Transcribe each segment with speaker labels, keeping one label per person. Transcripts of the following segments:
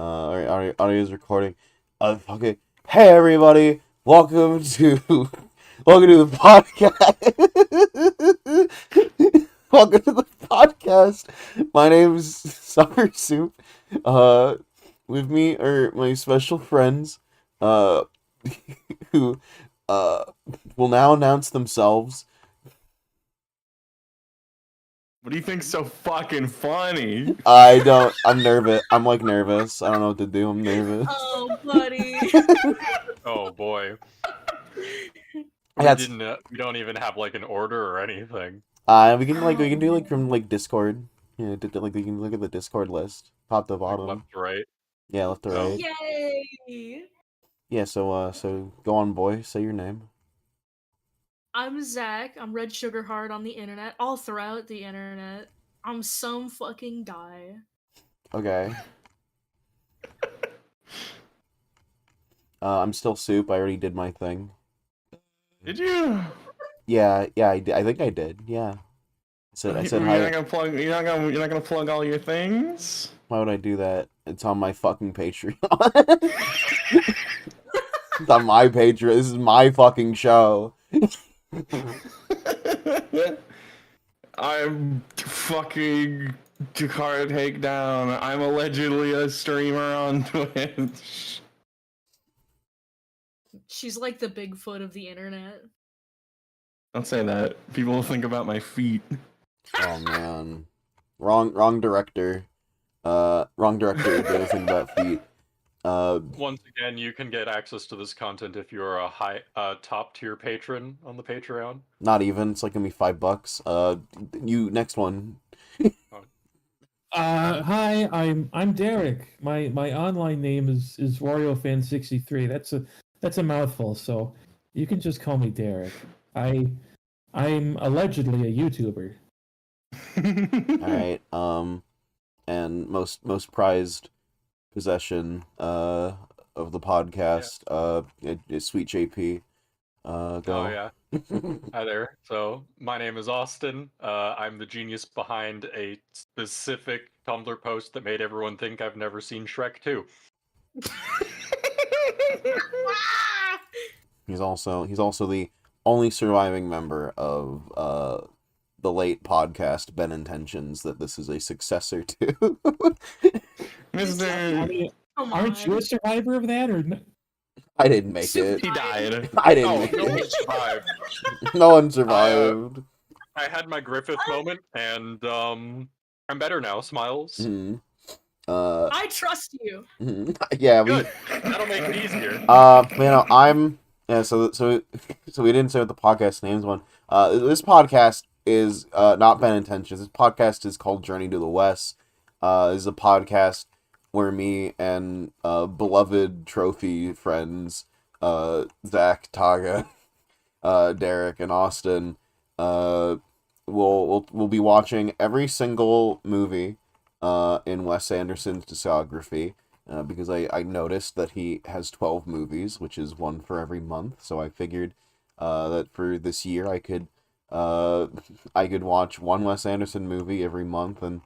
Speaker 1: Audio is recording. Okay. Hey everybody, welcome to the podcast. Welcome to the podcast. My name's Summer Soup. Uh, with me are my special friends, uh, who, uh, will now announce themselves.
Speaker 2: What do you think's so fucking funny?
Speaker 1: I'm nervous. I'm like nervous. I don't know what to do. I'm nervous.
Speaker 3: Oh, buddy.
Speaker 4: Oh boy.
Speaker 1: That's-
Speaker 4: We don't even have like an order or anything.
Speaker 1: we can do like from like Discord. Yeah, we can look at the Discord list, top to bottom.
Speaker 4: Like left to right.
Speaker 1: Yeah, left to right.
Speaker 3: Yay!
Speaker 1: Yeah, so go on, boy. Say your name.
Speaker 3: I'm Zach. I'm Red Sugar Heart on the internet, all throughout the internet. I'm some fucking guy.
Speaker 1: Okay. I'm still Soup. I already did my thing.
Speaker 2: Did you?
Speaker 1: Yeah, I did. I think I did. Yeah. I said
Speaker 2: You're
Speaker 1: hi.
Speaker 2: not gonna plug. You're not gonna plug all your things.
Speaker 1: Why would I do that? It's on my fucking Patreon. It's on my Patreon. This is my fucking show.
Speaker 2: I'm fucking Takara Takedown. I'm allegedly a streamer on Twitch.
Speaker 3: She's like the Bigfoot of the internet.
Speaker 2: Don't say that. People will think about my feet.
Speaker 1: Oh man, wrong director. Wrong director. Doing thing about feet.
Speaker 4: Once again, you can get access to this content if you're a top tier patron on the Patreon.
Speaker 1: Not even. It's like gonna be $5. You next one.
Speaker 5: Hi, I'm Derek. My online name is WarioFan63. That's a mouthful, so you can just call me Derek. I'm allegedly a YouTuber.
Speaker 1: All right. And most prized possession of the podcast is Sweet JP. Go.
Speaker 4: Oh yeah. Hi there. So my name is Austin. I'm the genius behind a specific Tumblr post that made everyone think I've never seen Shrek 2.
Speaker 1: He's also the only surviving member of the late podcast Ben Intentions that this is a successor to.
Speaker 2: Mr.
Speaker 5: Aren't you a survivor of that, or no?
Speaker 1: I didn't make it.
Speaker 2: He died.
Speaker 1: I didn't
Speaker 4: Oh,
Speaker 1: make
Speaker 4: no one
Speaker 1: it.
Speaker 4: survived.
Speaker 1: No one survived.
Speaker 4: I had my Griffith moment, and I'm better now. Smiles.
Speaker 1: Mhm.
Speaker 3: I trust you.
Speaker 1: Yeah,
Speaker 4: Good. That'll make it easier.
Speaker 1: So we didn't say what the podcast name's one. This podcast is not Ben Intentions. This podcast is called Journey to the West. This is a podcast where me and beloved trophy friends Zach, Taka, Derek, and Austin we'll be watching every single movie in Wes Anderson's discography. Because I noticed that he has 12 movies, which is one for every month. So I figured that for this year I could watch one Wes Anderson movie every month and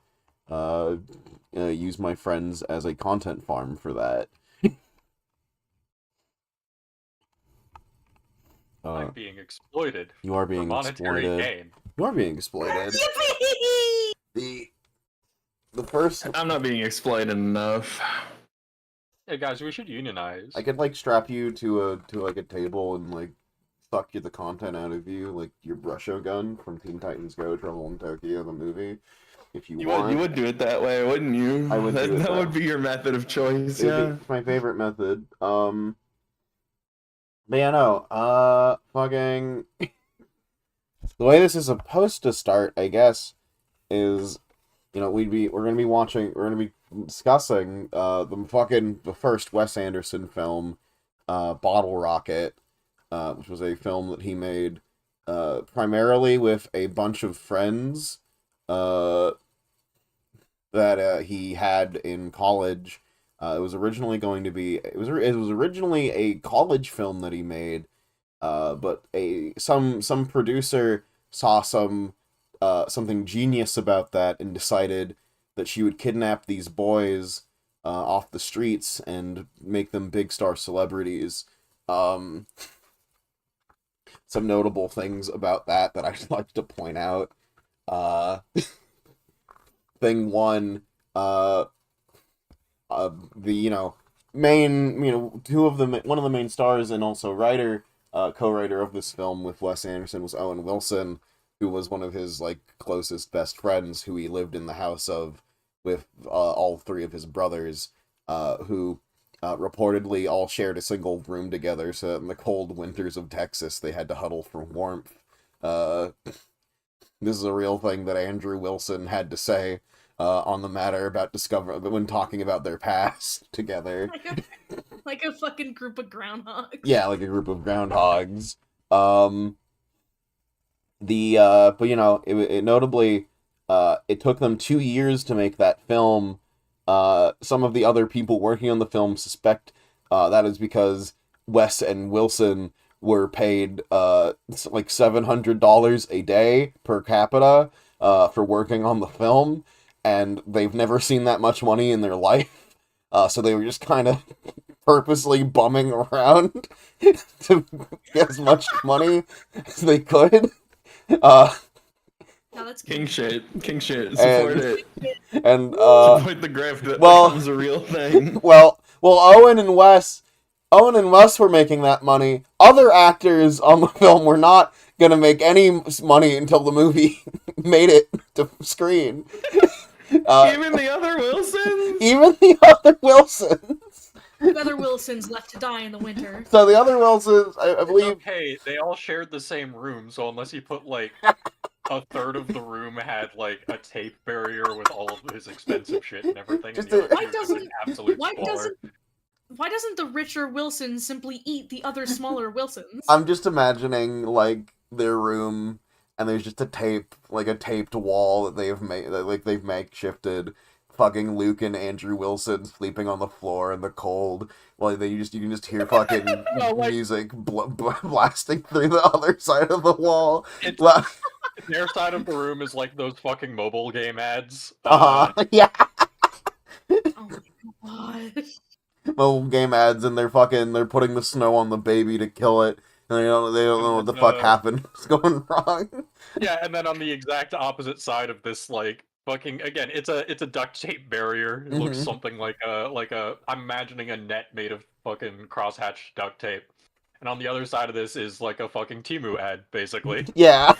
Speaker 1: use my friends as a content farm for that.
Speaker 4: I'm being exploited.
Speaker 1: You are
Speaker 4: for
Speaker 1: being
Speaker 4: monetary
Speaker 1: exploited.
Speaker 4: gain.
Speaker 1: You are being exploited. The first.
Speaker 2: I'm not being exploited enough.
Speaker 4: Hey guys, we should unionize.
Speaker 1: I could like strap you to a table and like suck the content out of you, like your brusho gun from Teen Titans Go: Trouble in Tokyo, the movie. If you want,
Speaker 2: you would do it that way, wouldn't you?
Speaker 1: I would do it
Speaker 2: that
Speaker 1: that
Speaker 2: would be your method of choice. Yeah.
Speaker 1: It's my favorite method. But yeah, no. Fucking. The way this is supposed to start, I guess, is, we're gonna be discussing the first Wes Anderson film, Bottle Rocket, which was a film that he made primarily with a bunch of friends that he had in college. It was originally a college film that he made, but some producer saw something genius about that and decided that she would kidnap these boys off the streets and make them big star celebrities. Some notable things about that I'd like to point out. Thing one, the main, one of the main stars and also writer, co-writer of this film with Wes Anderson was Owen Wilson, who was one of his closest best friends, who he lived in the house of with all three of his brothers, who reportedly all shared a single room together, so that in the cold winters of Texas they had to huddle for warmth. This is a real thing that Andrew Wilson had to say on the matter about when talking about their past together.
Speaker 3: Like a fucking group of groundhogs.
Speaker 1: Yeah, like a group of groundhogs. It notably, it took them 2 years to make that film. Some of the other people working on the film suspect that is because Wes and Wilson were paid like $700 a day per capita for working on the film, and they've never seen that much money in their life. So they were just kind of purposely bumming around to get as much money as they could.
Speaker 3: No, that's
Speaker 2: King shit. Support it.
Speaker 1: And
Speaker 2: Support the grift that becomes a real thing.
Speaker 1: Well, Owen and Wes were making that money. Other actors on the film were not gonna make any money until the movie made it to screen.
Speaker 2: Even the other Wilsons?
Speaker 1: Even the other Wilsons.
Speaker 3: The other Wilsons left to die in the winter.
Speaker 1: So the other Wilsons, I believe...
Speaker 4: Okay, they all shared the same room, so unless you put, a third of the room had, a tape barrier with all of his expensive shit and everything, and the other
Speaker 3: why doesn't the richer Wilsons simply eat the other smaller Wilsons?
Speaker 1: I'm just imagining, their room, and there's just a taped wall that they've made, they've makeshifted. Fucking Luke and Andrew Wilson sleeping on the floor in the cold, while you can just hear fucking music blasting through the other side of the wall.
Speaker 4: Their side of the room is those fucking mobile game ads.
Speaker 1: Yeah.
Speaker 3: Oh my god.
Speaker 1: Mobile game ads, and they're putting the snow on the baby to kill it, and they don't know what the fuck happened. What's going wrong?
Speaker 4: Yeah, and then on the exact opposite side of this, fucking again, it's a duct tape barrier. It looks something like a I'm imagining a net made of fucking crosshatch duct tape. And on the other side of this is a fucking Temu ad, basically.
Speaker 1: Yeah.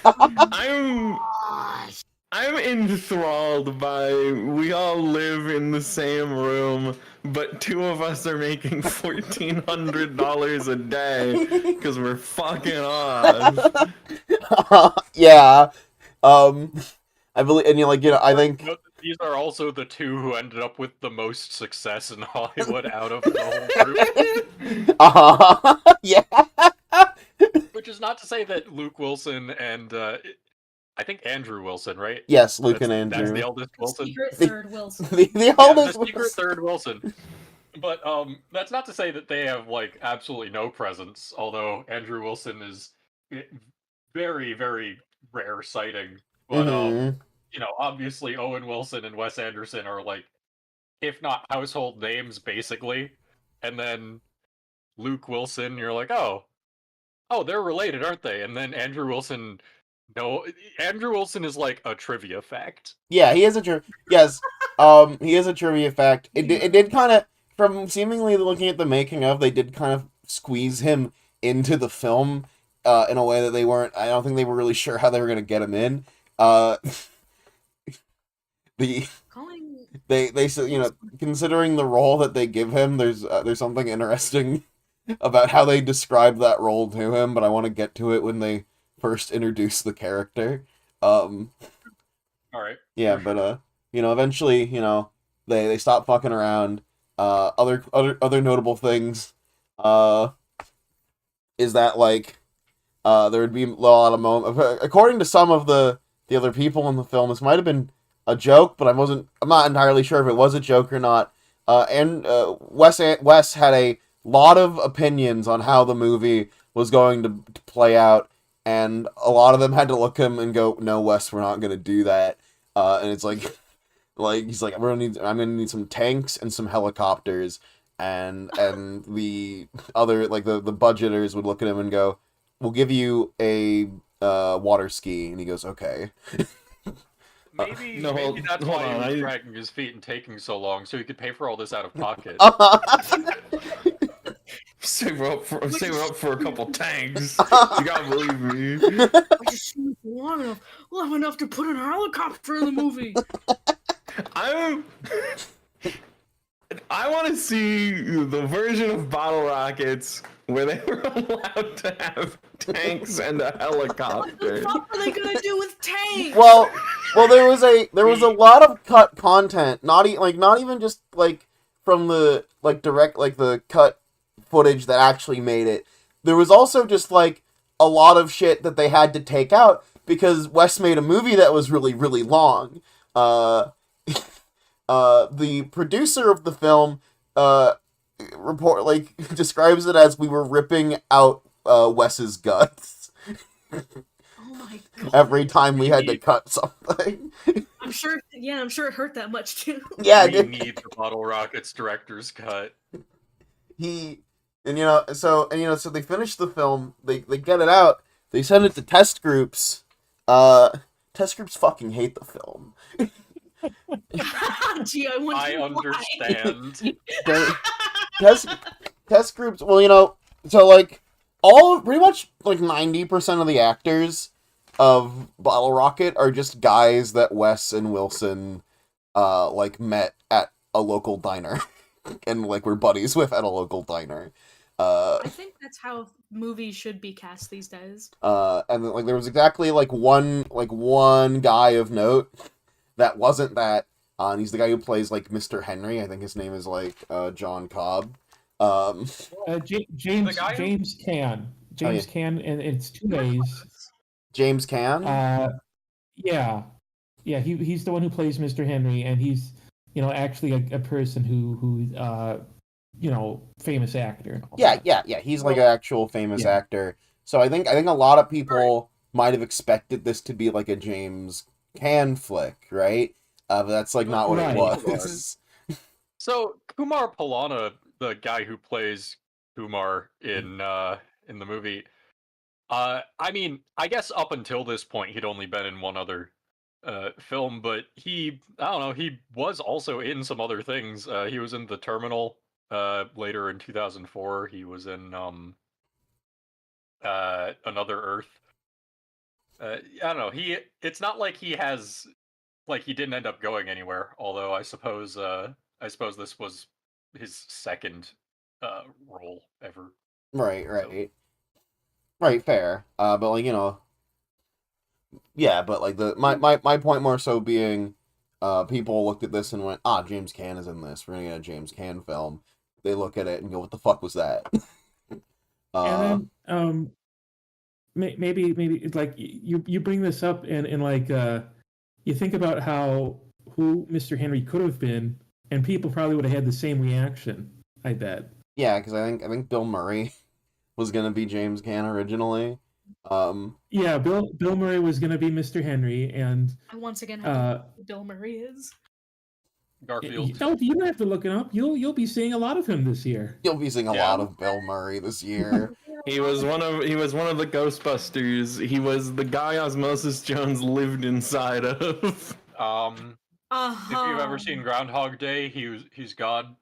Speaker 2: I'm enthralled by we all live in the same room, but two of us are making $1,400 a day because we're fucking off.
Speaker 1: Yeah. I believe, and I think
Speaker 4: these are also the two who ended up with the most success in Hollywood out of the whole group.
Speaker 1: Yeah.
Speaker 4: Which is not to say that Luke Wilson and I think Andrew Wilson, right?
Speaker 1: Yes, Luke and Andrew.
Speaker 4: That's the eldest Wilson.
Speaker 3: Secret third Wilson.
Speaker 1: The oldest
Speaker 4: the secret third Wilson. But that's not to say that they have absolutely no presence. Although Andrew Wilson is very, very rare sighting. But obviously Owen Wilson and Wes Anderson are if not household names, basically. And then Luke Wilson, you're oh, they're related, aren't they? And then Andrew Wilson. No, Andrew Wilson is a trivia fact.
Speaker 1: Yeah, he is a he is a trivia fact. It did kind of, from seemingly looking at the making of, they did kind of squeeze him into the film in a way that they weren't. I don't think they were really sure how they were going to get him in. They considering the role that they give him, there's something interesting about how they describe that role to him, but I want to get to it when they first introduce the character.
Speaker 4: All right.
Speaker 1: Yeah, but eventually, they stop fucking around. Other notable things, is that there would be a lot of moments. According to some of the other people in the film, this might have been a joke, but I'm not entirely sure if it was a joke or not. Wes had a lot of opinions on how the movie was going to play out. And a lot of them had to look at him and go, "No, Wes, we're not going to do that." And it's Like he's like, I'm gonna need some tanks and some helicopters, and the other like the budgeters would look at him and go, "We'll give you a water ski," and he goes, "Okay."
Speaker 4: Maybe
Speaker 2: No,
Speaker 4: maybe that's
Speaker 2: hold
Speaker 4: why
Speaker 2: on,
Speaker 4: he was
Speaker 2: I-
Speaker 4: dragging his feet and taking so long, so he could pay for all this out of pocket.
Speaker 2: Save up for a couple tanks. You gotta believe me.
Speaker 3: I just seen it long enough. Long enough to put in a helicopter in the movie.
Speaker 2: I want to see the version of Bottle Rockets where they were allowed to have tanks and a
Speaker 3: What the
Speaker 2: helicopter.
Speaker 3: fuck are they gonna do with tanks?
Speaker 1: well, there was a lot of cut content, not even just like from the like direct like the cut footage that actually made it. There was also just like a lot of shit that they had to take out because Wes made a movie that was really, really long. The producer of the film describes it as we were ripping out Wes's guts
Speaker 3: Oh my god.
Speaker 1: every time we had to cut something.
Speaker 3: I'm sure it hurt that much too.
Speaker 1: Yeah,
Speaker 4: We need the Bottle Rockets director's cut.
Speaker 1: so they finish the film, they get it out, they send it to test groups. Test groups fucking hate the film.
Speaker 3: Gee, I wonder
Speaker 4: I
Speaker 3: why.
Speaker 4: understand.
Speaker 1: Test groups, well, so like pretty much like 90% of the actors of Bottle Rocket are just guys that Wes and Wilson like met at a local diner and like were buddies with at a local diner.
Speaker 3: I think that's how movies should be cast these days.
Speaker 1: And then, like there was exactly like one guy of note that wasn't that, and he's the guy who plays like Mr. Henry. I think his name is like John Cobb.
Speaker 5: James
Speaker 4: The guy who-
Speaker 5: James Can. James
Speaker 1: yeah.
Speaker 5: Can, and it's 2 days.
Speaker 1: James Caan.
Speaker 5: Yeah, he's the one who plays Mr. Henry, and he's actually a person who famous actor. and all that.
Speaker 1: Yeah. He's like an actual famous
Speaker 5: Yeah.
Speaker 1: actor. So I think a lot of people might have expected this to be like a James Caan flick, right? But that's like not what
Speaker 5: Right.
Speaker 1: it was.
Speaker 4: So Kumar Palana, the guy who plays Kumar in the movie, I mean, I guess up until this point he'd only been in one other film, but I don't know, he was also in some other things. He was in The Terminal later in 2004. He was in Another Earth. I don't know. It's not like he has he didn't end up going anywhere. Although I suppose this was his second role ever.
Speaker 1: Right. Fair. But like yeah. But like my point more so being, people looked at this and went, James Caan is in this. We're gonna get a James Caan film. They look at it and go, what the fuck was that?
Speaker 5: And then maybe like you bring this up and like you think about who Mr. Henry could have been, and people probably would have had the same reaction. I bet.
Speaker 1: Yeah, because I think Bill Murray was gonna be James Caan originally.
Speaker 5: Yeah, Bill Murray was gonna be Mr. Henry, and
Speaker 3: I once again have to know who Bill Murray is.
Speaker 4: Garfield.
Speaker 5: no, you don't have to look it up. You'll be seeing a lot of him this year.
Speaker 1: You'll be seeing a lot of Bill Murray this year.
Speaker 2: He was one of the Ghostbusters. He was the guy Osmosis Jones lived inside of.
Speaker 4: If you've ever seen Groundhog Day, he's God.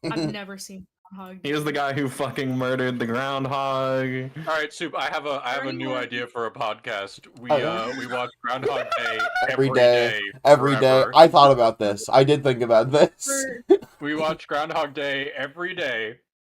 Speaker 3: I've never seen Groundhog Day.
Speaker 2: He was the guy who fucking murdered the groundhog.
Speaker 4: All right, Soup. I have a new
Speaker 3: anyone-
Speaker 4: idea for a podcast. We
Speaker 1: Oh.
Speaker 4: we watch Groundhog Day
Speaker 1: Every
Speaker 4: every
Speaker 1: day.
Speaker 4: day.
Speaker 1: Every day.
Speaker 4: forever.
Speaker 1: I thought about this. I did think about this.
Speaker 3: For-
Speaker 4: We watch Groundhog Day every day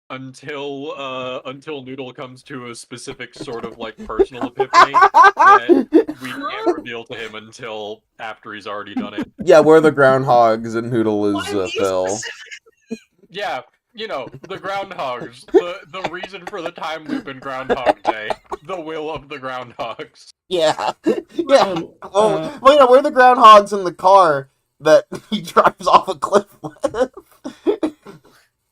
Speaker 4: until Noodle comes to a specific sort of like personal epiphany that we can't reveal to him until after he's already done it.
Speaker 1: Yeah, we're the groundhogs and Noodle
Speaker 3: Why
Speaker 1: is
Speaker 3: these
Speaker 1: Phil.
Speaker 3: specific-
Speaker 4: Yeah, the groundhogs. The reason for the time loop in Groundhog Day. The will of the groundhogs.
Speaker 1: Yeah. Yeah.
Speaker 5: Oh,
Speaker 1: Well, we're the groundhogs in the car that he drives off a cliff with.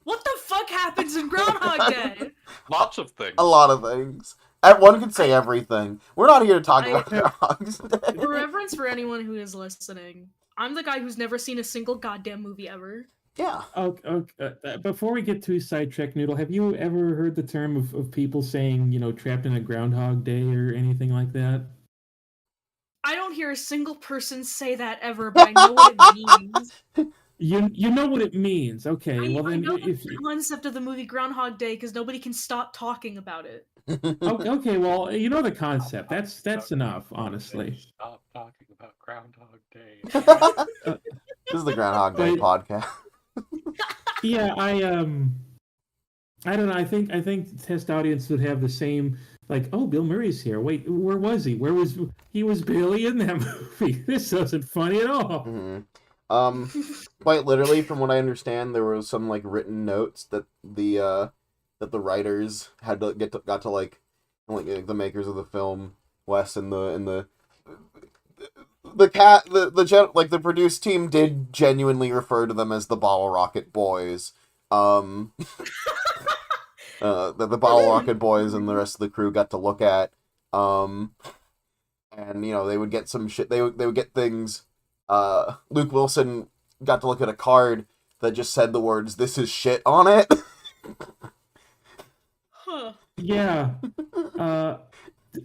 Speaker 3: What the fuck happens in Groundhog Day?
Speaker 4: Lots of things.
Speaker 1: A lot of things. One could say everything. We're not here to talk
Speaker 3: I-
Speaker 1: about groundhogs.
Speaker 3: For reference for anyone who is listening, I'm the guy who's never seen a single goddamn movie ever.
Speaker 1: Yeah.
Speaker 5: Before we get too sidetracked, Noodle, have you ever heard the term of people saying, trapped in a Groundhog Day or anything like that?
Speaker 3: I don't hear a single person say that ever, but I know what it means.
Speaker 5: You know what it means. Okay, well
Speaker 3: I
Speaker 5: then
Speaker 3: know
Speaker 5: if
Speaker 3: the concept of the movie Groundhog Day because nobody can stop talking about it.
Speaker 5: okay, well, you know the concept. That's enough, honestly.
Speaker 4: Stop talking about Groundhog Day.
Speaker 1: This is the Groundhog Day podcast.
Speaker 5: Yeah, I don't know. I think test audience would have the same, like, oh, Bill Murray's here. Wait, where was he? He was barely in that movie. This wasn't funny at all.
Speaker 1: Quite literally, from what I understand, there was some like written notes that the writers had to got to like the makers of the film, Wes and the produced team did genuinely refer to them as the Bottle Rocket Boys. That the Bottle Rocket Boys and the rest of the crew got to look at. And they would get some shit. They would get things. Luke Wilson got to look at a card that just said the words "This is shit" on it.
Speaker 3: Huh.
Speaker 5: Yeah.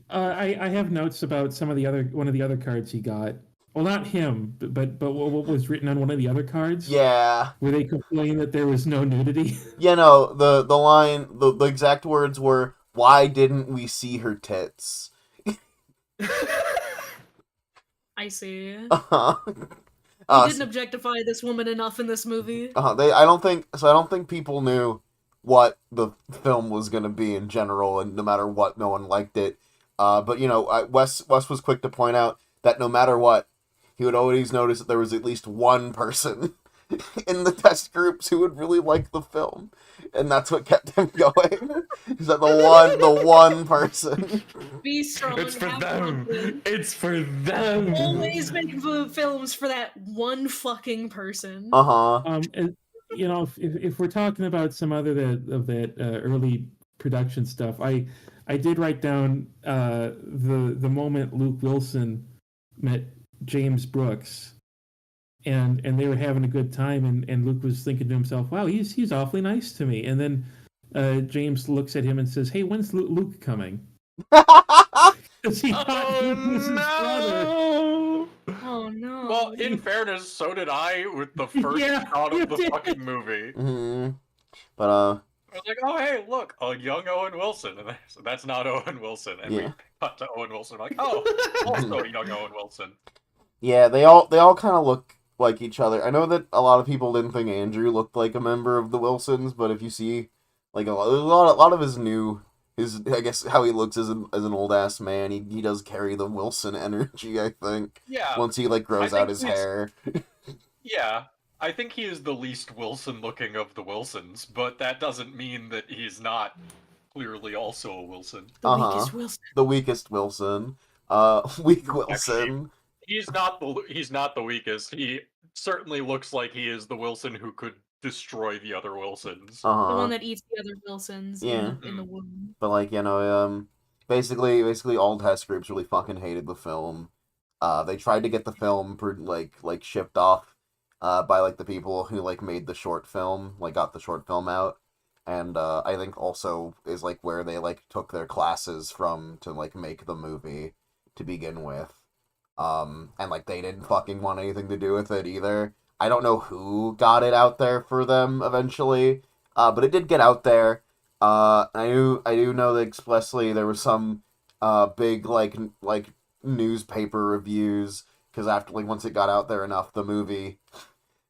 Speaker 5: I have notes about one of the other cards he got. Well, not him, but what was written on one of the other cards?
Speaker 1: Yeah.
Speaker 5: Where they complained that there was no nudity.
Speaker 1: Yeah, no, the line, the exact words were, "Why didn't we see her tits?"
Speaker 3: I see.
Speaker 1: Uh-huh.
Speaker 3: He didn't objectify this woman enough in this movie.
Speaker 1: I don't think people knew what the film was going to be in general, and no matter what, no one liked it. But Wes was quick to point out that no matter what, he would always notice that there was at least one person in the test groups who would really like the film, and that's what kept him going. Is that the one person?
Speaker 3: Be strong.
Speaker 2: It's for
Speaker 3: have
Speaker 2: them.
Speaker 3: confidence.
Speaker 2: It's for them.
Speaker 3: Always make films for that one fucking person.
Speaker 5: And, if we're talking about some other of that early production stuff, I did write down the moment Luke Wilson met James Brooks, and they were having a good time, and Luke was thinking to himself, "Wow, he's awfully nice to me." And then James looks at him and says, "Hey, when's Luke coming?" Because he thought Luke was his brother.
Speaker 3: Oh no.
Speaker 4: Well, in fairness, so did I with the first shot of the fucking movie.
Speaker 1: Mm-hmm. But
Speaker 4: I was like, oh hey, look, a young Owen Wilson, and that's not Owen Wilson, and we cut to Owen Wilson. I'm like, oh, also young Owen Wilson.
Speaker 1: Yeah, they all kind of look like each other. I know that a lot of people didn't think Andrew looked like a member of the Wilsons, but if you see like a lot of his I guess how he looks as an old ass man, he does carry the Wilson energy, I think.
Speaker 4: Yeah.
Speaker 1: Once he like grows out his hair.
Speaker 4: Yeah. I think he is the least Wilson looking of the Wilsons, but that doesn't mean that he's not clearly also a Wilson.
Speaker 3: The weakest Wilson.
Speaker 1: The weakest Wilson. Weak Wilson.
Speaker 4: Actually, he's not the weakest. He certainly looks like he is the Wilson who could destroy the other Wilsons.
Speaker 3: The one that eats the other Wilsons in the womb.
Speaker 1: But basically all test groups really fucking hated the film. They tried to get the film shipped off by like the people who like made the short film, like got the short film out. And I think also is like where they like took their classes from to like make the movie to begin with. And like they didn't fucking want anything to do with it either. I don't know who got it out there for them eventually, but it did get out there. I do know that expressly there was some big like newspaper reviews, because after like once it got out there enough, the movie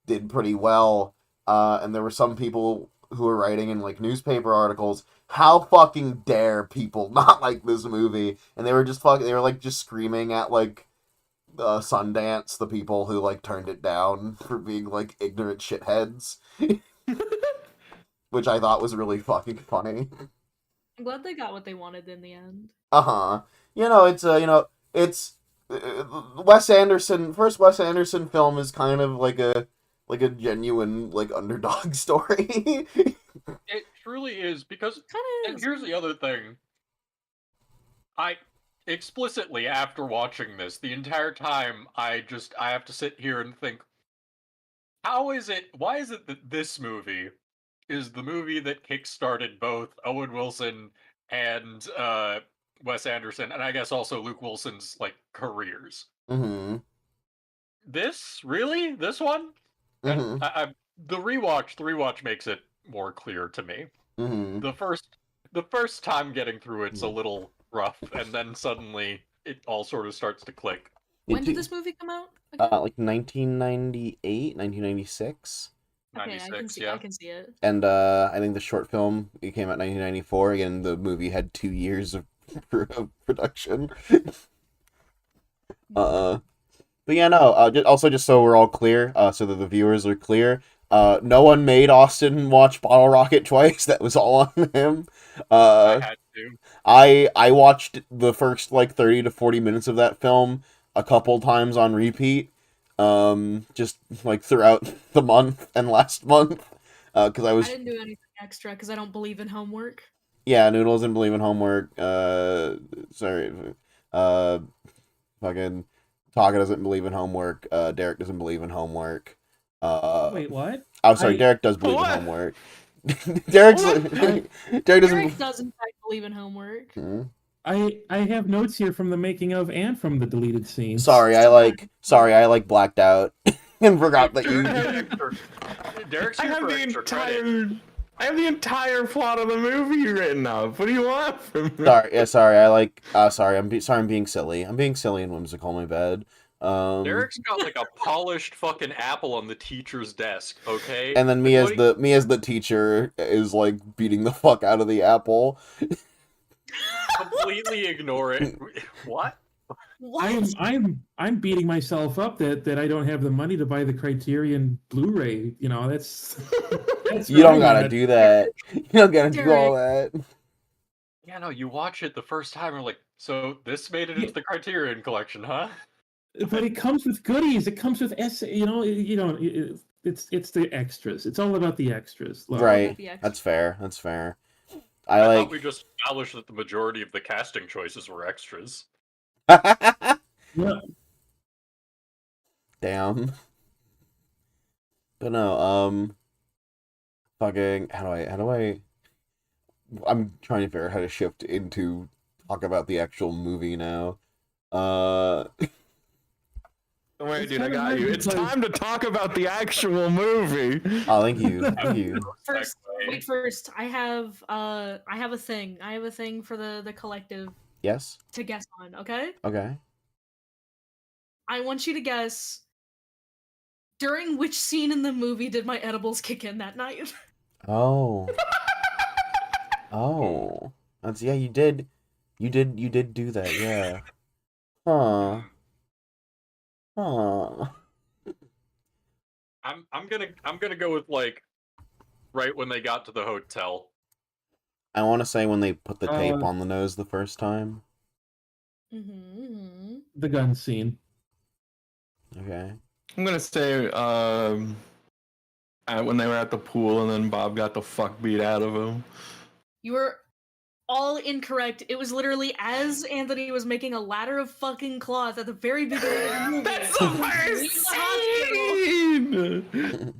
Speaker 1: did pretty well. And there were some people who were writing in like newspaper articles, how fucking dare people not like this movie, and they were just screaming at like Sundance, the people who like turned it down for being like ignorant shitheads. Which I thought was really fucking funny.
Speaker 3: I'm glad they got what they wanted in the end.
Speaker 1: It's Wes Anderson. First Wes Anderson film is kind of like a genuine like underdog story.
Speaker 4: It truly is, because and here's the other thing. explicitly after watching this, the entire time I have to sit here and think, why is it that this movie is the movie that kickstarted both Owen Wilson and Wes Anderson, and I guess also Luke Wilson's like careers.
Speaker 1: Mm-hmm.
Speaker 4: This really, this one, and
Speaker 1: Mm-hmm.
Speaker 4: the rewatch makes it more clear to me.
Speaker 1: Mm-hmm.
Speaker 4: The first time getting through it's a little rough, and then suddenly it all sort of starts to click.
Speaker 3: When did this movie come out? Again?
Speaker 1: Like 1998, 1996.
Speaker 3: Okay, I can see.
Speaker 4: yeah.
Speaker 3: I can see it.
Speaker 1: And I think the short film, it came out 1994. Again, the movie had 2 years of production. But yeah, no. Also, just so we're all clear, so that the viewers are clear, no one made Austin watch Bottle Rocket twice. That was all on him.
Speaker 4: I had to.
Speaker 1: I watched the first like 30 to 40 minutes of that film a couple times on repeat. Just like throughout the month and last month, because I
Speaker 3: didn't do anything extra because I don't believe in homework.
Speaker 1: Yeah, Noodle doesn't believe in homework. Sorry, fucking Taka doesn't believe in homework. Derek doesn't believe in homework.
Speaker 5: Wait, what?
Speaker 1: Oh, sorry, Derek does believe in
Speaker 2: What?
Speaker 1: homework. Derek doesn't.
Speaker 3: Derek does in fact believe in homework.
Speaker 1: Hmm?
Speaker 5: I have notes here from the making of and from the deleted scenes.
Speaker 1: Sorry, I blacked out and forgot that you.
Speaker 4: Derek's
Speaker 2: I
Speaker 4: here
Speaker 2: have
Speaker 4: for
Speaker 2: the
Speaker 4: extra credit.
Speaker 2: entire plot of the movie written up. What do you want from me?
Speaker 1: Sorry, I'm being silly. I'm being silly and whimsical. My bad.
Speaker 4: Derek's got like a polished fucking apple on the teacher's desk, okay?
Speaker 1: And then me as the teacher is like beating the fuck out of the apple.
Speaker 4: Completely ignore it. What?
Speaker 3: What?
Speaker 5: I'm beating myself up that I don't have the money to buy the Criterion Blu-ray. You know, that's
Speaker 1: You don't gotta do that. You don't gotta do all that.
Speaker 4: Yeah, no, you watch it the first time and you're like, so this made it into the Criterion collection, huh?
Speaker 5: But it comes with goodies. It comes with it's the extras. It's all about the extras. Laura.
Speaker 1: Right. That's fair.
Speaker 4: I thought we just established that the majority of the casting choices were extras.
Speaker 5: Yeah.
Speaker 1: Damn. But no, fucking how do I I'm trying to figure out how to shift into talk about the actual movie now.
Speaker 2: Don't worry, dude, I got you. It's time to talk about the actual movie.
Speaker 1: Oh, thank you.
Speaker 3: First, I have a thing. I have a thing for the collective
Speaker 1: Yes?
Speaker 3: to guess on, okay?
Speaker 1: Okay.
Speaker 3: I want you to guess during which scene in the movie did my edibles kick in that night?
Speaker 1: Oh. Oh. That's you did do that, yeah. Huh.
Speaker 4: I'm gonna go with like right when they got to the hotel.
Speaker 1: I want to say when they put the tape on the nose the first time.
Speaker 3: Mm-hmm.
Speaker 5: The gun scene.
Speaker 1: Okay.
Speaker 2: I'm gonna say when they were at the pool and then Bob got the fuck beat out of him.
Speaker 3: You were all incorrect. It was literally as Anthony was making a ladder of fucking cloth at the very beginning of the movie.
Speaker 2: That's the first scene!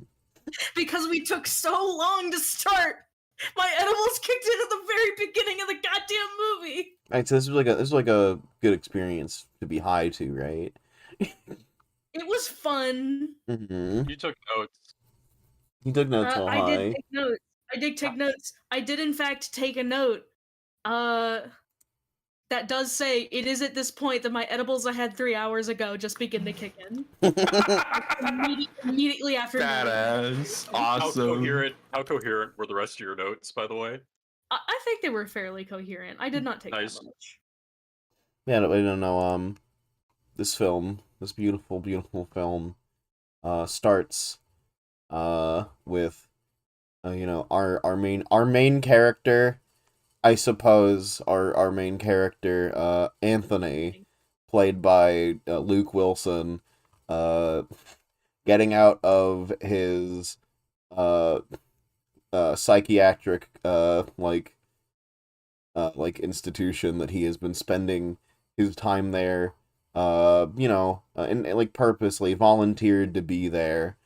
Speaker 3: Because we took so long to start. My edibles kicked in at the very beginning of the goddamn movie.
Speaker 1: Alright, so this was like a good experience to be high to, right?
Speaker 3: It was fun.
Speaker 1: Mm-hmm.
Speaker 4: You took notes.
Speaker 1: You took notes while
Speaker 3: I
Speaker 1: high.
Speaker 3: did take notes. I did take notes. I did in fact take a note. That does say it is at this point that my edibles I had 3 hours ago just begin to kick in. Immediately after.
Speaker 2: Badass. Awesome.
Speaker 4: How coherent were the rest of your notes, by the way?
Speaker 3: I think they were fairly coherent. I did not take that much.
Speaker 1: Yeah, I don't know. This film, this beautiful, beautiful film, starts with our main character, I suppose, our main character, Anthony, played by Luke Wilson, getting out of his psychiatric like institution that he has been spending his time there. And like purposely volunteered to be there.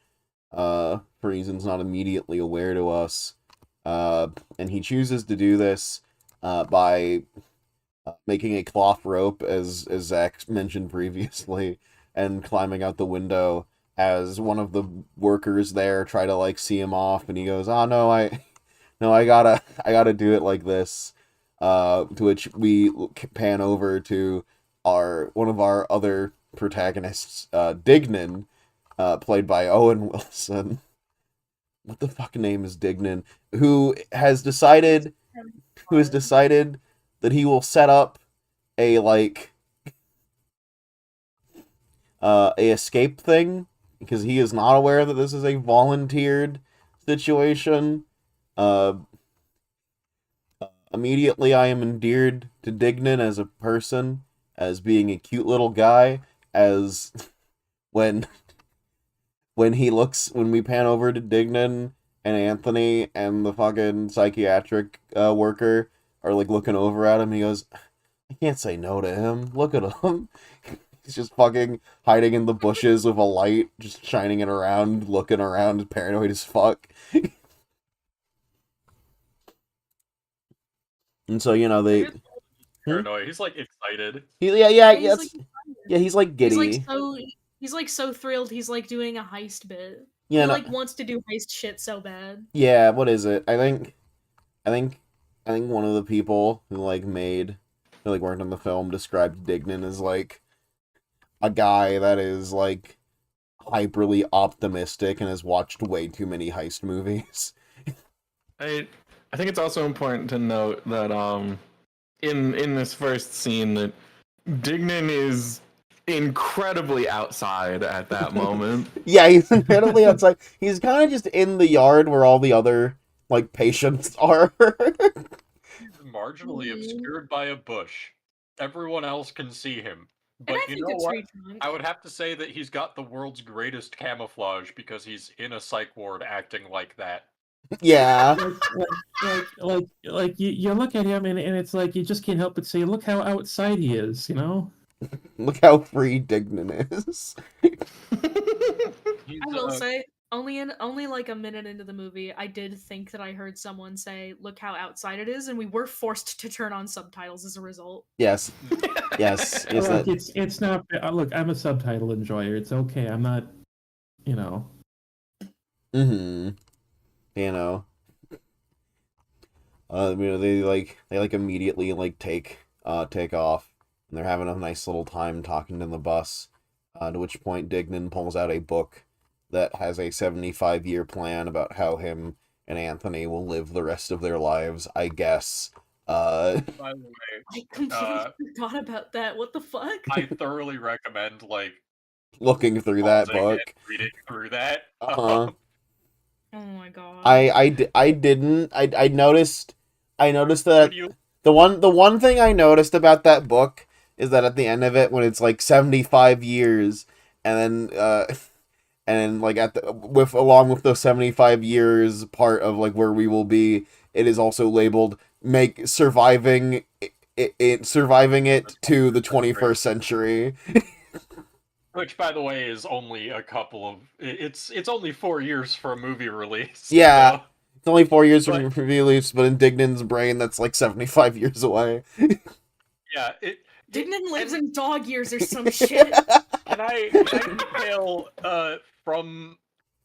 Speaker 1: For reasons not immediately aware to us. And he chooses to do this by making a cloth rope, as Zach mentioned previously, and climbing out the window as one of the workers there try to like see him off, and he goes, "Oh no, I gotta do it like this." To which we pan over to one of our other protagonists, Dignan, played by Owen Wilson. What the fuck name is Dignan? Who has decided that he will set up a like a escape thing because he is not aware that this is a volunteered situation. Uh, Immediately, I am endeared to Dignan as a person, as being a cute little guy. As when when we pan over to Dignan and Anthony and the fucking psychiatric worker are like looking over at him, he goes, "I can't say no to him. Look at him." He's just fucking hiding in the bushes with a light, just shining it around, looking around, paranoid as fuck. And so, they...
Speaker 4: Paranoid. He's like excited.
Speaker 1: He's like giddy.
Speaker 3: He's like so thrilled. He's like doing a heist bit.
Speaker 1: Yeah,
Speaker 3: he
Speaker 1: no,
Speaker 3: like wants to do heist shit so bad.
Speaker 1: yeah. What is it? I think one of the people who worked on the film described Dignan as like a guy that is like hyperly optimistic and has watched way too many heist movies.
Speaker 2: I think it's also important to note that in this first scene that Dignan is incredibly outside at that moment.
Speaker 1: Yeah, he's incredibly outside. He's kind of just in the yard where all the other like patients are.
Speaker 4: He's marginally obscured by a bush. Everyone else can see him. But you know what? I would have to say that he's got the world's greatest camouflage because he's in a psych ward acting like that.
Speaker 1: Yeah.
Speaker 5: like you look at him and it's like you just can't help but say, look how outside he is, you know?
Speaker 1: Look how free Dignan is.
Speaker 3: I will say, only like a minute into the movie, I did think that I heard someone say, "Look how outside it is," and we were forced to turn on subtitles as a result.
Speaker 1: Yes. Yes.
Speaker 5: Look, it's not. Look, I'm a subtitle enjoyer. It's okay. I'm not.
Speaker 1: Mm-hmm. They immediately take off, and they're having a nice little time talking in the bus. To which point Dignan pulls out a book that has a 75-year plan about how him and Anthony will live the rest of their lives, I guess.
Speaker 4: By the way,
Speaker 3: I completely forgot about that. What the fuck?
Speaker 4: I thoroughly recommend
Speaker 1: looking through that book,
Speaker 4: reading through that.
Speaker 1: Uh-huh.
Speaker 3: Oh my god.
Speaker 1: I didn't. I noticed that the one thing I noticed about that book is that at the end of it, when it's like 75 years, and then along with those 75 years part of like where we will be, it is also labeled surviving it to the 21st century.
Speaker 4: Which, by the way, is only it's only 4 years for a movie release.
Speaker 1: Yeah, so. It's only 4 years from movie release, but in Dignan's brain, that's like 75 years away.
Speaker 4: Yeah,
Speaker 3: Dignan lives in dog years or some shit.
Speaker 4: And I detail from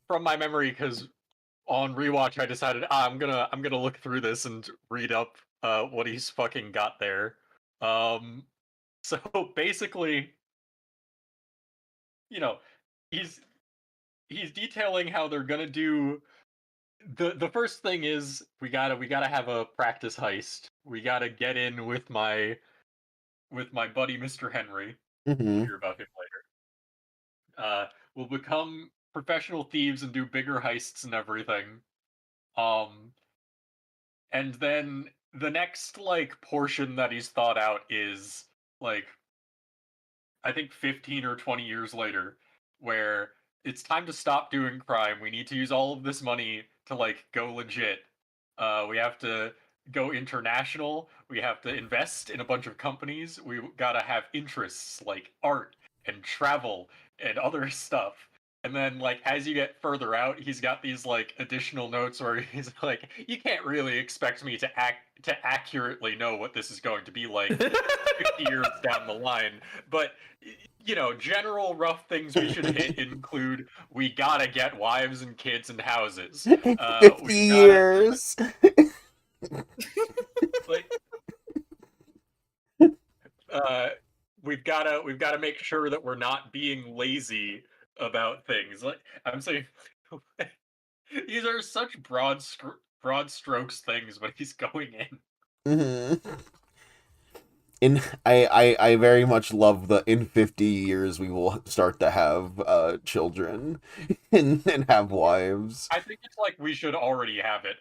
Speaker 4: my memory, because on rewatch I decided I'm gonna look through this and read up what he's fucking got there. So basically, he's detailing how they're gonna do. The first thing is we gotta have a practice heist. We gotta get in with my buddy Mr. Henry.
Speaker 1: Mm-hmm.
Speaker 4: We'll hear about him later. We'll become professional thieves and do bigger heists and everything. And then the next portion that he's thought out is I think 15 or 20 years later, where it's time to stop doing crime. We need to use all of this money to go legit. We have to go international. We have to invest in a bunch of companies. We gotta have interests like art and travel and other stuff. And then, like, as you get further out, he's got these like additional notes where he's like, "You can't really expect me to accurately know what this is going to be like 50 years down the line, but you know, general rough things we should hit include we gotta get wives and kids and houses.
Speaker 1: 50
Speaker 4: We gotta
Speaker 1: years.
Speaker 4: like we've gotta make sure that we're not being lazy about things. Like I'm saying, these are such broad strokes things, but he's going in.
Speaker 1: Mm-hmm. I very much love the in 50 years we will start to have children and have wives.
Speaker 4: I think it's like we should already have it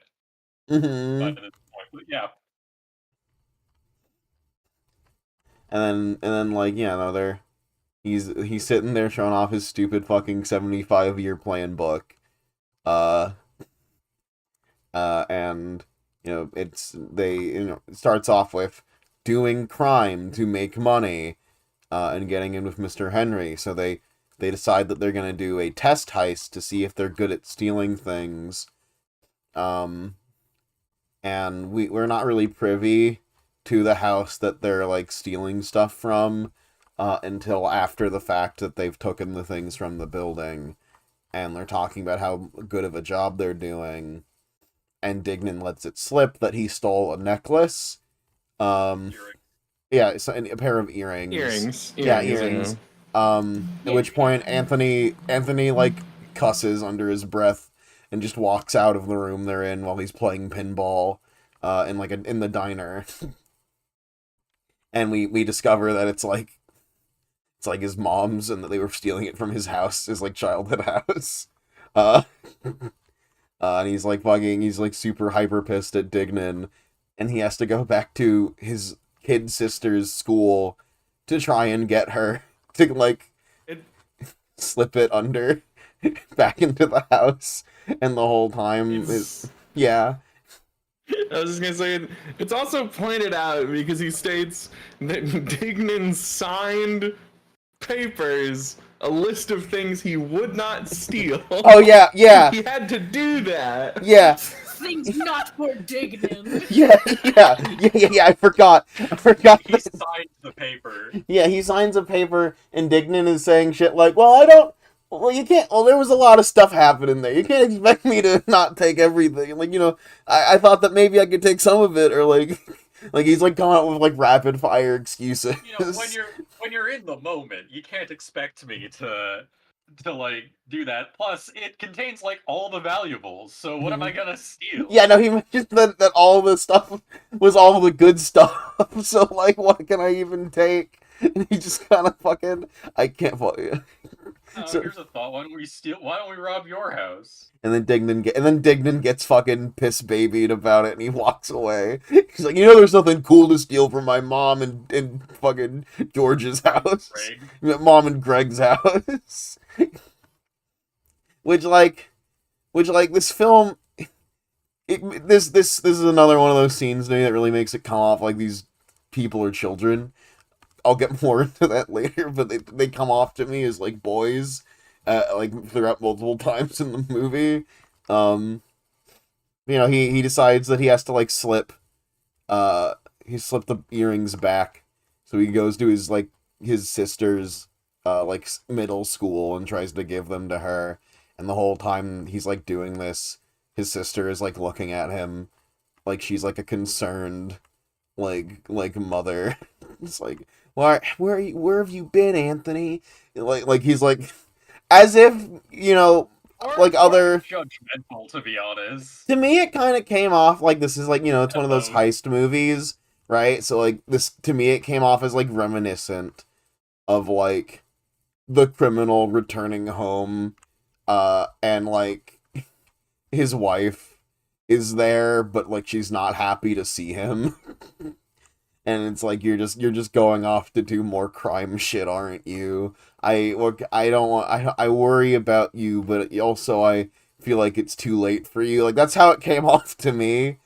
Speaker 1: Mm-hmm.
Speaker 4: by this point. But yeah.
Speaker 1: And then like, yeah, no, he's sitting there showing off his stupid fucking 75-year plan book. And it starts off with doing crime to make money, and getting in with Mr. Henry. So they decide that they're gonna do a test heist to see if they're good at stealing things. And we're not really privy to the house that they're like stealing stuff from, until after the fact that they've taken the things from the building, and they're talking about how good of a job they're doing. And Dignan lets it slip that he stole a necklace. Yeah, so a pair of earrings. Yeah, earrings. At which point Anthony like cusses under his breath and just walks out of the room they're in while he's playing pinball in the diner. And we discover that it's like his mom's, and that they were stealing it from his house, his like childhood house. And he's like super hyper pissed at Dignan, and he has to go back to his kid sister's school to try and get her to like slip it under back into the house. And the whole time yeah.
Speaker 2: I was just gonna say, it's also pointed out because he states that Dignan signed papers, a list of things he would not steal.
Speaker 1: Oh yeah.
Speaker 2: He had to do that.
Speaker 1: Yeah.
Speaker 3: Things not for Dignan.
Speaker 1: Yeah. I forgot.
Speaker 4: He signed the paper.
Speaker 1: Yeah, he signs a paper, and Dignan is saying shit like, you can't, there was a lot of stuff happening there. You can't expect me to not take everything. Like, I thought that maybe I could take some of it, or like he's like coming up with like rapid fire excuses.
Speaker 4: When you're in the moment, you can't expect me to like do that. Plus, it contains like all the valuables. So what am I gonna steal?
Speaker 1: Yeah, no, he mentioned that all the stuff was all the good stuff. So like, what can I even take? And he just kind of I can't follow you.
Speaker 4: Here's a thought: why don't we rob your house?
Speaker 1: And then Dignan gets fucking piss babied about it, and he walks away. He's like, there's nothing cool to steal from my mom and fucking George's house. Mom and Greg's house. Which this film, this is another one of those scenes to me that really makes it come off like these people are children. I'll get more into that later, but they come off to me as like boys, like throughout multiple times in the movie. He decides that he has to like slip the earrings back, so he goes to his sister's middle school and tries to give them to her. And the whole time he's like doing this, his sister is like looking at him like she's like a concerned like mother. It's like, where have you been, Anthony? Like he's like, as if other
Speaker 4: judgmental, to be honest.
Speaker 1: To me, it kind of came off like this is like it's one of those heist movies, right? So like this, to me, it came off as like reminiscent of like the criminal returning home, and like his wife is there, but like she's not happy to see him. And it's like you're just going off to do more crime shit, aren't you? I worry about you, but also I feel like it's too late for you. Like that's how it came off to me.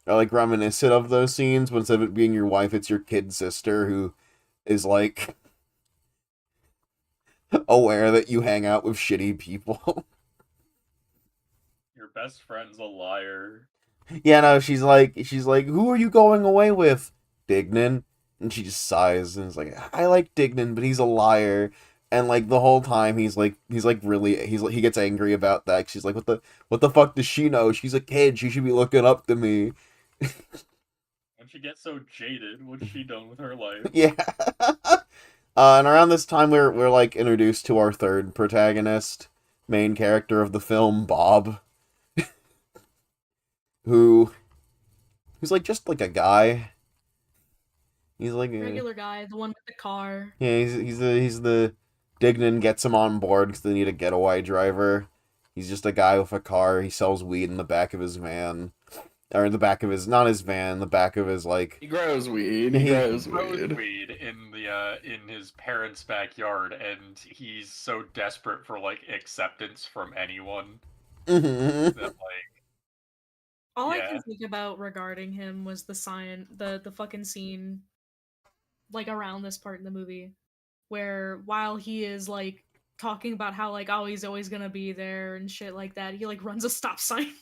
Speaker 1: are like reminiscent of those scenes, but instead of it being your wife, it's your kid sister who is like aware that you hang out with shitty people.
Speaker 4: Your best friend's a liar.
Speaker 1: Yeah, no, she's like, who are you going away with? Dignan. And she just sighs and is like, I like Dignan, but he's a liar. And like the whole time he gets angry about that. She's like, what the fuck does she know? She's a kid. She should be looking up to me.
Speaker 4: When she gets so jaded, what's she done with her life?
Speaker 1: Yeah. And around this time we're like introduced to our third protagonist, main character of the film, Bob. who's like just like a guy. He's like
Speaker 3: Regular guy, the one with the car.
Speaker 1: yeah, he's the Dignan gets him on board because they need a getaway driver. He's just a guy with a car. He sells weed in the back of his van, or in the back of his not his van, the back of his like.
Speaker 2: He grows weed.
Speaker 1: He
Speaker 2: He grows
Speaker 4: Grows
Speaker 2: weed.
Speaker 4: weed in his parents' backyard, and he's so desperate for like acceptance from anyone that like
Speaker 3: All I
Speaker 4: Yeah.
Speaker 3: can think about regarding him was the fucking scene, like around this part in the movie, where while he is like talking about how like oh he's always gonna be there and shit like that, he like runs a stop sign.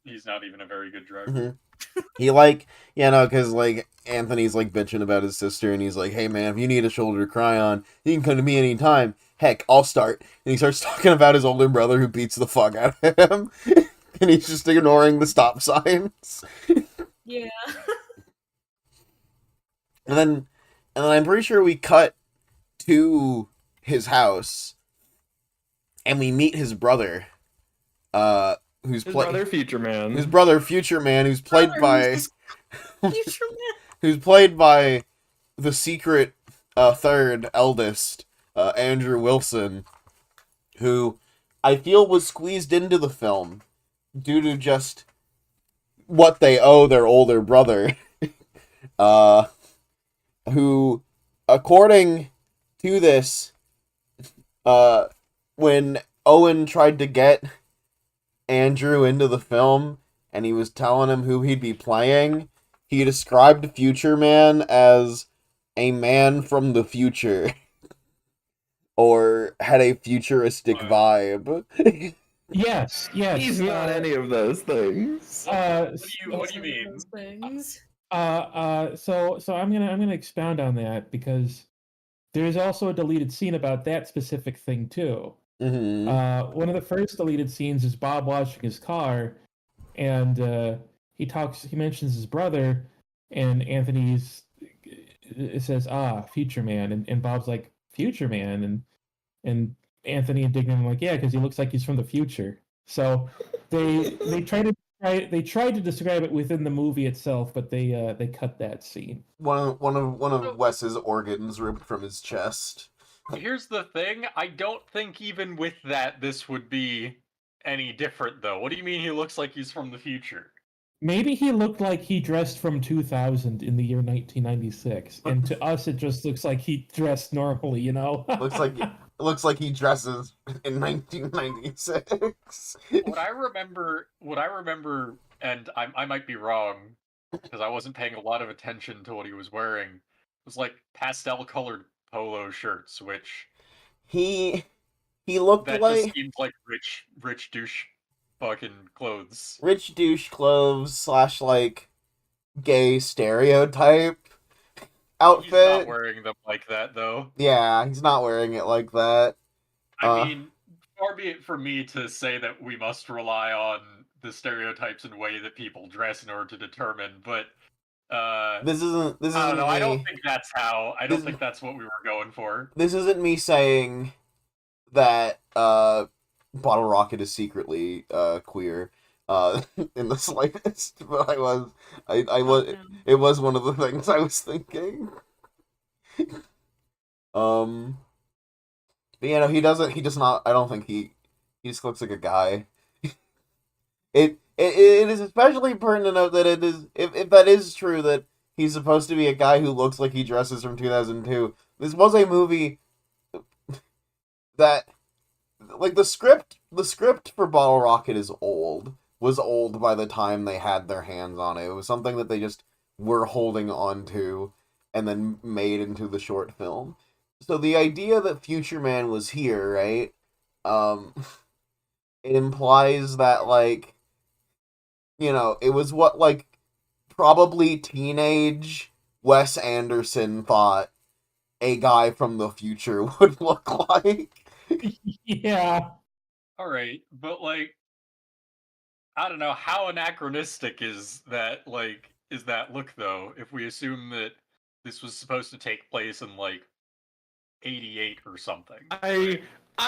Speaker 4: he's not even a very good driver.
Speaker 1: He like because like Anthony's like bitching about his sister, and he's like, hey man, if you need a shoulder to cry on, you can come to me anytime. Heck, I'll start. And he starts talking about his older brother who beats the fuck out of him, and he's just ignoring the stop signs.
Speaker 3: Yeah.
Speaker 1: And then I'm pretty sure we cut to his house, and we meet his brother, who's
Speaker 2: His brother, Future Man.
Speaker 1: his brother, Future Man, who's played by
Speaker 3: Future Man.
Speaker 1: who's played by the secret third eldest, Andrew Wilson, who I feel was squeezed into the film due to just what they owe their older brother, who, according to this, when Owen tried to get Andrew into the film and he was telling him who he'd be playing, he described Future Man as a man from the future. Or had a futuristic vibe.
Speaker 5: Yes.
Speaker 2: He's not any of those things.
Speaker 4: What do you mean?
Speaker 3: Those things.
Speaker 5: So I'm gonna expound on that because there's also a deleted scene about that specific thing too.
Speaker 1: Mm-hmm.
Speaker 5: One of the first deleted scenes is Bob washing his car, and he mentions his brother, and it says, Future Man, and Bob's like, Future Man, and Anthony and Dignan are like, yeah, because he looks like he's from the future. So they tried to describe it within the movie itself, but they cut that scene.
Speaker 1: One of Wes's organs ripped from his chest.
Speaker 4: Here's the thing, I don't think even with that this would be any different though. What do you mean he looks like he's from the future?
Speaker 5: Maybe he looked like he dressed from 2000 in the year 1996, and to us it just looks like he dressed normally, you know?
Speaker 1: Looks like he dresses in 1996.
Speaker 4: What I remember, and I might be wrong, because I wasn't paying a lot of attention to what he was wearing, was like pastel-colored polo shirts, which
Speaker 1: he looked
Speaker 4: that
Speaker 1: like
Speaker 4: just seems like rich douche fucking clothes.
Speaker 1: rich douche clothes / like gay stereotype outfit.
Speaker 4: He's not wearing them like that though.
Speaker 1: Yeah, he's not wearing it like that.
Speaker 4: I mean, far be it for me to say that we must rely on the stereotypes and way that people dress in order to determine, but
Speaker 1: This isn't
Speaker 4: I don't know. I don't
Speaker 1: me.
Speaker 4: think that's how. I don't think that's what we were going for.
Speaker 1: This isn't me saying that Bottle Rocket is secretly queer in the slightest, but I was it was one of the things I was thinking. But yeah, no, he does not. I don't think he just looks like a guy. It is especially important to note that it is if that is true that he's supposed to be a guy who looks like he dresses from 2002. This was a movie that, like, the script for Bottle Rocket is old. was old by the time they had their hands on it. It was something that they just were holding on to and then made into the short film. So the idea that Future Man was here, right? It implies that, like, it was what, like, probably teenage Wes Anderson thought a guy from the future would look like.
Speaker 5: Yeah.
Speaker 4: All right, but like, I don't know how anachronistic is that. Like, is that look though? If we assume that this was supposed to take place in like '88 or something.
Speaker 2: I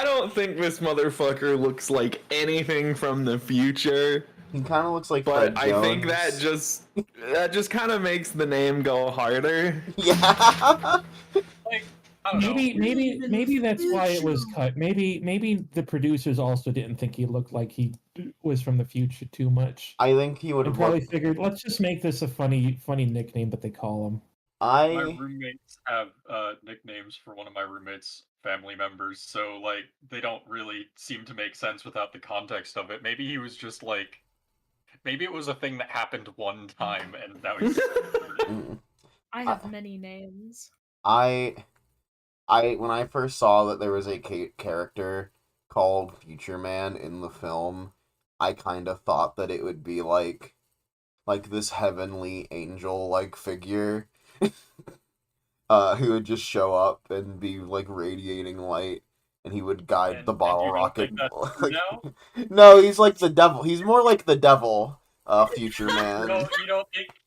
Speaker 2: don't think this motherfucker looks like anything from the future.
Speaker 1: He kind of looks like
Speaker 2: But
Speaker 1: Fred
Speaker 2: I
Speaker 1: Jones.
Speaker 2: think that just kind of makes the name go harder.
Speaker 1: Yeah.
Speaker 4: Like, I don't know.
Speaker 5: Maybe that's why it was cut. Maybe the producers also didn't think he looked like he was from the future too much.
Speaker 1: I think he would
Speaker 5: And
Speaker 1: have
Speaker 5: probably
Speaker 1: looked...
Speaker 5: figured, let's just make this a funny nickname that they call him.
Speaker 4: My roommates have nicknames for one of my roommates' family members, so like they don't really seem to make sense without the context of it. Maybe he was just like, maybe it was a thing that happened one time, and now he's.
Speaker 3: I have many names.
Speaker 1: When I first saw that there was a character called Future Man in the film, I kind of thought that it would be like this heavenly angel like figure who would just show up and be like radiating light, and he would guide the bottle rocket. No, he's like the devil. He's more like the devil, Future Man.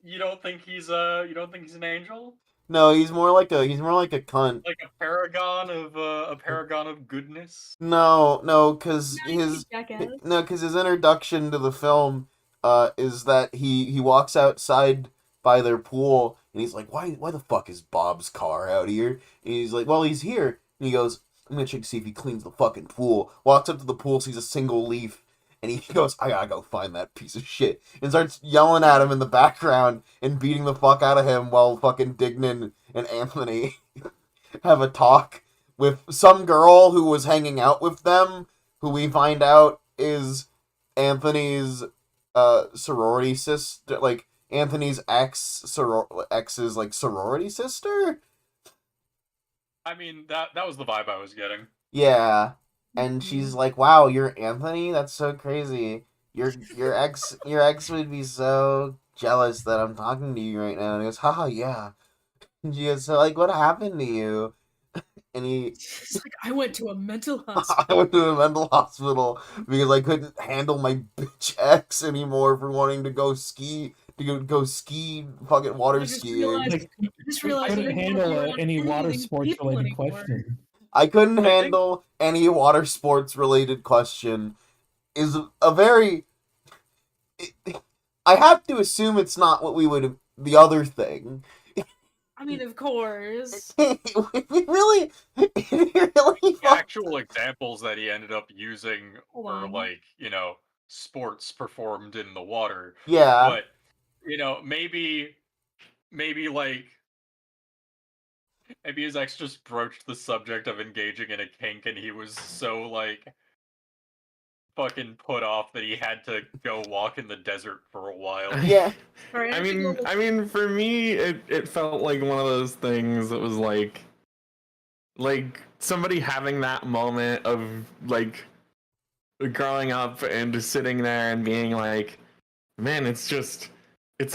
Speaker 4: You don't think he's an angel?
Speaker 1: No, he's more like a cunt.
Speaker 4: Like a paragon of goodness.
Speaker 1: No, because
Speaker 3: Nice,
Speaker 1: his introduction to the film is that he walks outside by their pool and he's like, why the fuck is Bob's car out here? And he's like, well, he's here. And he goes, I'm gonna check to see if he cleans the fucking pool. Walks up to the pool, sees a single leaf, and he goes, I gotta go find that piece of shit. And starts yelling at him in the background and beating the fuck out of him while fucking Dignan and Anthony have a talk with some girl who was hanging out with them, who we find out is Anthony's sorority sister, like Anthony's ex's like sorority sister.
Speaker 4: I mean, that was the vibe I was getting.
Speaker 1: Yeah. And she's like, "Wow, you're Anthony? That's so crazy. Your ex would be so jealous that I'm talking to you right now." And he goes, "Haha, yeah." And she goes, "So like, what happened to you?" And
Speaker 3: It's like, I went to a mental hospital.
Speaker 1: I went to a mental hospital because I couldn't handle my bitch ex anymore for wanting to go ski fucking water skiing.
Speaker 3: I just realized
Speaker 5: couldn't handle any water sports related question.
Speaker 1: I couldn't handle any water sports related question is a very... I have to assume it's not what we would... The other thing.
Speaker 3: I mean, of course.
Speaker 1: really
Speaker 4: The actual examples that he ended up using were like, sports performed in the water.
Speaker 1: Yeah.
Speaker 4: But, maybe his ex just broached the subject of engaging in a kink and he was so, like, fucking put off that he had to go walk in the desert for a while.
Speaker 1: Yeah.
Speaker 2: I mean, for me, it felt like one of those things that was like somebody having that moment of, like, growing up and just sitting there and being like, man, it's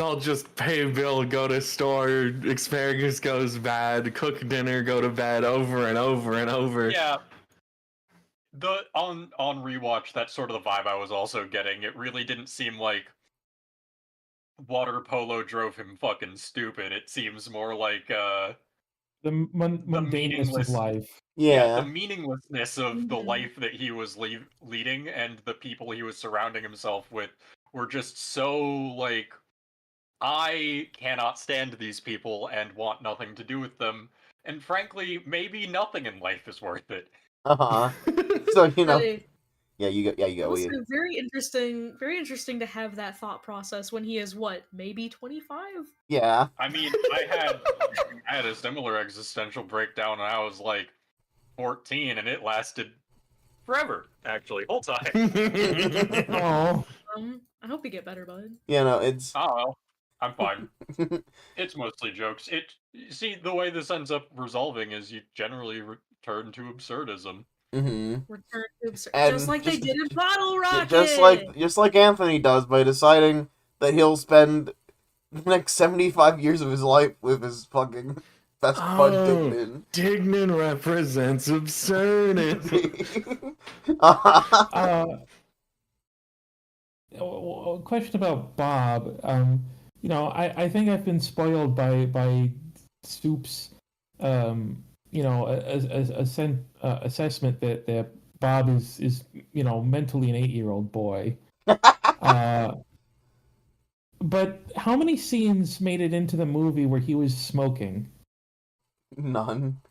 Speaker 2: all just pay bill, go to store, asparagus goes bad, cook dinner, go to bed, over and over and over.
Speaker 4: Yeah. On rewatch, that's sort of the vibe I was also getting. It really didn't seem like water polo drove him fucking stupid. It seems more like
Speaker 5: the mundaneness of life.
Speaker 1: Yeah.
Speaker 4: The meaninglessness of the life that he was leading and the people he was surrounding himself with were just so, like, I cannot stand these people and want nothing to do with them. And frankly, maybe nothing in life is worth it.
Speaker 1: Uh-huh. So, yeah, you go.
Speaker 3: Also, very interesting to have that thought process when he is what, maybe 25?
Speaker 1: Yeah.
Speaker 4: I mean, I had a similar existential breakdown when I was like 14, and it lasted forever, actually, whole time.
Speaker 5: Oh.
Speaker 3: I hope you get better, bud.
Speaker 1: You know, it's...
Speaker 4: Oh, well, I'm fine. It's mostly jokes. See, the way this ends up resolving is you generally return to absurdism.
Speaker 1: Mm-hmm.
Speaker 3: Return to absurd.
Speaker 1: And
Speaker 3: Just like they did in Bottle Rocket!
Speaker 1: Just like Anthony does by deciding that he'll spend the next 75 years of his life with his fucking best bud Dignan.
Speaker 2: Dignan represents absurdity.
Speaker 5: A question about Bob. You know, I think I've been spoiled by Soup's, you know, assessment that Bob is you know, mentally an 8-year-old boy. But how many scenes made it into the movie where he was smoking?
Speaker 1: None.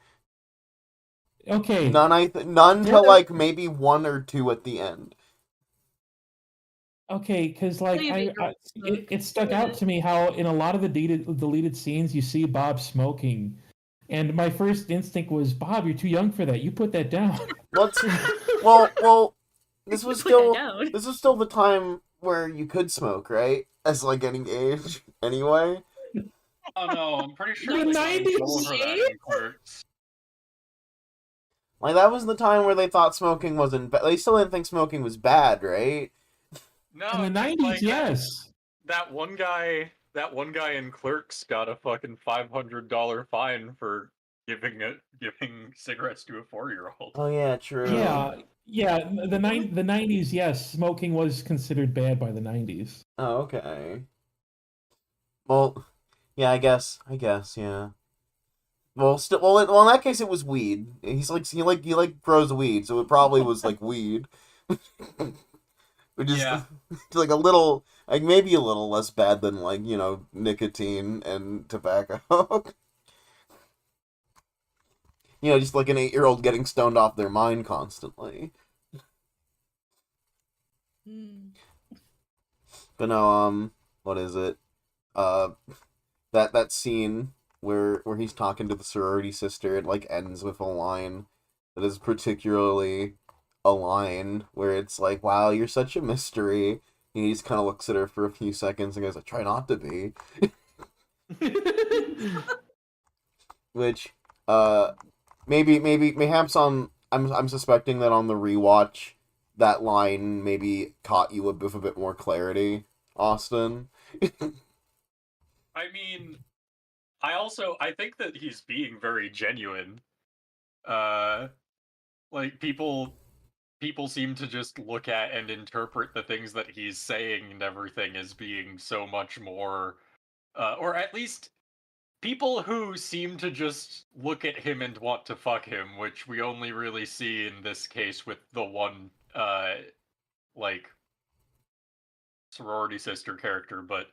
Speaker 5: Okay.
Speaker 1: None till like maybe 1 or 2 at the end.
Speaker 5: Okay, because like it stuck out to me how in a lot of the deleted scenes you see Bob smoking, and my first instinct was, Bob, you're too young for that. You put that down.
Speaker 1: Well, this was
Speaker 3: Put that down.
Speaker 1: still the time where you could smoke, right? As like any age, anyway.
Speaker 4: Oh no, I'm pretty sure
Speaker 5: The
Speaker 4: they
Speaker 5: 90s,
Speaker 4: go over that in Clerks.
Speaker 1: Like that was the time where they thought smoking wasn't. They still didn't think smoking was bad, right?
Speaker 4: No,
Speaker 5: In the
Speaker 4: just
Speaker 5: 90s,
Speaker 4: like,
Speaker 5: yes.
Speaker 4: That one guy in Clerks got a fucking $500 fine for giving cigarettes to a 4-year-old.
Speaker 1: Oh yeah, true.
Speaker 5: Yeah. The 90s, yes, smoking was considered bad by the 90s.
Speaker 1: Oh, okay. Well, yeah, I guess, yeah. Well, in that case, it was weed. He grows weed, so it probably was like weed. Which is like a little, like maybe a little less bad than like, you know, nicotine and tobacco. You know, just like an 8-year-old getting stoned off their mind constantly. But no, what is it? That scene where he's talking to the sorority sister, it like ends with a line that is particularly a line where it's like, wow, you're such a mystery. And he just kind of looks at her for a few seconds and goes, I try not to be. Which, maybe I'm suspecting that on the rewatch, that line maybe caught you with a bit more clarity, Austin.
Speaker 4: I mean, I think that he's being very genuine. Like people seem to just look at and interpret the things that he's saying and everything as being so much more, or at least people who seem to just look at him and want to fuck him, which we only really see in this case with the one, like, sorority sister character, but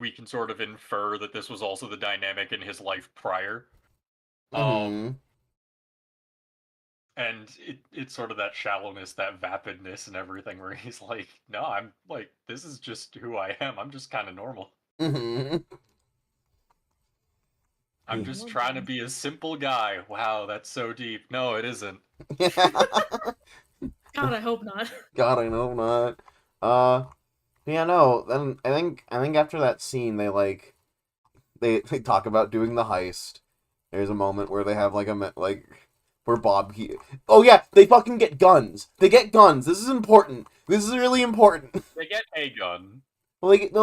Speaker 4: we can sort of infer that this was also the dynamic in his life prior. And it's sort of that shallowness, that vapidness and everything where he's like, no, I'm like, this is just who I am. I'm just kind of normal. I'm just trying to be a simple guy. Wow, that's so deep. No, it isn't.
Speaker 3: God, I hope not.
Speaker 1: God, I hope not. Yeah, no, then I think after that scene, they talk about doing the heist. There's a moment where they have where Bob oh yeah, they fucking get guns. They get guns. This is important. This is really important.
Speaker 4: They get a gun.
Speaker 1: Well, they get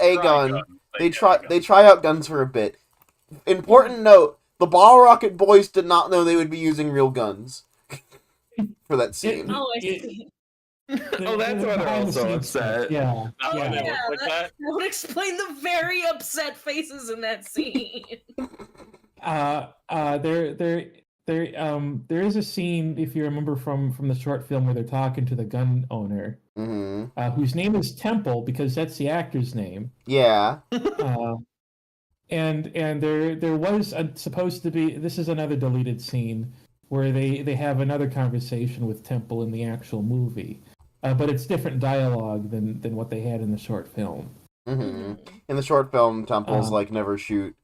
Speaker 1: a gun. They try out guns for a bit. Important note: the Bottle Rocket Boys did not know they would be using real guns for that scene.
Speaker 3: I see.
Speaker 2: Oh, that's why they're all so upset.
Speaker 5: Yeah.
Speaker 3: That would explain the very upset faces in that scene.
Speaker 5: There is a scene, if you remember from the short film, where they're talking to the gun owner, whose name is Temple, because that's the actor's name.
Speaker 1: Yeah.
Speaker 5: And there was supposed to be, this is another deleted scene where they have another conversation with Temple in the actual movie, but it's different dialogue than what they had in the short film.
Speaker 1: In the short film, Temple's never shoot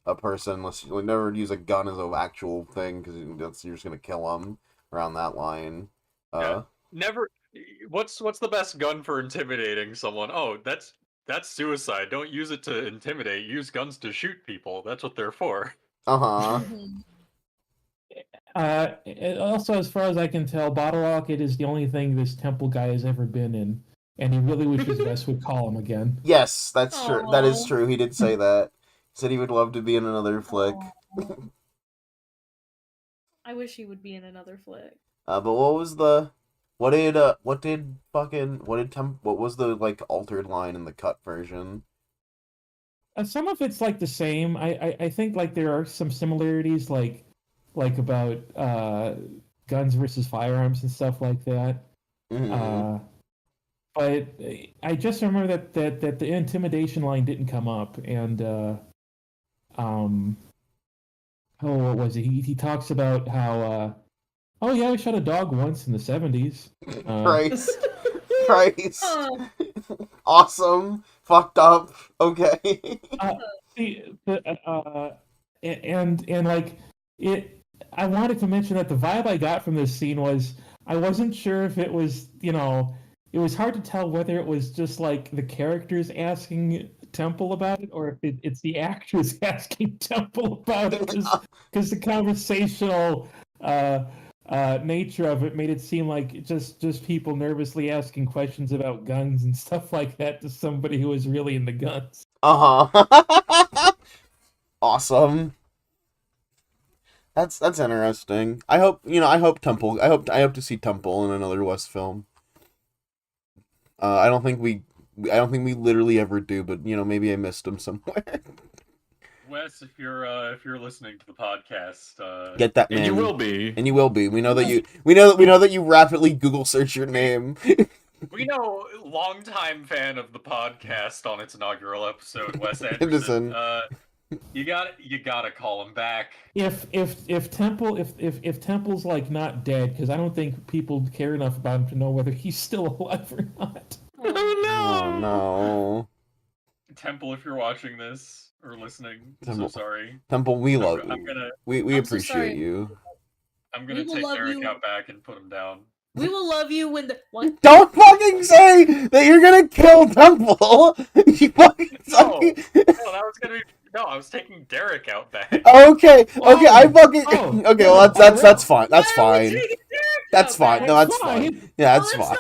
Speaker 1: a person unless you never use a gun as an actual thing because you're just gonna kill them around that line.
Speaker 4: Yeah. Never what's the best gun for intimidating someone? Oh, that's suicide. Don't use it to intimidate. Use guns to shoot people. That's what they're for.
Speaker 1: Uh-huh.
Speaker 3: Mhm.
Speaker 5: Also, as far as I can tell, Bottle Rocket is the only thing this temple guy has ever been in, and he really wishes Wes would call him again.
Speaker 1: Yes, that's true. That is
Speaker 3: Aw.
Speaker 1: true. He did say that. He said he would love to be in another flick.
Speaker 3: Aw. I wish he would be in another flick.
Speaker 1: But what was the what did what was the like altered line in the cut version?
Speaker 5: Some of it's like the same. I think like there are some similarities, like about guns versus firearms and stuff like that.
Speaker 1: Mhm.
Speaker 5: But I just remember that the intimidation line didn't come up, and oh, what was it? He talks about how oh yeah, I shot a dog once in the 70s.
Speaker 1: Christ. Christ.
Speaker 3: Oh,
Speaker 1: Awesome. Fucked up. Okay.
Speaker 5: And like it, I wanted to mention that the vibe I got from this scene was I wasn't sure if it was, it was hard to tell whether it was just like the characters asking Temple about it or if it's the actors asking Temple about it, because the conversational nature of it made it seem like just people nervously asking questions about guns and stuff like that to somebody who was really into guns.
Speaker 1: Uh-huh. Awesome. That's interesting. I hope, I hope Temple, I hope to see Temple in another West film. I don't think we literally ever do, but maybe I missed him somewhere.
Speaker 4: Wes, if you're listening to the podcast,
Speaker 1: Get that man.
Speaker 2: And you will be.
Speaker 1: And you will be. We know that you rapidly Google search your name.
Speaker 4: we know longtime fan of the podcast on its inaugural episode, Wes
Speaker 1: Anderson.
Speaker 4: Anderson. You gotta call him back.
Speaker 5: If Temple's like not dead, because I don't think people care enough about him to know whether he's still alive or not.
Speaker 1: Oh no.
Speaker 4: Temple, if you're watching this or listening, I'm
Speaker 1: Temple.
Speaker 4: so sorry.
Speaker 1: Temple, we love
Speaker 4: I'm gonna
Speaker 1: we
Speaker 3: I'm so
Speaker 1: appreciate
Speaker 3: sorry.
Speaker 1: you.
Speaker 4: I'm gonna
Speaker 3: We will
Speaker 4: take
Speaker 3: love
Speaker 4: Derek
Speaker 3: you.
Speaker 4: out back and put him down.
Speaker 3: we will love you when the what?
Speaker 1: Don't fucking say that you're gonna kill Temple. You fucking
Speaker 4: No, that was gonna be I was taking Derek out back.
Speaker 1: Okay,
Speaker 5: Oh,
Speaker 1: I fucking
Speaker 5: oh,
Speaker 1: okay.
Speaker 5: yeah,
Speaker 1: Well, that's fine. That's
Speaker 3: Why are we
Speaker 1: fine.
Speaker 3: taking Derek
Speaker 1: That's
Speaker 3: out
Speaker 1: fine.
Speaker 3: back?
Speaker 1: No, that's
Speaker 5: Fine.
Speaker 1: fine. Yeah, that's
Speaker 3: Oh,
Speaker 1: fine.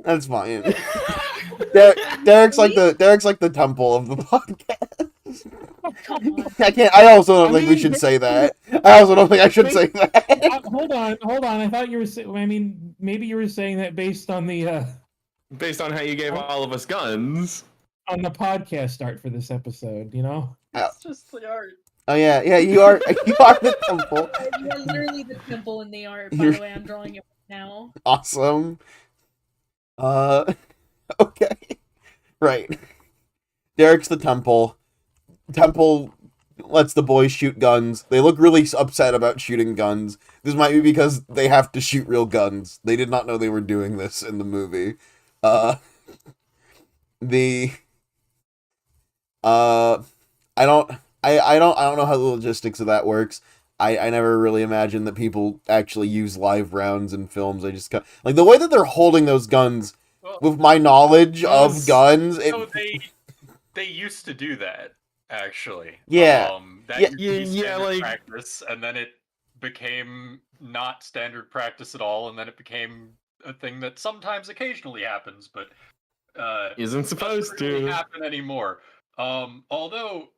Speaker 3: that's not fine.
Speaker 1: That's fine. Derek's like the Temple of the podcast.
Speaker 3: Come on.
Speaker 1: I also don't
Speaker 5: I
Speaker 1: think we
Speaker 5: mean,
Speaker 1: should say that. I also don't think I should say that.
Speaker 5: Hold on. I thought you were. I mean, maybe you were saying that based on the
Speaker 2: Based on how you gave all of us guns.
Speaker 5: podcast start for this episode.
Speaker 4: It's just the art.
Speaker 1: Oh yeah, you are the Temple.
Speaker 3: You're literally the temple in the art, by
Speaker 1: You're-
Speaker 3: the way. I'm drawing it right now.
Speaker 1: Awesome. Okay. Right. Derek's the Temple. Temple lets the boys shoot guns. They look really upset about shooting guns. This might be because they have to shoot real guns. They did not know they were doing this in the movie. I don't know how the logistics of that works. I never really imagined that people actually use live rounds in films. I just like the way that they're holding those guns.
Speaker 4: Well,
Speaker 1: With my knowledge of guns,
Speaker 4: so they used to do that actually.
Speaker 1: Yeah.
Speaker 4: That
Speaker 1: Yeah.
Speaker 4: used to be
Speaker 2: Yeah,
Speaker 4: standard
Speaker 2: like-
Speaker 4: practice, and then it became not standard practice at all, and then it became a thing that sometimes occasionally happens, but
Speaker 2: Isn't supposed
Speaker 4: doesn't really
Speaker 2: to.
Speaker 4: happen anymore. Although,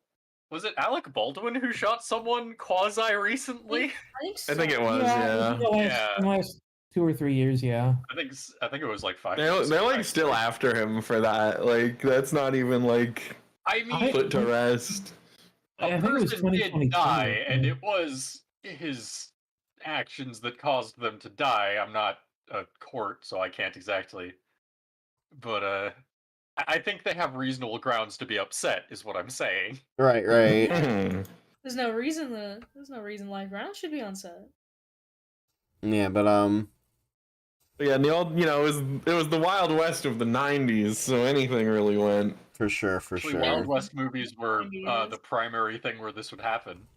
Speaker 4: was it Alec Baldwin who shot someone quasi recently?
Speaker 3: I think so.
Speaker 2: I think it was, yeah.
Speaker 5: In the last 2 or 3 years, yeah.
Speaker 4: I think it was like 5
Speaker 2: They're
Speaker 4: years.
Speaker 2: like still after him for that. Like that's not even like
Speaker 4: I mean,
Speaker 2: put to rest.
Speaker 5: I
Speaker 4: a
Speaker 5: think it was
Speaker 4: person did
Speaker 5: 2022,
Speaker 4: die, and
Speaker 5: yeah.
Speaker 4: it was his actions that caused them to die. I'm not a court, so I can't exactly. But I think they have reasonable grounds to be upset, is what I'm saying.
Speaker 1: right.
Speaker 2: Mhm.
Speaker 3: There's no reason live rounds should be on set.
Speaker 1: Yeah, but
Speaker 2: Yeah, and the old, it was the Wild West of the '90s, so anything really went.
Speaker 1: for sure.
Speaker 4: Actually, Wild West movies were the primary thing where this would happen.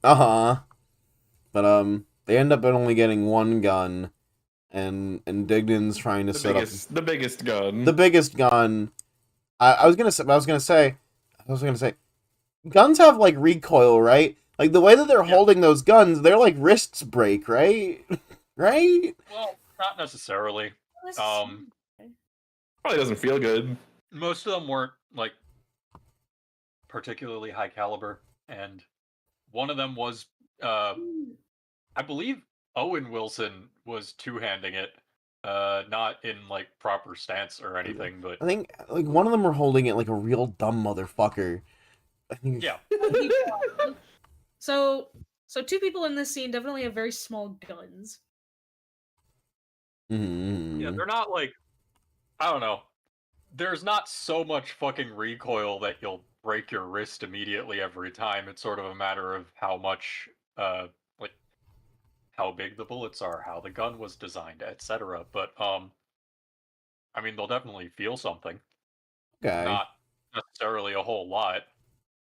Speaker 1: But they end up only getting one gun, and Dignan's trying to set up
Speaker 2: the biggest gun.
Speaker 1: the biggest gun. I was gonna say, guns have like recoil, right? Like the way that they're holding those guns, their like wrists break, right? Right?
Speaker 4: Well, not necessarily.
Speaker 2: Probably doesn't feel good.
Speaker 4: Most of them weren't like particularly high caliber, and one of them was, I believe, Owen Wilson was two-handing it, not in like proper stance or anything, but
Speaker 1: I think like one of them were holding it like a real dumb motherfucker. I think...
Speaker 4: yeah.
Speaker 3: So two people in this scene definitely have very small guns.
Speaker 1: Mm-hmm.
Speaker 4: Yeah, they're not like, I don't know. There's not so much fucking recoil that you'll break your wrist immediately every time. It's sort of a matter of how much, like, how big the bullets are, how the gun was designed, etc. But, I mean, they'll definitely feel something.
Speaker 1: Okay.
Speaker 4: Not necessarily a whole lot.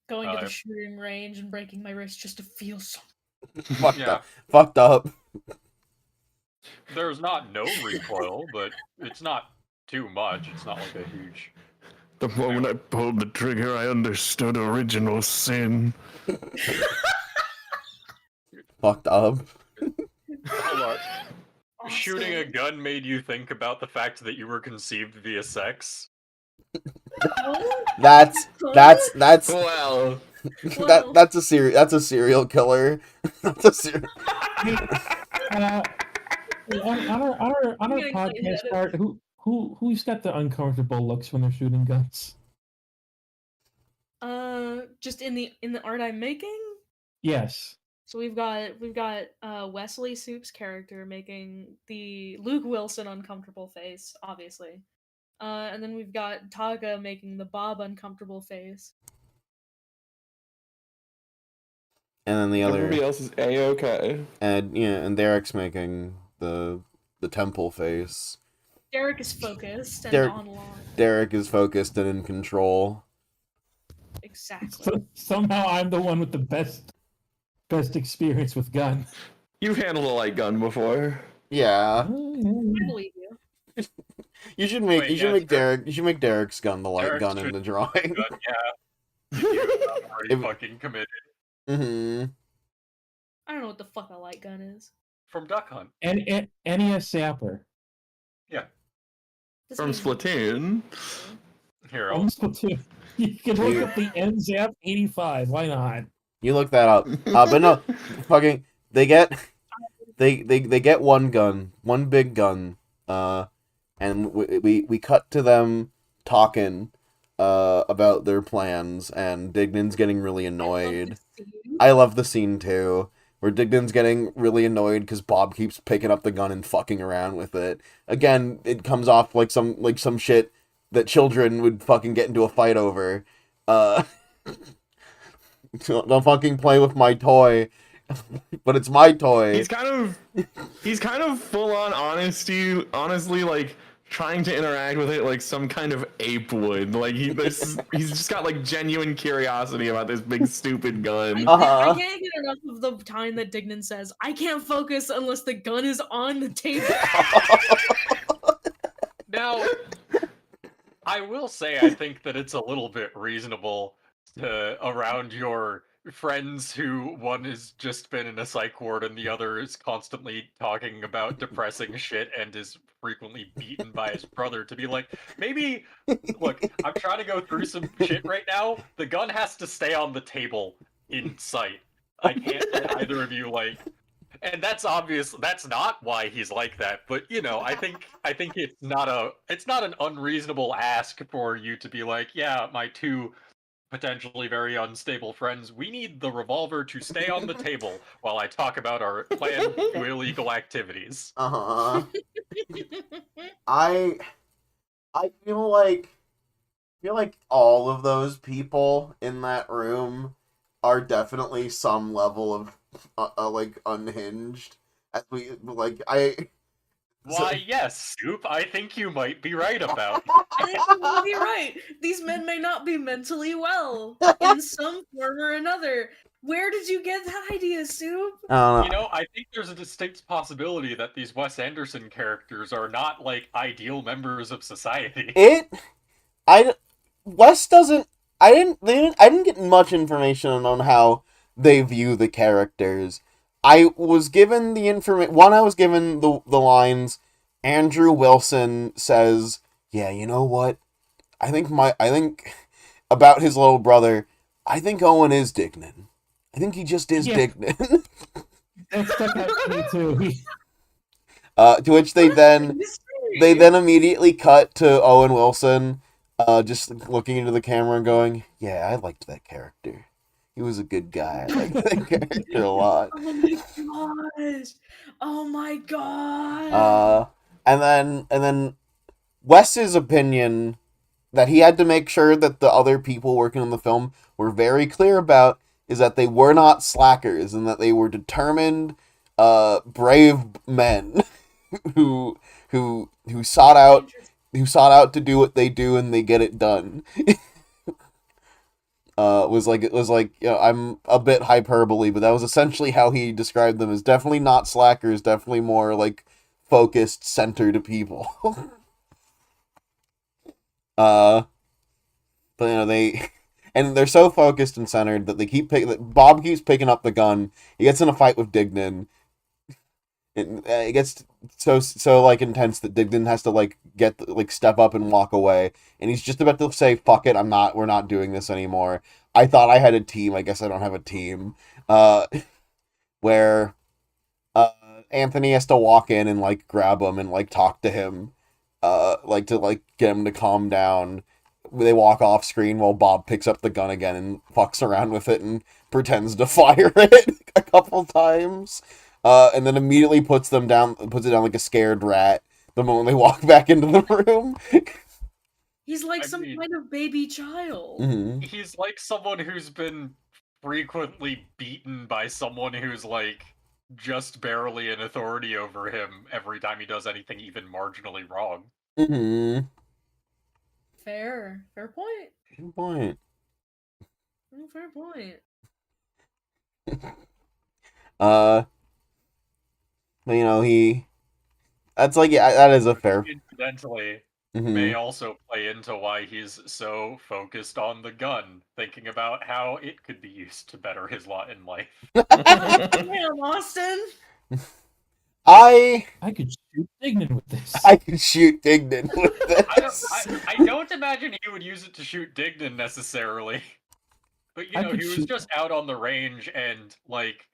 Speaker 3: Going to the shooting range and breaking my wrist just to feel something.
Speaker 1: Fucked up.
Speaker 4: There's not no recoil, but it's not too much. It's not like a huge...
Speaker 2: The moment I pulled the trigger, I understood original sin.
Speaker 1: Fucked up.
Speaker 4: Hold on.
Speaker 3: Awesome.
Speaker 4: Shooting a gun made you think about the fact that you were conceived via sex?
Speaker 1: That's
Speaker 2: Well,
Speaker 1: that's a serial killer. That's a serial...
Speaker 5: On our podcast part, who's got the uncomfortable looks when they're shooting guns?
Speaker 3: Just in the art I'm making.
Speaker 5: Yes.
Speaker 3: So we've got Wesley Soup's character making the Luke Wilson uncomfortable face, obviously. And then we've got Taka making the Bob uncomfortable face.
Speaker 1: And then the other...
Speaker 2: Everybody else is A-okay.
Speaker 1: And Derek's making the temple face.
Speaker 3: Derek is focused and online.
Speaker 1: Derek is focused and in control.
Speaker 3: Exactly.
Speaker 5: Somehow I'm the one with the best experience with guns.
Speaker 2: You've handled a light gun before.
Speaker 1: Yeah.
Speaker 3: I believe you.
Speaker 1: You should make Derek's gun the light gun in the drawing.
Speaker 4: Yeah. You're already fucking committed.
Speaker 1: Mm-hmm.
Speaker 3: I don't know what the fuck a light gun is.
Speaker 4: From Duck Hunt.
Speaker 5: And a sapper.
Speaker 4: Yeah.
Speaker 3: This
Speaker 2: From
Speaker 3: means-
Speaker 2: Splatoon.
Speaker 4: Here,
Speaker 5: From Splatoon. You can look up the NZAP 85. Why not?
Speaker 1: You look that up. But no, fucking they get one gun, one big gun, and we cut to them talking about their plans, and Dignan's getting really annoyed. I love the scene too, where Dignan's getting really annoyed because Bob keeps picking up the gun and fucking around with it. Again, it comes off like some shit that children would fucking get into a fight over. Don't fucking play with my toy. But it's my toy.
Speaker 2: He's kind of full on honestly, like trying to interact with it like some kind of ape would. Like he's just got like genuine curiosity about this big stupid gun.
Speaker 3: I can't get enough of the time that Dignan says, "I can't focus unless the gun is on the table."
Speaker 4: Now, I will say I think that it's a little bit reasonable to around your friends who one has just been in a psych ward and the other is constantly talking about depressing shit and is frequently beaten by his brother to be like, maybe, look, I'm trying to go through some shit right now. The gun has to stay on the table in sight. I can't let either of you like... And that's obvious. That's not why he's like that. But you know, I think it's not an unreasonable ask for you to be like, yeah, my two potentially very unstable friends, we need the revolver to stay on the table while I talk about our plan to illegal activities.
Speaker 1: I feel like all of those people in that room are definitely some level of like unhinged.
Speaker 4: Why, yes, Soup, I think you might be right about.
Speaker 3: I think you might be right. These men may not be mentally well in some form or another. Where did you get that idea, Soup?
Speaker 1: I don't know.
Speaker 4: You know, I think there's a distinct possibility that these Wes Anderson characters are not like ideal members of society.
Speaker 1: Wes doesn't. I didn't get much information on how they view the characters. I was given the information. One, I was given the lines. Andrew Wilson says, "Yeah, you know what? I think about his little brother. I think Owen is Dignan. I think he just is Dignan."
Speaker 5: That stuck out to me too.
Speaker 1: To which they then immediately cut to Owen Wilson, just looking into the camera and going, "Yeah, I liked that character. He was a good guy. I liked that character a lot."
Speaker 3: Oh my gosh! Oh my god!
Speaker 1: And then Wes's opinion that he had to make sure that the other people working on the film were very clear about is that they were not slackers and that they were determined, brave men who sought out to do what they do and they get it done. Was like, you know, I'm a bit hyperbole, but that was essentially how he described them, as definitely not slackers, definitely more like focused, centered people. But you know, they're so focused and centered that that Bob keeps picking up the gun. He gets in a fight with Dignan. It gets so like intense that Dignan has to like step up and walk away, and he's just about to say, "Fuck it, we're not doing this anymore. I thought I had a team. I guess I don't have a team." Where Anthony has to walk in and like grab him and like talk to him, to get him to calm down. They walk off screen while Bob picks up the gun again and fucks around with it and pretends to fire it a couple times. And then immediately puts it down like a scared rat the moment they walk back into the room.
Speaker 3: He's like kind of baby child.
Speaker 1: Mm-hmm.
Speaker 4: He's like someone who's been frequently beaten by someone who's like just barely in authority over him every time he does anything even marginally wrong.
Speaker 1: Mm-hmm.
Speaker 3: Fair point.
Speaker 1: Good point.
Speaker 3: Fair point.
Speaker 1: You know, that's like, yeah, that is a fair.
Speaker 4: Incidentally,
Speaker 1: Mm-hmm.
Speaker 4: may also play into why he's so focused on the gun, thinking about how it could be used to better his lot in life.
Speaker 3: Damn, Austin!
Speaker 1: I
Speaker 5: could shoot Dignan with this.
Speaker 1: I could shoot Dignan with this.
Speaker 4: I don't imagine he would use it to shoot Dignan necessarily. But, you know, he was just out on the range and, like,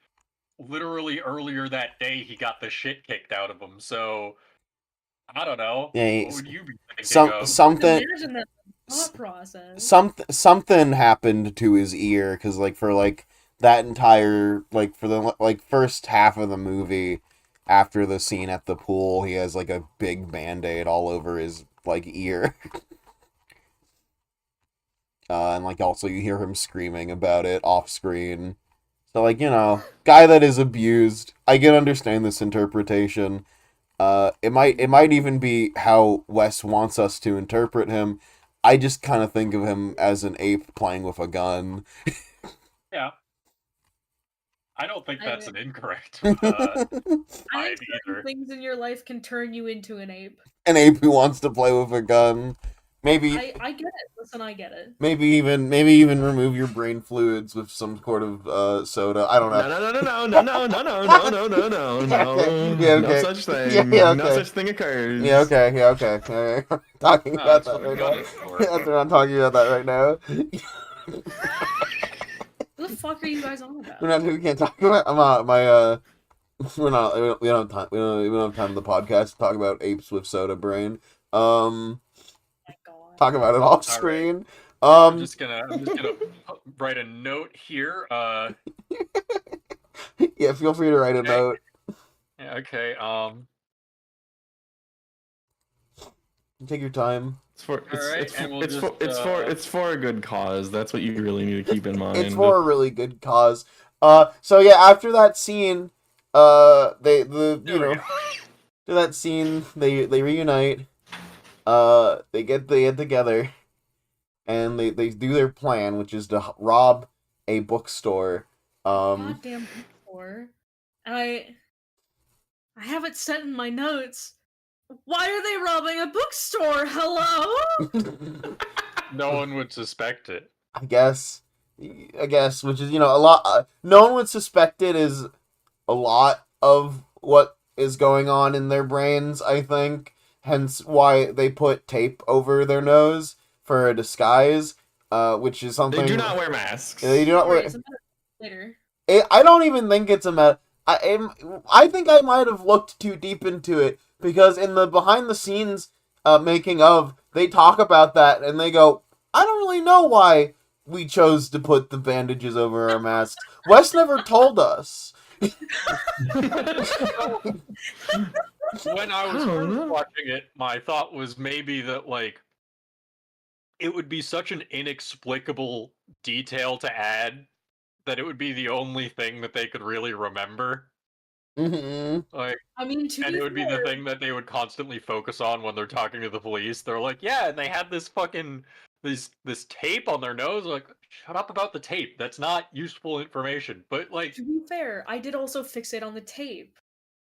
Speaker 4: literally earlier that day he got the shit kicked out of him, so I don't know.
Speaker 1: Yeah,
Speaker 4: what would you be thinking of?
Speaker 1: Something.
Speaker 3: Imagine that thought process.
Speaker 1: Something happened to his ear, because like for like that entire like for the like first half of the movie, after the scene at the pool, he has like a big Band-Aid all over his like ear. And like also you hear him screaming about it off screen. So like, you know, guy that is abused. I can understand this interpretation. It might even be how Wes wants us to interpret him. I just kind of think of him as an ape playing with a gun.
Speaker 4: Yeah. I don't think that's an incorrect
Speaker 3: I
Speaker 4: vibe
Speaker 3: think
Speaker 4: either.
Speaker 3: certain things in your life can turn you into an ape.
Speaker 1: An ape who wants to play with a gun. Maybe
Speaker 3: I get it. Listen, I get it.
Speaker 1: Maybe even remove your brain fluids with some sort of soda. I don't know.
Speaker 2: No.
Speaker 1: Yeah, okay.
Speaker 2: No such thing.
Speaker 1: Yeah, okay.
Speaker 2: No such thing occurs.
Speaker 1: Yeah, okay. Talking about that right now. Yeah, we're not talking about that right now.
Speaker 3: What the fuck are you guys on about?
Speaker 1: We can't talk about. We don't have time. We don't have time in the podcast to talk about apes with soda brain. Talk about it off screen.
Speaker 4: I'm just gonna write a note here.
Speaker 1: Yeah, feel free to write a note.
Speaker 4: Yeah, okay.
Speaker 1: Take your time.
Speaker 2: It's for a good cause. That's what you really need to keep in mind.
Speaker 1: It's for a really good cause. So yeah, after that scene, they reunite. They get together, and they do their plan, which is to rob a bookstore
Speaker 3: Goddamn bookstore. And I have it set in my notes. Why are they robbing a bookstore? Hello?
Speaker 4: No one would suspect it.
Speaker 1: I guess, which is, a lot. No one would suspect it is a lot of what is going on in their brains, I think. Hence why they put tape over their nose for a disguise, which is something.
Speaker 2: They do not wear masks.
Speaker 1: They do not wear.
Speaker 3: Later.
Speaker 1: I don't even think it's a meta. I think I might have looked too deep into it, because in the behind the scenes making of, they talk about that and they go, I don't really know why we chose to put the bandages over our masks. Wes never told us.
Speaker 4: When I was first watching it, my thought was maybe that, like, it would be such an inexplicable detail to add that it would be the only thing that they could really remember.
Speaker 1: Mm-hmm.
Speaker 4: Like,
Speaker 3: I mean,
Speaker 4: and it would be the thing that they would constantly focus on when they're talking to the police. They're like, yeah, and they had this fucking this tape on their nose. Like, shut up about the tape. That's not useful information. But, like,
Speaker 3: to be fair, I did also fixate on the tape.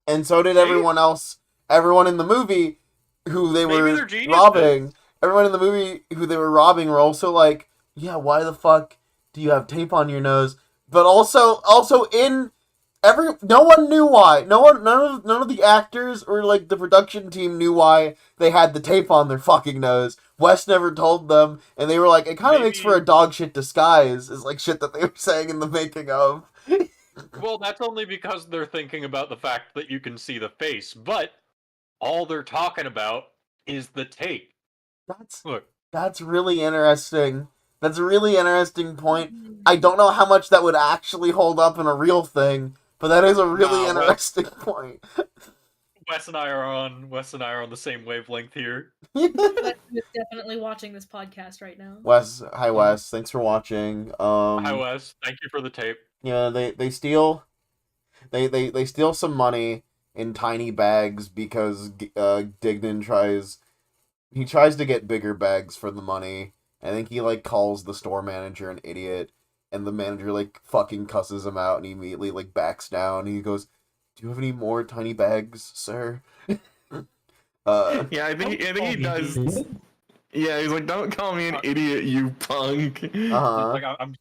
Speaker 1: And so did everyone else. Everyone in the movie who they
Speaker 4: maybe
Speaker 1: were
Speaker 4: they're geniuses.
Speaker 1: robbing. Everyone in the movie who they were robbing were also like, yeah, why the fuck do you have tape on your nose? But also in no one knew why. None of the actors or like the production team knew why they had the tape on their fucking nose. Wes never told them, and they were like, it kind of makes for a dog shit disguise, is like shit that they were saying in the making of.
Speaker 4: Well, that's only because they're thinking about the fact that you can see the face, but all they're talking about is the tape.
Speaker 1: That's really interesting. That's a really interesting point. I don't know how much that would actually hold up in a real thing, but that is a really interesting point.
Speaker 4: Wes and I are on the same wavelength here.
Speaker 3: Wes is definitely watching this podcast right now.
Speaker 1: Wes, hi Wes, thanks for watching.
Speaker 4: Hi Wes, thank you for the tape.
Speaker 1: Yeah, they steal some money in tiny bags because Dignan tries to get bigger bags for the money. I think he like calls the store manager an idiot, and the manager like fucking cusses him out, and he immediately like backs down. He goes, "Do you have any more tiny bags, sir?"
Speaker 2: Yeah, I think he does. Yeah, he's like, "Don't call me an idiot, you punk."
Speaker 4: Like, I'm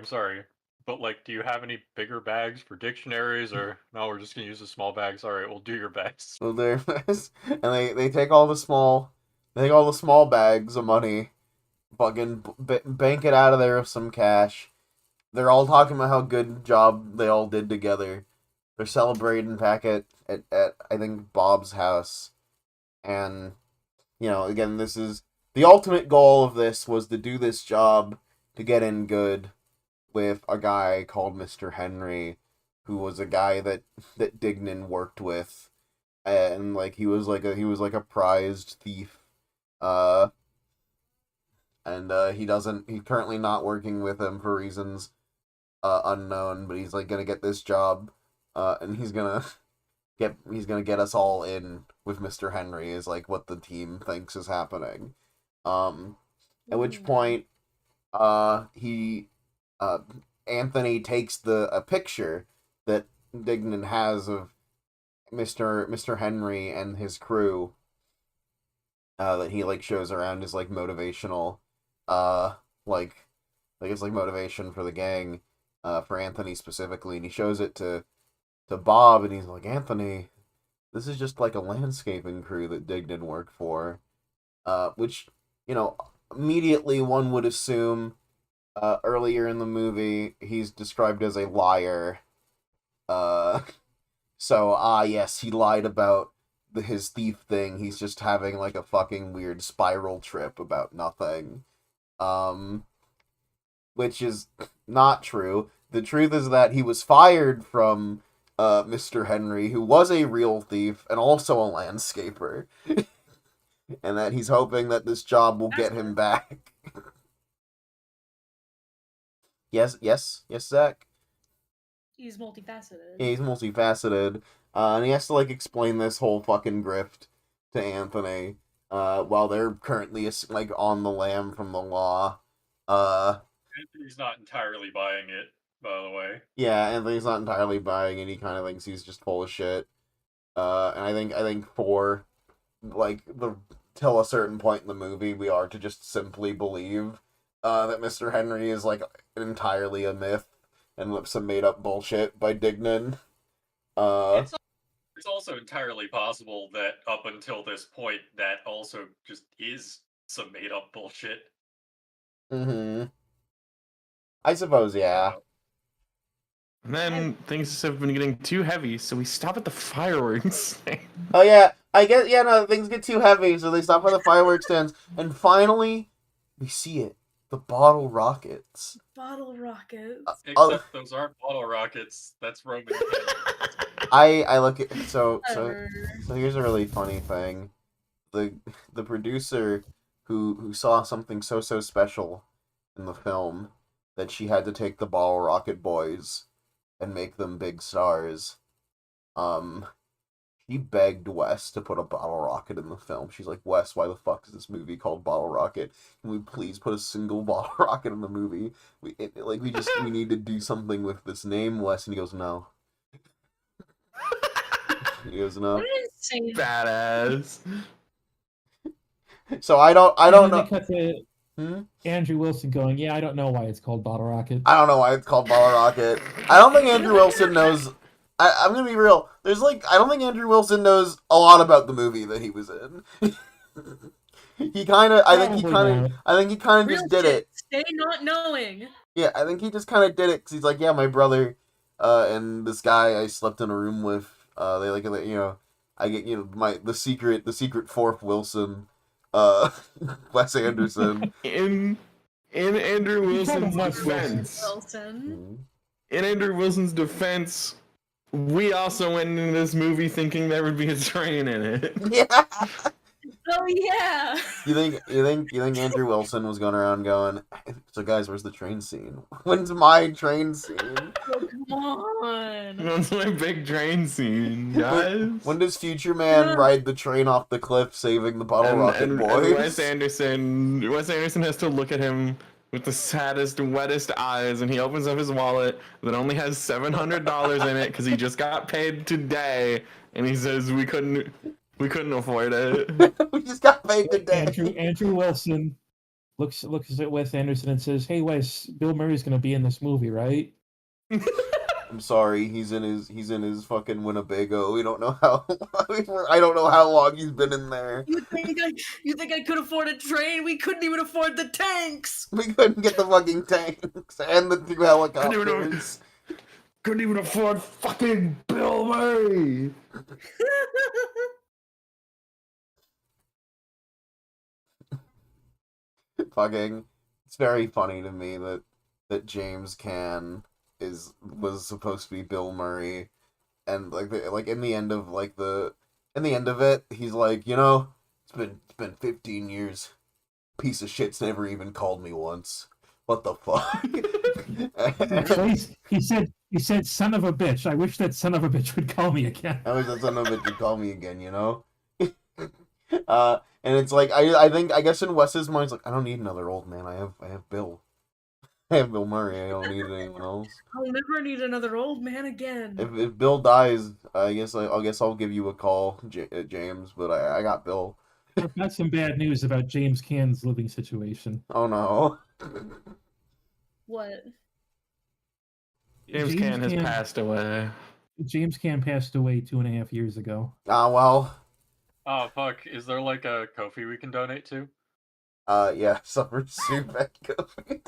Speaker 4: sorry, but like, do you have any bigger bags for dictionaries, or no? We're just gonna use the small bags. All right, we'll do your bags.
Speaker 1: Well, and they take all the small bags of money, fucking bank it out of there with some cash. They're all talking about how good job they all did together. They're celebrating back at I think Bob's house, and again, this is the ultimate goal of this was to do this job to get in good with a guy called Mr. Henry, who was a guy that Dignan worked with, and like he was like a prized thief, and he's currently not working with him for reasons unknown, but he's like gonna get this job, and he's gonna get us all in with Mr. Henry is like what the team thinks is happening. At which point, Anthony takes a picture that Dignan has of Mr. Henry and his crew, that he like shows around as like motivational, like it's like motivation for the gang, for Anthony specifically, and he shows it to Bob, and he's like, Anthony, this is just like a landscaping crew that Dignan worked for, which immediately one would assume. Earlier in the movie, he's described as a liar. So, yes, he lied about his thief thing. He's just having, like, a fucking weird spiral trip about nothing. Which is not true. The truth is that he was fired from, Mr. Henry, who was a real thief and also a landscaper. And that he's hoping that this job will get him back. Yes, Zach?
Speaker 3: He's multifaceted.
Speaker 1: Yeah, he's multifaceted. And he has to, like, explain this whole fucking grift to Anthony, while they're currently, like, on the lam from the law.
Speaker 4: Anthony's not entirely buying it. by the way.
Speaker 1: Yeah, Anthony's not entirely buying it. He kind of thinks he's just full of shit. And I think for like till a certain point in the movie, we are to just simply believe that Mr. Henry is like entirely a myth and some made up bullshit by Dignan.
Speaker 4: It's also entirely possible that up until this point, that also just is some made up bullshit.
Speaker 1: I suppose, yeah.
Speaker 2: And then things have been getting too heavy, so we stop at the fireworks.
Speaker 1: Oh yeah, I guess no, things get too heavy, so they stop by the fireworks stands, and finally we see it. The bottle rockets.
Speaker 3: Bottle rockets.
Speaker 4: Except those aren't bottle rockets. That's Roman candles.
Speaker 1: I look at so
Speaker 3: Whatever.
Speaker 1: here's a really funny thing. The producer who saw something so special in the film that she had to take the Bottle Rocket Boys and make them big stars. She begged Wes to put a bottle rocket in the film. She's like, Wes, why the fuck is this movie called Bottle Rocket? Can we please put a single bottle rocket in the movie? We need to do something with this name, Wes. And he goes, no. He goes, no.
Speaker 2: Badass.
Speaker 1: So I don't know.
Speaker 5: They cut to Andrew Wilson going, yeah, I don't know why it's called Bottle Rocket.
Speaker 1: I don't know why it's called Bottle Rocket. I don't think Andrew Wilson knows. I'm gonna be real. I don't think Andrew Wilson knows a lot about the movie that he was in. I think he kind of just did it.
Speaker 3: Stay not knowing.
Speaker 1: Yeah, I think he just kind of did it because he's like, yeah, my brother, and this guy I slept in a room with, they like, I get, the secret fourth Wilson, Wes Anderson.
Speaker 2: In Andrew Wilson's defense. In Andrew Wilson's defense, we also went into this movie thinking there would be a train in it.
Speaker 1: Yeah.
Speaker 3: Oh yeah.
Speaker 1: You think Andrew Wilson was going around going, so guys, where's the train scene? When's my train scene?
Speaker 3: Oh, come on.
Speaker 2: That's my big train scene, guys.
Speaker 1: When does Future Man ride the train off the cliff, saving the Bottle Rocket Boys?
Speaker 2: And Wes Anderson has to look at him with the saddest, wettest eyes, and he opens up his wallet that only has $700 in it because he just got paid today, and he says we couldn't afford it.
Speaker 1: We just got paid today.
Speaker 5: Andrew Wilson looks at Wes Anderson and says, "Hey Wes, Bill Murray's gonna be in this movie, right?"
Speaker 1: I'm sorry, he's in his fucking Winnebago. We don't know how. I don't know how long he's been in there.
Speaker 3: You think I could afford a train? We couldn't even afford the tanks.
Speaker 1: We couldn't get the fucking tanks and the 2 helicopters.
Speaker 2: Couldn't even afford fucking Bill Murray.
Speaker 1: Fucking, it's very funny to me that James Caan was supposed to be Bill Murray, and in the end of it, he's like, it's been 15 years. Piece of shit's never even called me once. What the fuck?
Speaker 5: He said, son of a bitch. I wish that son of a bitch would call me again.
Speaker 1: I wish that son of a bitch would call me again, And it's like, I guess in Wes's mind, it's like, I don't need another old man. I have Bill. I have Bill Murray. I don't need anyone else.
Speaker 3: I'll never need another old man again.
Speaker 1: If Bill dies, I guess I'll give you a call, James. But I got Bill.
Speaker 5: I've got some bad news about James Caan's living situation.
Speaker 1: Oh no.
Speaker 3: What?
Speaker 2: James Caan has passed away.
Speaker 5: James Caan passed away 2.5 years ago.
Speaker 1: Ah, well.
Speaker 4: Oh fuck! Is there like a Ko-fi we can donate to?
Speaker 1: Yeah, Summer Soup at Kofi.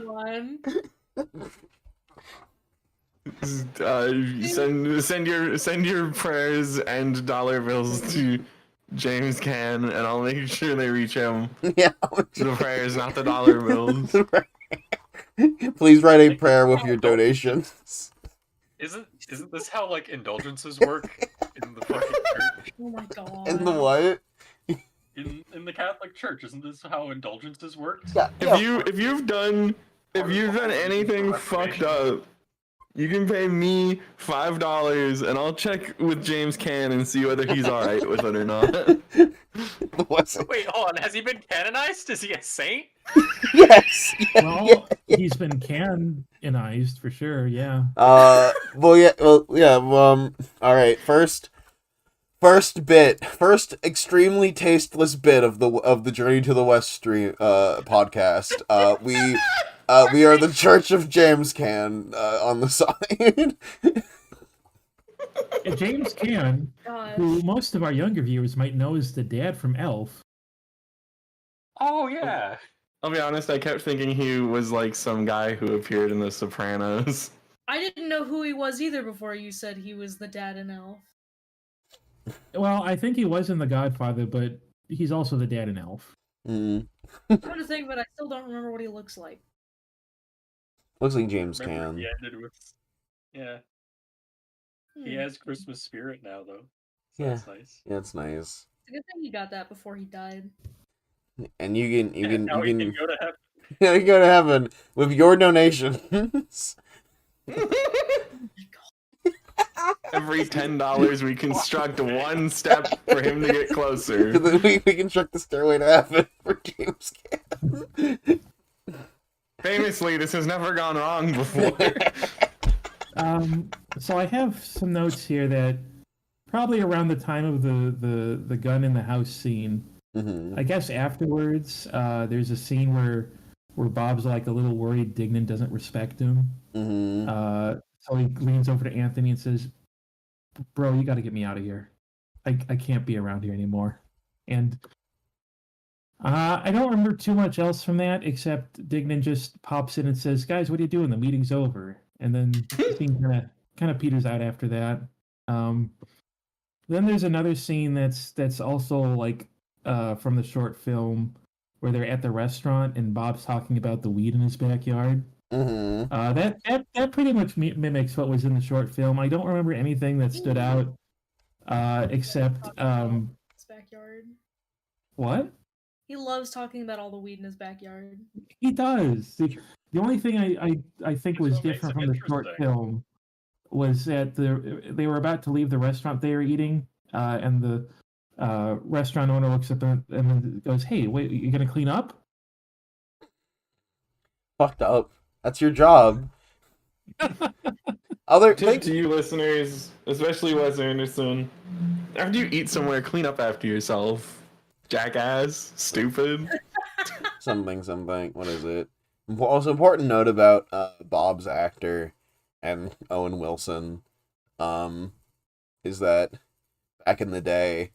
Speaker 3: One.
Speaker 2: Send your prayers and dollar bills to James Caan, and I'll make sure they reach him.
Speaker 1: Yeah.
Speaker 2: The prayers, not the dollar bills.
Speaker 1: Please write a prayer with your donations.
Speaker 4: Isn't this how like indulgences work in the fucking church?
Speaker 3: Oh my god.
Speaker 1: In the what?
Speaker 4: In the Catholic Church, isn't this how indulgences work?
Speaker 1: Yeah.
Speaker 2: If you've done anything fucked up, you can pay me $5 and I'll check with James Caan and see whether he's alright with it or not.
Speaker 1: What's
Speaker 4: Wait, hold on. Has he been canonized? Is he a saint?
Speaker 1: Yes.
Speaker 5: Well, he's been canonized for sure. Yeah.
Speaker 1: Well, yeah. Well, yeah. All right. First extremely tasteless bit of the Journey to the West stream podcast. We are the Church of James Can on the side.
Speaker 5: James Caan,
Speaker 3: Gosh.
Speaker 5: who most of our younger viewers might know as the dad from Elf.
Speaker 4: Oh yeah.
Speaker 2: I'll be honest, I kept thinking he was like some guy who appeared in The Sopranos.
Speaker 3: I didn't know who he was either before you said he was the dad in Elf.
Speaker 5: Well, I think he was in The Godfather, but he's also the dad in Elf.
Speaker 1: Mm.
Speaker 3: I'm trying to think, but I still don't remember what he looks like.
Speaker 1: Looks like James
Speaker 4: Remember
Speaker 1: Can.
Speaker 4: he ended with. Yeah. He has Christmas spirit now, though. So
Speaker 1: Yeah.
Speaker 4: that's nice.
Speaker 1: Yeah, it's nice.
Speaker 3: It's a good thing he got that before he died.
Speaker 1: And you can
Speaker 4: Now he can go to heaven.
Speaker 1: yeah, you go to heaven with your donations.
Speaker 2: Every $10 we construct one step for him to get closer.
Speaker 1: we construct the stairway to heaven for James Can.
Speaker 2: Famously, this has never gone wrong before.
Speaker 5: So I have some notes here that probably around the time of the gun in the house scene,
Speaker 1: Mm-hmm.
Speaker 5: I guess afterwards, there's a scene where Bob's like a little worried Dignan doesn't respect him.
Speaker 1: Mm-hmm.
Speaker 5: So he leans over to Anthony and says, "Bro, you got to get me out of here. I can't be around here anymore." And I don't remember too much else from that except Dignan just pops in and says, "Guys, what are you doing? The meeting's over." And then the scene kind of peters out after that. Then there's another scene that's also like from the short film where they're at the restaurant and Bob's talking about the weed in his backyard.
Speaker 1: Mm-hmm.
Speaker 5: That pretty much mimics what was in the short film. I don't remember anything that stood out except
Speaker 3: His backyard.
Speaker 5: what?
Speaker 3: He loves talking about all the weed in his backyard.
Speaker 5: He does. The only thing I think
Speaker 4: It's
Speaker 5: was
Speaker 4: what makes
Speaker 5: different
Speaker 4: it
Speaker 5: from the short
Speaker 4: interesting.
Speaker 5: film was that they were about to leave the restaurant they were eating, and the restaurant owner looks at them and then goes, "Hey, wait, you gonna clean up?"
Speaker 1: Fucked up. That's your job. Other
Speaker 2: Tip to you listeners, especially Wes Anderson, after you eat somewhere, clean up after yourself. Jackass. Stupid.
Speaker 1: something. What is it? Also, important note about Bob's actor and Owen Wilson, is that back in the day,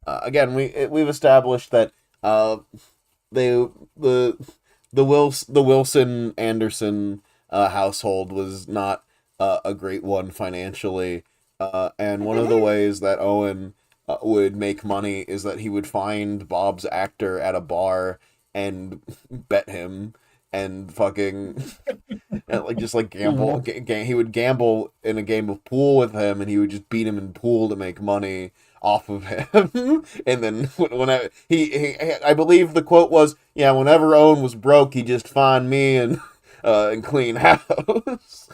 Speaker 1: again we've established that the Wilson Anderson household was not a great one financially, and one of the ways that Owen would make money is that he would find Bob's actor at a bar and bet him and fucking and just gamble. He would gamble in a game of pool with him, and he would just beat him in pool to make money off of him. And then when I believe the quote was, "Yeah, whenever Owen was broke, he just find me and clean house."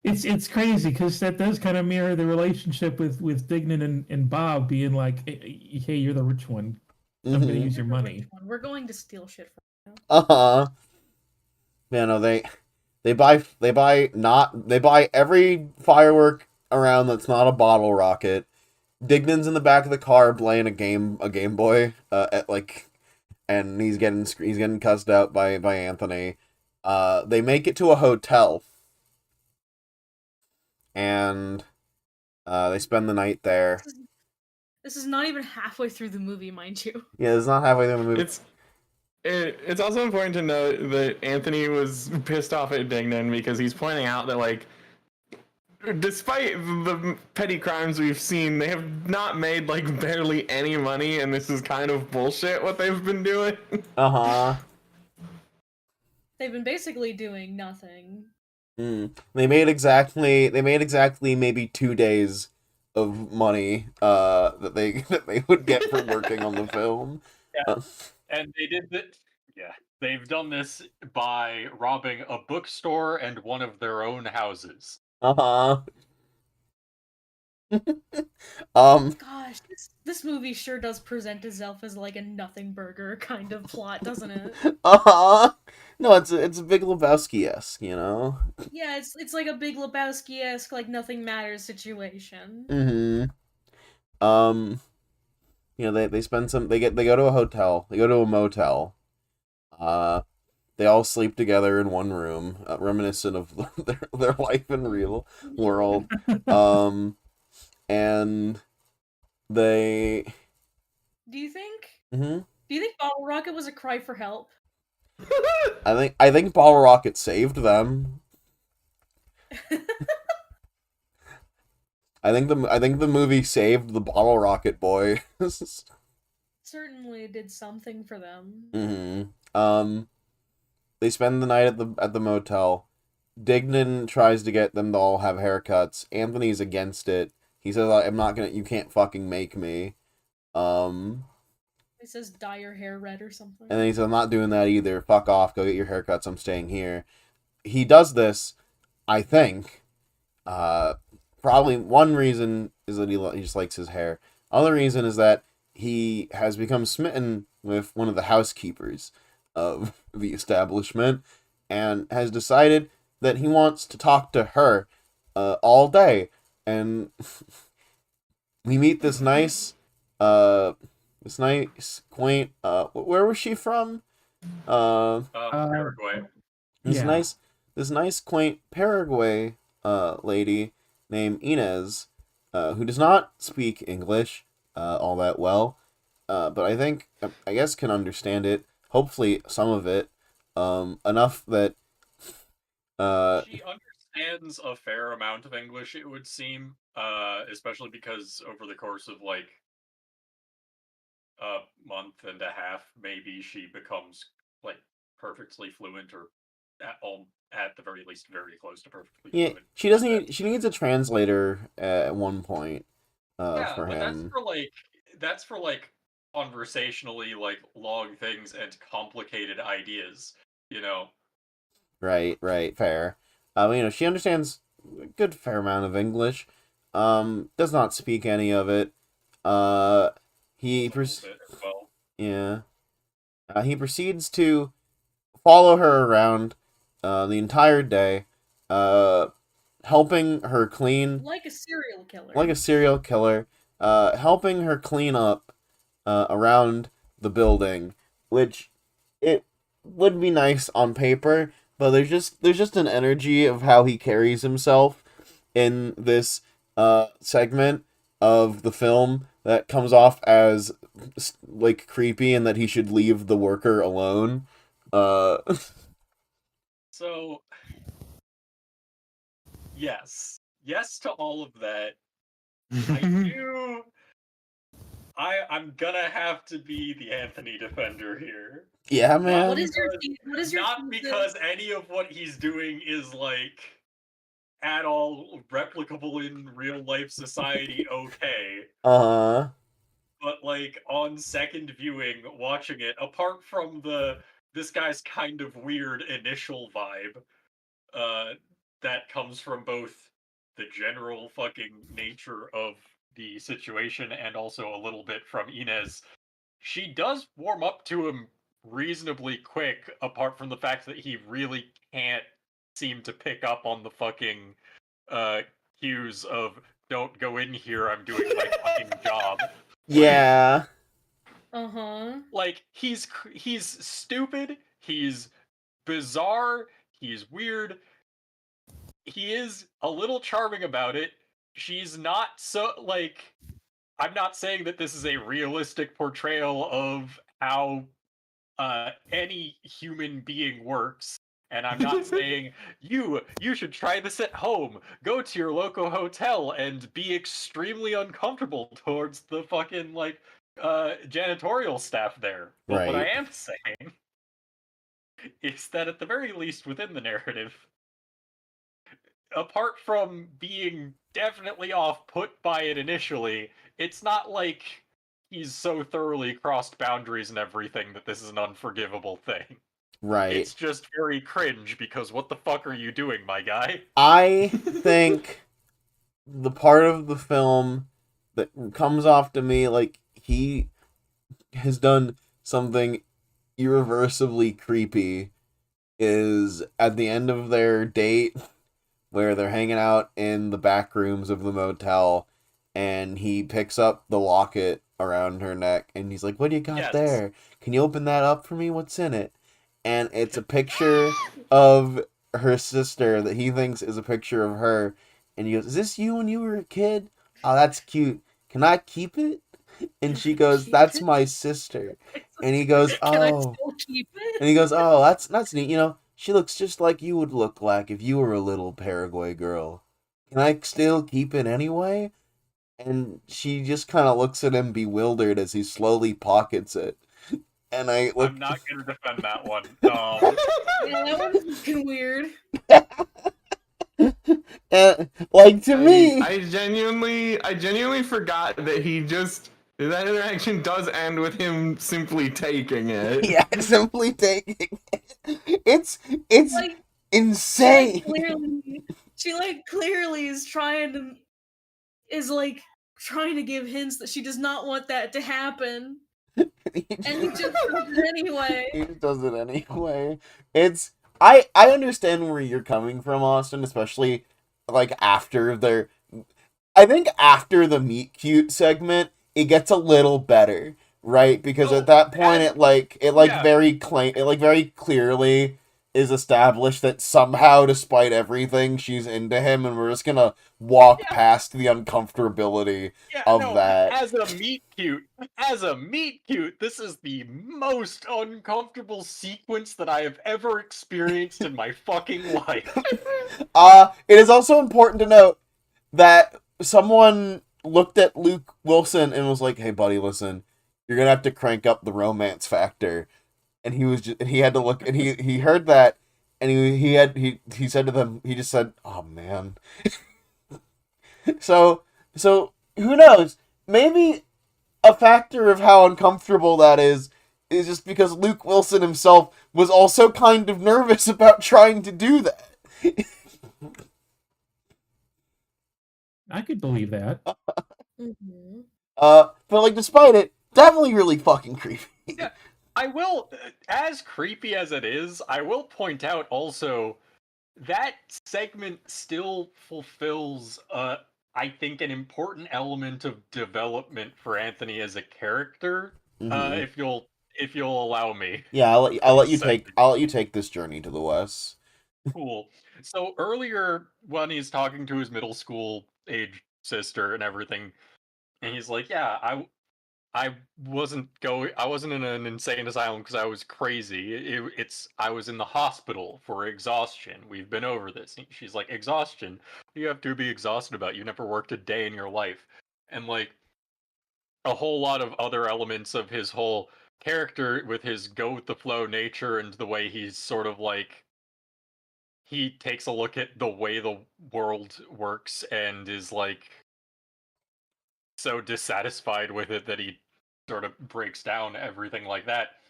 Speaker 5: It's crazy because that does kind of mirror the relationship with Dignan and Bob being like, "Hey, you're the rich one. I'm gonna use your money."
Speaker 3: We're going to steal shit from you.
Speaker 1: Uh-huh. Yeah, no, they buy every firework around that's not a bottle rocket. Dignan's in the back of the car playing a Game Boy, and he's getting cussed out by Anthony. They make it to a hotel, and they spend the night there.
Speaker 3: This is not even halfway through the movie, mind you.
Speaker 1: Yeah, it's not halfway through the movie.
Speaker 2: It's also important to note that Anthony was pissed off at Dignan because he's pointing out that, like, despite the petty crimes we've seen, they have not made, like, barely any money, and this is kind of bullshit what they've been doing.
Speaker 1: Uh-huh.
Speaker 3: They've been basically doing nothing.
Speaker 1: They made exactly maybe 2 days of money that they would get for working on the film.
Speaker 4: Yeah. And they did that. Yeah, they've done this by robbing a bookstore and one of their own houses.
Speaker 1: Uh-huh.
Speaker 3: Gosh, this movie sure does present itself as like a nothing burger kind of plot, doesn't it?
Speaker 1: No, it's a Big Lebowski-esque, you know.
Speaker 3: Yeah, it's like a Big Lebowski-esque like nothing matters situation.
Speaker 1: Mm-hmm. You know, they spend some they go to a hotel, they go to a motel. Uh, they all sleep together in one room, reminiscent of their life in real world. Um, and they.
Speaker 3: Do you think?
Speaker 1: Mhm.
Speaker 3: Do you think Bottle Rocket was a cry for help?
Speaker 1: I think Bottle Rocket saved them. I think the movie saved the Bottle Rocket boys.
Speaker 3: Certainly did something for them.
Speaker 1: They spend the night at the motel. Dignan tries to get them to all have haircuts. Anthony's against it. He says, "I'm not gonna. You can't fucking make me."
Speaker 3: It says dye your hair red or something.
Speaker 1: And then he says, "I'm not doing that either. Fuck off. Go get your haircuts. I'm staying here." He does this, I think. Probably one reason is that he just likes his hair. Other reason is that he has become smitten with one of the housekeepers of the establishment and has decided that he wants to talk to her all day. And we meet this nice quaint where was she from?
Speaker 4: Paraguay.
Speaker 5: Yeah.
Speaker 1: This nice quaint Paraguay lady named Inez, who does not speak English all that well, but I guess can understand it. Hopefully, some of it, enough that
Speaker 4: She understands a fair amount of English, it would seem, especially because over the course of like a month and a half, maybe she becomes like perfectly fluent, or at the very least, very close to perfectly
Speaker 1: yeah,
Speaker 4: fluent.
Speaker 1: she doesn't need, she needs a translator at one point
Speaker 4: Yeah,
Speaker 1: for
Speaker 4: but
Speaker 1: him.
Speaker 4: that's for like conversationally like long things and complicated ideas, you know.
Speaker 1: Right, fair. You know, she understands a good fair amount of English. Does not speak any of it. Uh, he
Speaker 4: A little
Speaker 1: pers-
Speaker 4: bit as well.
Speaker 1: yeah. He proceeds to follow her around the entire day, uh, helping her clean
Speaker 3: Like a serial killer.
Speaker 1: like a serial killer, helping her clean up around the building, which it would be nice on paper, but there's just an energy of how he carries himself in this segment of the film that comes off as like creepy and that he should leave the worker alone. Uh,
Speaker 4: So, yes to all of that. I do. I'm gonna have to be the Anthony defender here.
Speaker 1: yeah,
Speaker 4: Not
Speaker 1: man.
Speaker 3: What is your
Speaker 4: because,
Speaker 3: what is your
Speaker 4: not
Speaker 3: thesis?
Speaker 4: because any of what he's doing is like at all replicable in real life society. Okay,
Speaker 1: Uh-huh.
Speaker 4: but like on second viewing, watching it, apart from the this guy's kind of weird initial vibe, uh, that comes from both the general fucking nature of the situation and also a little bit from Inez. She does warm up to him reasonably quick, apart from the fact that he really can't seem to pick up on the fucking uh, cues of "don't go in here, I'm doing my fucking job."
Speaker 1: Yeah.
Speaker 4: Like he's stupid, he's bizarre, he's weird, he is a little charming about it. She's not so like I'm not saying that this is a realistic portrayal of how any human being works. And I'm not saying you should try this at home. Go to your local hotel and be extremely uncomfortable towards the fucking like janitorial staff there. But what I
Speaker 1: Right.
Speaker 4: am saying is that at the very least within the narrative, apart from being definitely off put by it initially, it's not like he's so thoroughly crossed boundaries and everything that this is an unforgivable thing.
Speaker 1: Right.
Speaker 4: It's just very cringe because what the fuck are you doing, my guy?
Speaker 1: I think the part of the film that comes off to me like he has done something irreversibly creepy is at the end of their date where they're hanging out in the back rooms of the motel and he picks up the locket around her neck and he's like, "What do you got
Speaker 4: Yes.
Speaker 1: there? Can you open that up for me? What's in it?" And it's a picture of her sister that he thinks is a picture of her. And he goes, "Is this you when you were a kid? Oh, that's cute. Can I keep it?" And she goes,
Speaker 3: Keep
Speaker 1: "That's
Speaker 3: it?
Speaker 1: my sister." And he goes,
Speaker 3: Can I
Speaker 1: "Oh."
Speaker 3: still keep it?
Speaker 1: And he goes, "Oh, that's neat. You know, she looks just like you would look like if you were a little Paraguay girl. Can I still keep it anyway?" And she just kind of looks at him bewildered as he slowly pockets it. And I look.
Speaker 4: I'm not gonna defend that one.
Speaker 3: Yeah, that one was fucking weird.
Speaker 1: And, like to me,
Speaker 2: I genuinely forgot that that interaction does end with him simply taking it.
Speaker 1: yeah, simply taking it. It's
Speaker 3: Like,
Speaker 1: insane.
Speaker 3: she clearly is trying to give hints that she does not want that to happen, and he just does it anyway.
Speaker 1: He just does it anyway. It's I understand where you're coming from, Austin, especially like after their I think after the meet cute segment, it gets a little better, right? Because at that point,
Speaker 4: yeah.
Speaker 1: very clearly is established that somehow, despite everything, she's into him, and we're just gonna walk past the uncomfortability of that.
Speaker 4: As a meet cute, this is the most uncomfortable sequence that I have ever experienced in my fucking life.
Speaker 1: It is also important to note that someone looked at Luke Wilson and was like, "Hey, buddy, listen, you're gonna have to crank up the romance factor." And he had to look, and he heard that, and he said to them, he just said, "Oh man." so who knows? Maybe a factor of how uncomfortable that is just because Luke Wilson himself was also kind of nervous about trying to do that.
Speaker 5: I could believe that.
Speaker 3: Mm-hmm.
Speaker 1: But like, despite it, definitely really fucking creepy.
Speaker 4: Yeah, I will, as creepy as it is, I will point out also that segment still fulfills, I think, an important element of development for Anthony as a character.
Speaker 1: Mhm.
Speaker 4: If you'll allow me.
Speaker 1: Yeah,
Speaker 4: Segment.
Speaker 1: I'll let you take this journey to the west.
Speaker 4: Cool. So earlier, when he's talking to his middle school age sister and everything, and he's like, "Yeah, I I wasn't in an insane asylum because I was crazy. I was in the hospital for exhaustion. We've been over this." And she's like, "Exhaustion? What do you have to be exhausted about? You never worked a day in your life." And like a whole lot of other elements of his whole character with his go with the flow nature and the way he's sort of like he takes a look at the way the world works and is like so dissatisfied with it that he sort of breaks down, everything like that.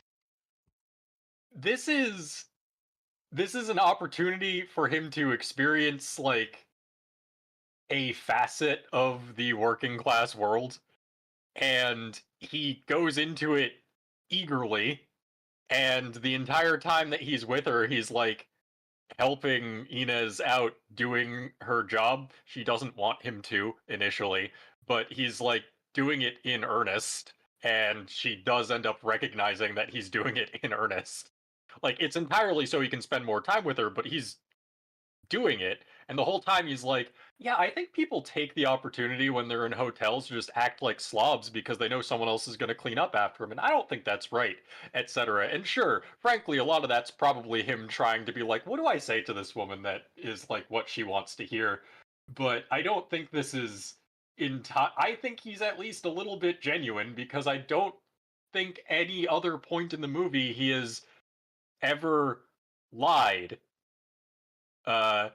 Speaker 4: This is an opportunity for him to experience like a facet of the working class world, and he goes into it eagerly, and the entire time that he's with her he's like helping Inez out doing her job. She doesn't want him to initially, but he's like doing it in earnest, and she does end up recognizing that he's doing it in earnest. Like, it's entirely so he can spend more time with her, but he's doing it. And the whole time he's like, "Yeah, I think people take the opportunity when they're in hotels to just act like slobs because they know someone else is going to clean up after them. And I don't think that's right," etc. And sure, frankly, a lot of that's probably him trying to be like, "What do I say to this woman that is like what she wants to hear?" But I don't think this is I think he's at least a little bit genuine, because I don't think any other point in the movie he has ever lied. uh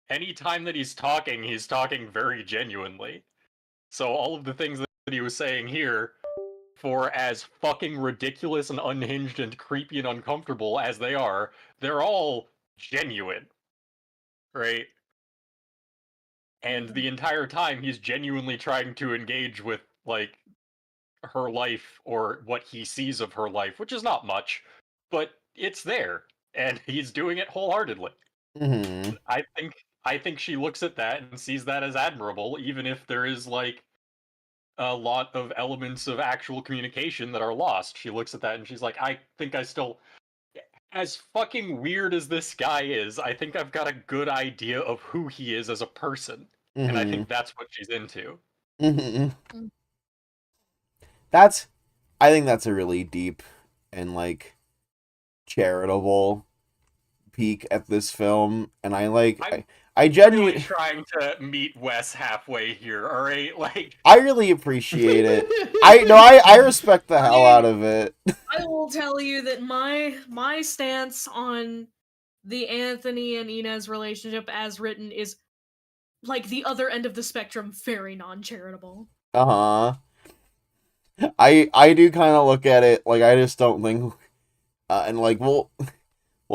Speaker 4: Anytime that he's talking very genuinely. So all of the things that he was saying here, for as fucking ridiculous and unhinged and creepy and uncomfortable as they are, they're all genuine, right? and the entire time he's genuinely trying to engage with like her life or what he sees of her life, which is not much, but it's there, and he's doing it wholeheartedly.
Speaker 1: Mm-hmm.
Speaker 4: I think she looks at that and sees that as admirable, even if there is like a lot of elements of actual communication that are lost. She looks at that and she's like, I think I still, as fucking weird as this guy is, I think I've got a good idea of who he is as a person. And I
Speaker 1: Mm-hmm.
Speaker 4: think that's what she's into.
Speaker 1: Mm-hmm.
Speaker 3: Mm.
Speaker 1: I think that's a really deep and like charitable peek at this film, and I
Speaker 4: I'm really
Speaker 1: genuinely,
Speaker 4: trying to meet Wes halfway here, alright? Like,
Speaker 1: I really appreciate it. I respect the hell out of it.
Speaker 3: I will tell you that my stance on the Anthony and Inez relationship as written is like the other end of the spectrum, very non-charitable.
Speaker 1: Uh-huh. I do kind of look at it like I just don't think and like we'll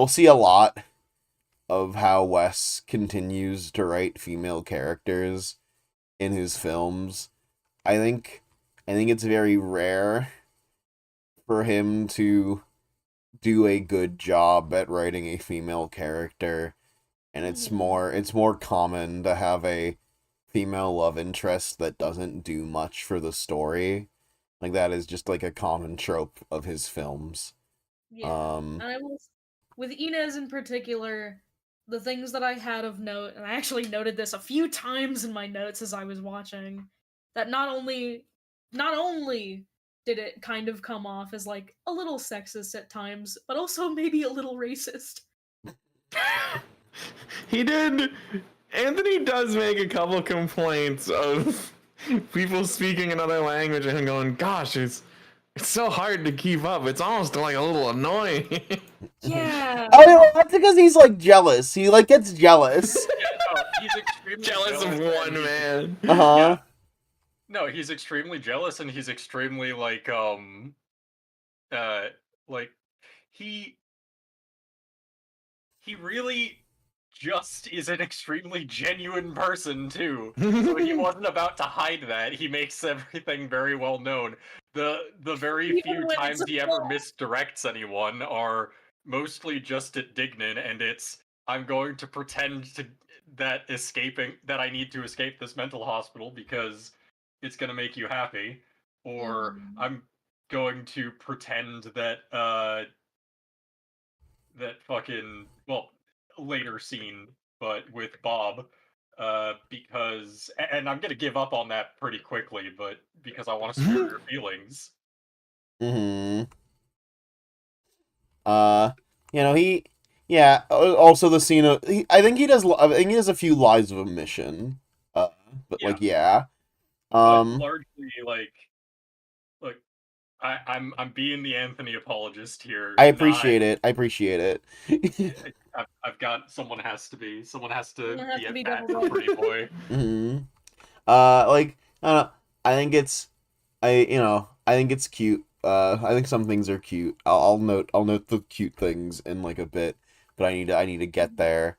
Speaker 1: see a lot of how Wes continues to write female characters in his films. I think it's very rare for him to do a good job at writing a female character, and it's more common to have a female love interest that doesn't do much for the story. Like that is just like a common trope of his films.
Speaker 3: Yeah. And I will, with Inez in particular, the things that I had of note, and I actually noted this a few times in my notes as I was watching, that not only did it kind of come off as like a little sexist at times, but also maybe a little racist.
Speaker 2: He did. Anthony does make a couple complaints of people speaking another language and him going, "Gosh, it's so hard to keep up. It's almost like a little annoying."
Speaker 3: Yeah.
Speaker 1: Oh, no, that's because he's like jealous. He like gets jealous.
Speaker 4: yeah, no, he's extremely
Speaker 2: Jealous of
Speaker 4: and
Speaker 2: one
Speaker 4: he's-
Speaker 2: man.
Speaker 1: Uh-huh.
Speaker 4: Yeah. No, he's extremely jealous and he's extremely like like he really just is an extremely genuine person too. So he wasn't about to hide that. He makes everything very well known. The very
Speaker 3: Even
Speaker 4: few
Speaker 3: when
Speaker 4: times
Speaker 3: it's
Speaker 4: he ever misdirects anyone are mostly just at Dignan, and it's I'm going to pretend that I need to escape this mental hospital because it's gonna make you happy, or I'm going to pretend that that fucking later scene but with Bob because and I'm gonna give up on that pretty quickly, but because I want to spare your feelings.
Speaker 1: Mm-hmm. He also the scene of I think he does a few lies of omission. But
Speaker 4: Yeah.
Speaker 1: like yeah.
Speaker 4: But largely like I'm being the Anthony apologist here.
Speaker 1: I appreciate it.
Speaker 4: I've got someone has to be
Speaker 3: to be
Speaker 4: at bat
Speaker 3: double
Speaker 4: for Pretty Boy.
Speaker 1: Mm-hmm. Like I don't know. I think it's cute. I think some things are cute. I'll note the cute things in like a bit, but I need to get there.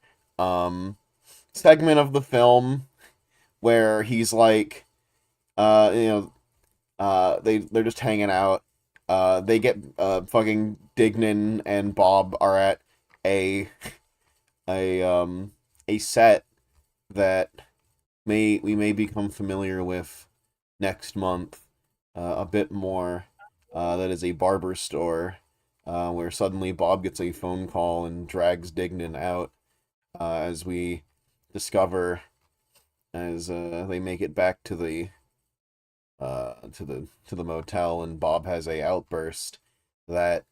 Speaker 1: Segment of the film where he's like, they're just hanging out. They get fucking Dignan and Bob are at a set that we may become familiar with next month a bit more. That is a barber store where suddenly Bob gets a phone call and drags Dignan out as we discover as they make it back to the motel, and Bob has a outburst that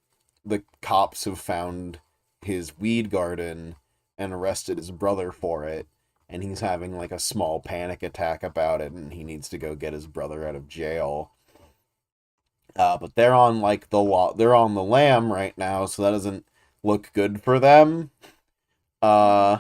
Speaker 1: the cops have found his weed garden and arrested his brother for it, and he's having like a small panic attack about it, and he needs to go get his brother out of jail. But they're on like they're on the lam right now, so that doesn't look good for them. So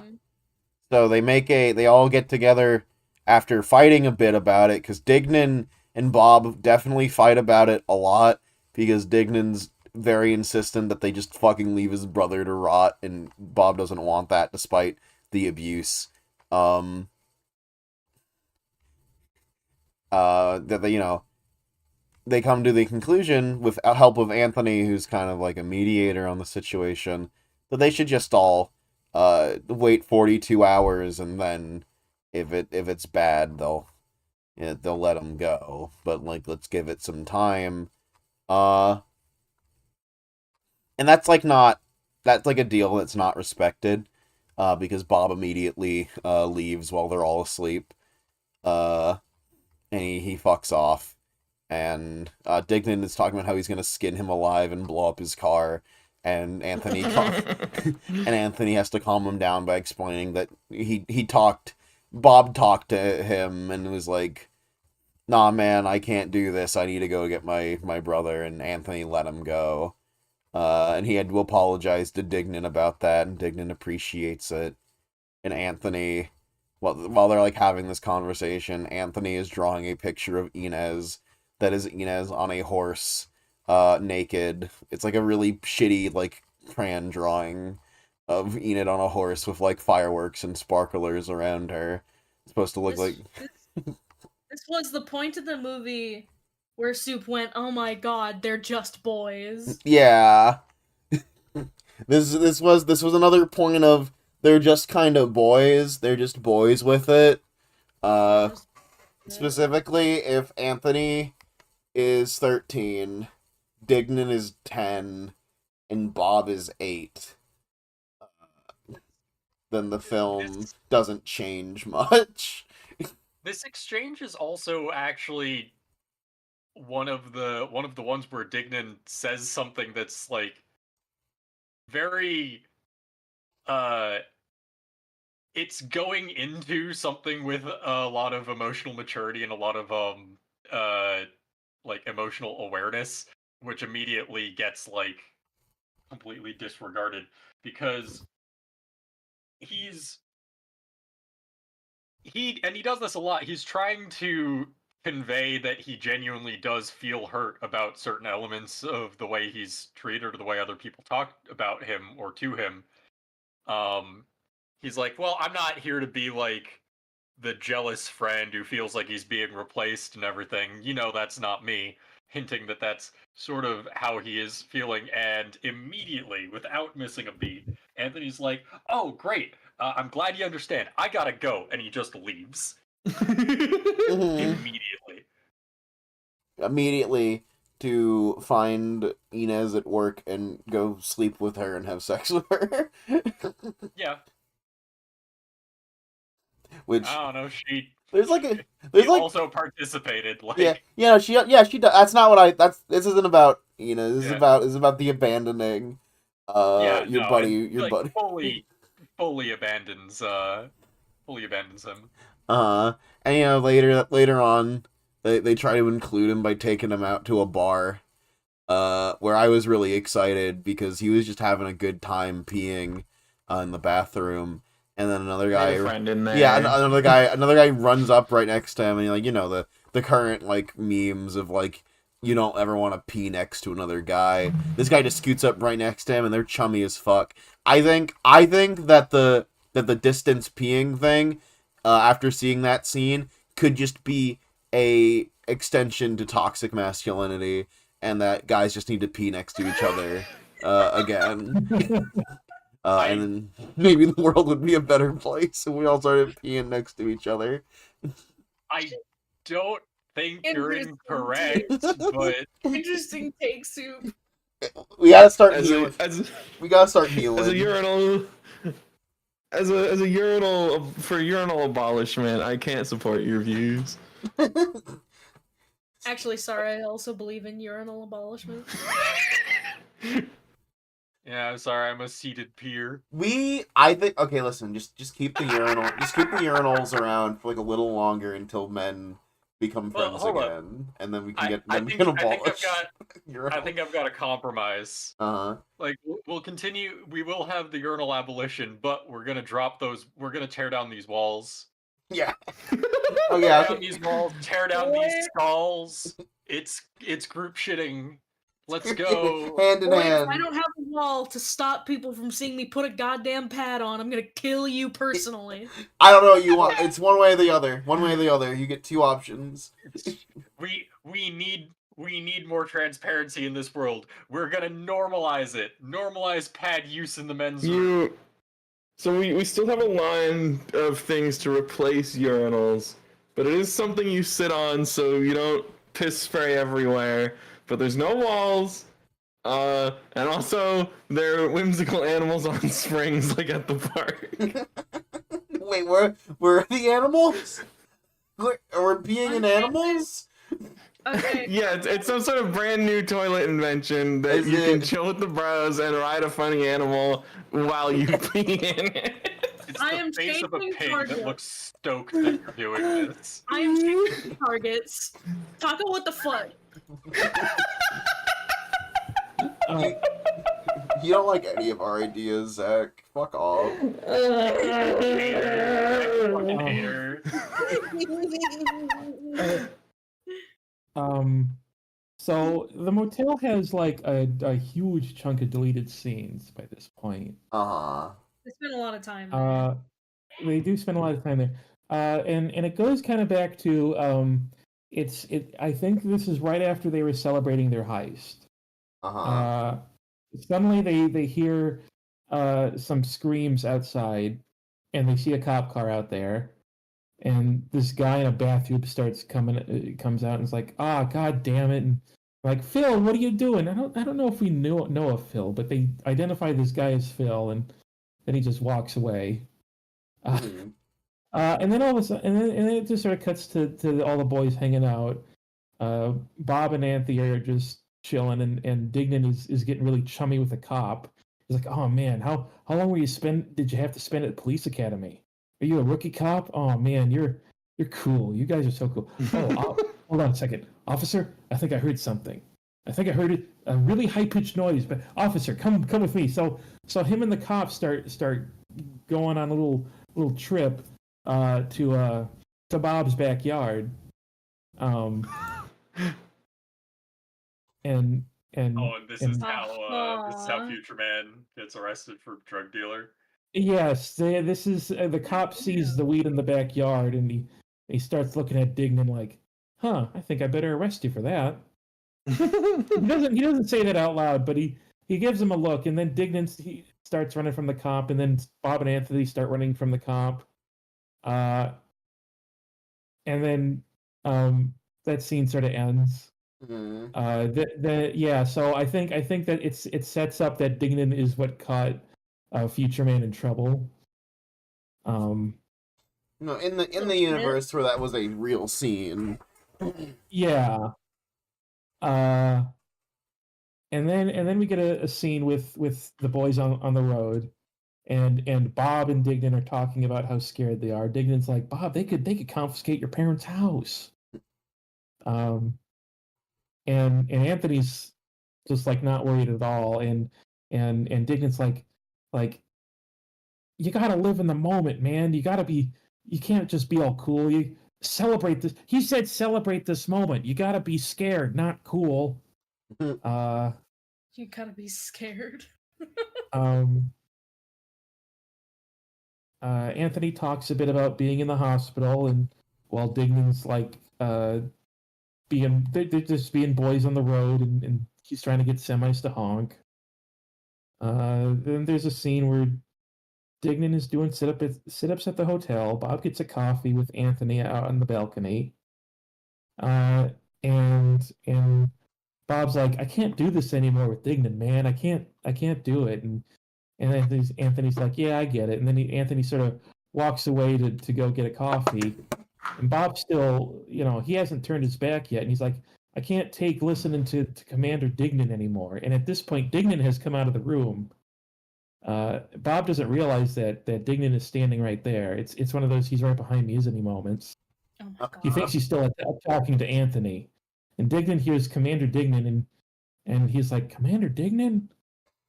Speaker 1: they all get together after fighting a bit about it, because Dignan and Bob definitely fight about it a lot, because Dignan's very insistent that they just fucking leave his brother to rot, and Bob doesn't want that despite the abuse. that they, they come to the conclusion with help of Anthony, who's kind of like a mediator on the situation, that they should just all wait 42 hours, and then if it's bad, they'll let him go. But like, let's give it some time. And that's like a deal that's not respected, because Bob immediately leaves while they're all asleep. And he fucks off. And Dignan is talking about how he's gonna skin him alive and blow up his car, and Anthony and Anthony has to calm him down by explaining that Bob talked to him and was like, "Nah, man, I can't do this. I need to go get my brother," and Anthony let him go. And he had to apologize to Dignan about that, and Dignan appreciates it. And Anthony, while they're like having this conversation, Anthony is drawing a picture of Inez. That is Inez on a horse, naked. It's like a really shitty, like, crayon drawing of Enid on a horse with, like, fireworks and sparklers around her. It's supposed to look like...
Speaker 3: This was the point of the movie where Soup went, "Oh my god, they're just boys."
Speaker 1: Yeah. This was another point of, they're just kind of boys. They're just boys with it. Specifically, if Anthony is 13, Dignan is 10, and Bob is 8, then the film doesn't change much.
Speaker 4: This exchange is also actually one of the ones where Dignan says something that's like very it's going into something with a lot of emotional maturity and a lot of like emotional awareness, which immediately gets like completely disregarded, because he does this a lot. He's trying to convey that he genuinely does feel hurt about certain elements of the way he's treated or the way other people talk about him or to him. He's like, well, I'm not here to be like the jealous friend who feels like he's being replaced and everything. That's not me. Hinting that that's sort of how he is feeling, and immediately, without missing a beat, Anthony's like, "Oh, great! I'm glad you understand. I gotta go," and he just leaves
Speaker 1: immediately to find Inez at work and go sleep with her and have sex with her.
Speaker 4: Yeah.
Speaker 1: Which,
Speaker 4: I don't know. She also participated. Like,
Speaker 1: she does. That's not what this isn't about. This is about the abandoning. Your buddy.
Speaker 4: Fully abandons him.
Speaker 1: And later on, they try to include him by taking him out to a bar, where I was really excited because he was just having a good time peeing in the bathroom, and then another guy, another guy runs up right next to him, and like, the current like memes of like, you don't ever want to pee next to another guy. This guy just scoots up right next to him, and they're chummy as fuck. I think that the distance peeing thing, after seeing that scene, could just be a extension to toxic masculinity, and that guys just need to pee next to each other again. And then maybe the world would be a better place if we all started peeing next to each other.
Speaker 4: I don't think you're incorrect, but
Speaker 3: interesting take, Soup.
Speaker 1: We gotta start healing. We gotta start healing.
Speaker 2: As a urinal for urinal abolishment, I can't support your views.
Speaker 3: Actually, sorry, I also believe in urinal abolishment.
Speaker 4: Yeah, I'm sorry, I'm a seated peer.
Speaker 1: I think, okay, listen, just keep the urinals around for like a little longer until men become friends again, and then we can get them to abolish.
Speaker 4: I think I've got a compromise.
Speaker 1: Like,
Speaker 4: we'll continue. We will have the urinal abolition, but we're gonna drop those. We're gonna tear down these walls.
Speaker 1: Yeah.
Speaker 4: Tear down these walls. Tear down these stalls. It's group shitting. Let's go.
Speaker 1: Hand in
Speaker 3: Boy, if
Speaker 1: hand.
Speaker 3: I don't have a wall to stop people from seeing me put a goddamn pad on, I'm gonna kill you personally.
Speaker 1: I don't know what you want. It's one way or the other. One way or the other. You get two options.
Speaker 4: We need more transparency in this world. We're gonna normalize it. Normalize pad use in the men's room.
Speaker 2: So we still have a line of things to replace urinals, but it is something you sit on so you don't piss spray everywhere. But there's no walls, and also there are whimsical animals on springs like at the park.
Speaker 1: Wait, where are the animals? We're being in animals?
Speaker 3: Okay.
Speaker 2: Yeah, it's some sort of brand new toilet invention that you can chill with the bros and ride a funny animal while you pee in it.
Speaker 4: It's
Speaker 3: I
Speaker 4: the
Speaker 3: am
Speaker 4: face of a
Speaker 3: changing
Speaker 4: pig
Speaker 3: target.
Speaker 4: that looks stoked that you're doing this.
Speaker 3: I am changing targets. Taka, what the fuck?
Speaker 1: You don't like any of our ideas, Zach. Fuck off.
Speaker 4: Fucking hater.
Speaker 5: So the motel has like a huge chunk of deleted scenes by this point.
Speaker 1: Uh-huh.
Speaker 3: They spent a lot of time there.
Speaker 5: They do spend a lot of time there. And it goes kind of back to I think this is right after they were celebrating their heist.
Speaker 1: Uh-huh.
Speaker 5: Suddenly they hear some screams outside, and they see a cop car out there, and this guy in a bathrobe comes out and is like, "Ah, god damn it!" And like, "Phil, what are you doing?" I don't know if we know a Phil, but they identify this guy as Phil, and then he just walks away. And then all of a sudden, and then it just sort of cuts to all the boys hanging out. Bob and Anthony are just chilling, and Dignan is getting really chummy with the cop. He's like, "Oh man, how long did you have to spend at the police academy? Are you a rookie cop? Oh man, you're cool. You guys are so cool." Oh, hold on a second, officer. I think I heard something. I think I heard a really high pitched noise. But officer, come with me. So him and the cop start going on a little trip to Bob's backyard. And
Speaker 4: this is how Future Man gets arrested for drug dealer.
Speaker 5: Yes, this is the cop sees the weed in the backyard, and he starts looking at Dignan like, "Huh, I think I better arrest you for that." He doesn't say that out loud, but he gives him a look, and then he starts running from the cop, and then Bob and Anthony start running from the cop, and then that scene sort of ends.
Speaker 1: Mm-hmm.
Speaker 5: So I think that it sets up that Dignan is what caught Future Man in trouble.
Speaker 1: No, in the universe where that was a real scene.
Speaker 5: Yeah. And then we get a scene with the boys on the road, and Bob and Dignan are talking about how scared they are. Dignan's like, "Bob, they could confiscate your parents' house." And Anthony's just like not worried at all, and Dignan's like, "You gotta live in the moment, man. You can't just be all cool. You celebrate this." He said, "Celebrate this moment. You gotta be scared, not cool."
Speaker 3: You gotta be scared.
Speaker 5: Anthony talks a bit about being in the hospital, and while Dignan's like they're just being boys on the road, and he's trying to get semis to honk. Then there's a scene where Dignan is doing sit-ups at the hotel. Bob gets a coffee with Anthony out on the balcony. And Bob's like, "I can't do this anymore with Dignan, man. I can't do it." And Anthony's like, "Yeah, I get it." And then Anthony sort of walks away to go get a coffee. And Bob still, he hasn't turned his back yet. And he's like, "I can't take listening to Commander Dignan anymore." And at this point, Dignan has come out of the room. Bob doesn't realize that Dignan is standing right there. It's one of those "he's right behind me, isn't he" moments.
Speaker 3: Oh my god.
Speaker 5: He thinks he's still talking to Anthony. And Dignan hears Commander Dignan, and he's like, "Commander Dignan?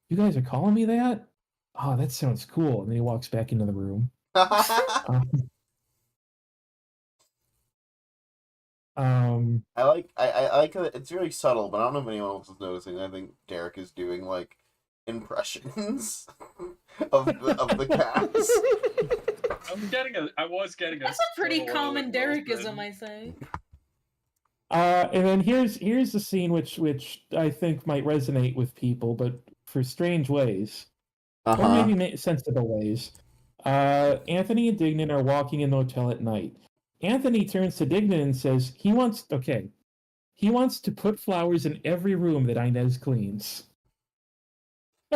Speaker 5: You guys are calling me that? Oh, that sounds cool." And then he walks back into the room.
Speaker 1: I like that it's really subtle, but I don't know if anyone else is noticing. I think Derek is doing like impressions of the cast.
Speaker 4: I was getting a
Speaker 3: That's a pretty
Speaker 4: subtle
Speaker 3: common
Speaker 4: Owen
Speaker 3: Derekism,
Speaker 4: Wilson.
Speaker 3: I think.
Speaker 5: And then here's the scene which I think might resonate with people, but for strange ways, or
Speaker 1: Uh-huh.
Speaker 5: maybe sensible ways. Anthony and Dignan are walking in the hotel at night. Anthony turns to Dignan and says he wants to put flowers in every room that Inez cleans.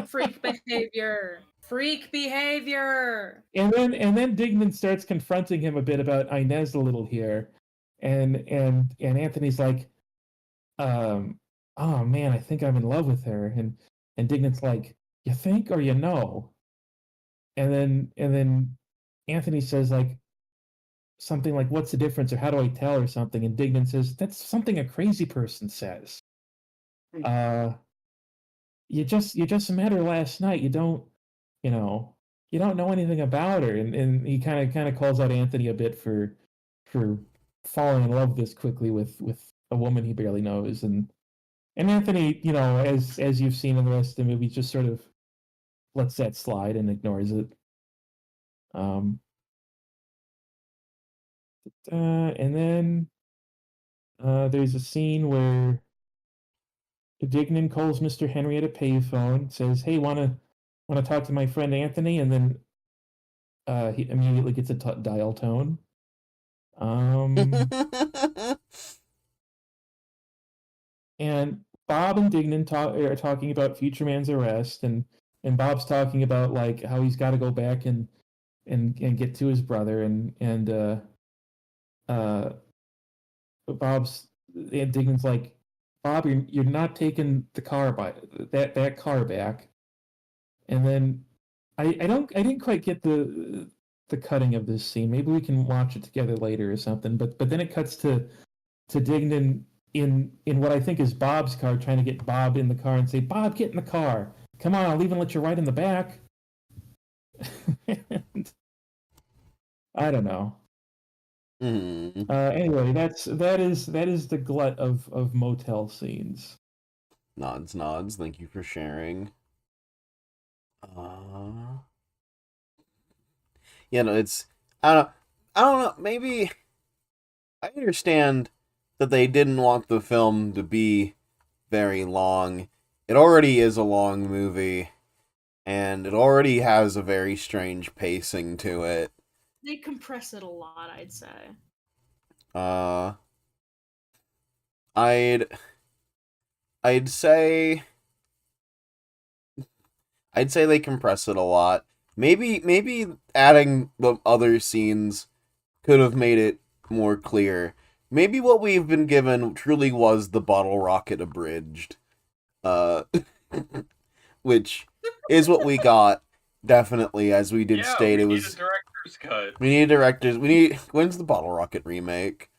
Speaker 3: Freak behavior. Freak behavior.
Speaker 5: And then Dignan starts confronting him a bit about Inez a little here, and Anthony's like, oh man, I think I'm in love with her, and Dignan's like, you think or you know? And then Anthony says like something like, what's the difference, or how do I tell, or something, and Dignan says that's something a crazy person says. Uh, you just met her last night. You know, you don't know anything about her, and he kind of calls out Anthony a bit for falling in love this quickly with a woman he barely knows, and Anthony, as you've seen in the rest of the movie, just sort of lets that slide and ignores it. Um, and then there's a scene where Dignan calls Mr. Henry at a payphone, says, "Hey, wanna talk to my friend Anthony?" And then he immediately gets a dial tone. And Bob and Dignan are talking about Future Man's arrest, and Bob's talking about like how he's got to go back and get to his brother, and uh, Bob's and Dignan's like, Bob, you're not taking the car by that car back. And then I didn't quite get the cutting of this scene. Maybe we can watch it together later or something. But then it cuts to Dignan in what I think is Bob's car, trying to get Bob in the car and say, Bob, get in the car. Come on, I'll even let you ride in the back. And I don't know. Anyway, that is the glut of motel scenes.
Speaker 1: Nods. Thank you for sharing. Yeah, no, it's I don't know. Maybe I understand that they didn't want the film to be very long. It already is a long movie, and it already has a very strange pacing to it.
Speaker 3: They compress it a lot, I'd say.
Speaker 1: I'd I'd say they compress it a lot. Maybe adding the other scenes could have made it more clear. Maybe what we've been given truly was the bottle rocket abridged. Uh which is what we got, definitely, as we did state.
Speaker 4: We
Speaker 1: It
Speaker 4: need
Speaker 1: was
Speaker 4: a director's cut.
Speaker 1: we need directors. When's the bottle rocket remake?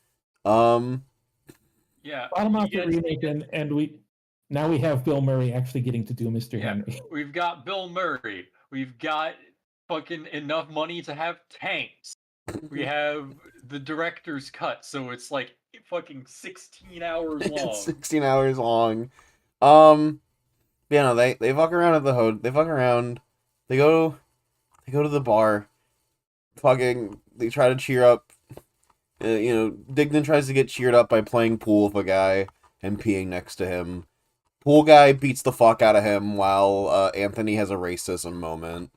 Speaker 4: Yeah.
Speaker 5: Bottom rocket remake, and we have Bill Murray actually getting to do Mr. Henry.
Speaker 4: We've got Bill Murray. We've got fucking enough money to have tanks. We have the director's cut, so it's like fucking 16 hours long.
Speaker 1: 16 hours long. Yeah, no, they fuck around at the hood. They fuck around. They go to the bar. Fucking, they try to cheer up. Dignan tries to get cheered up by playing pool with a guy and peeing next to him. Pool guy beats the fuck out of him while Anthony has a racism moment.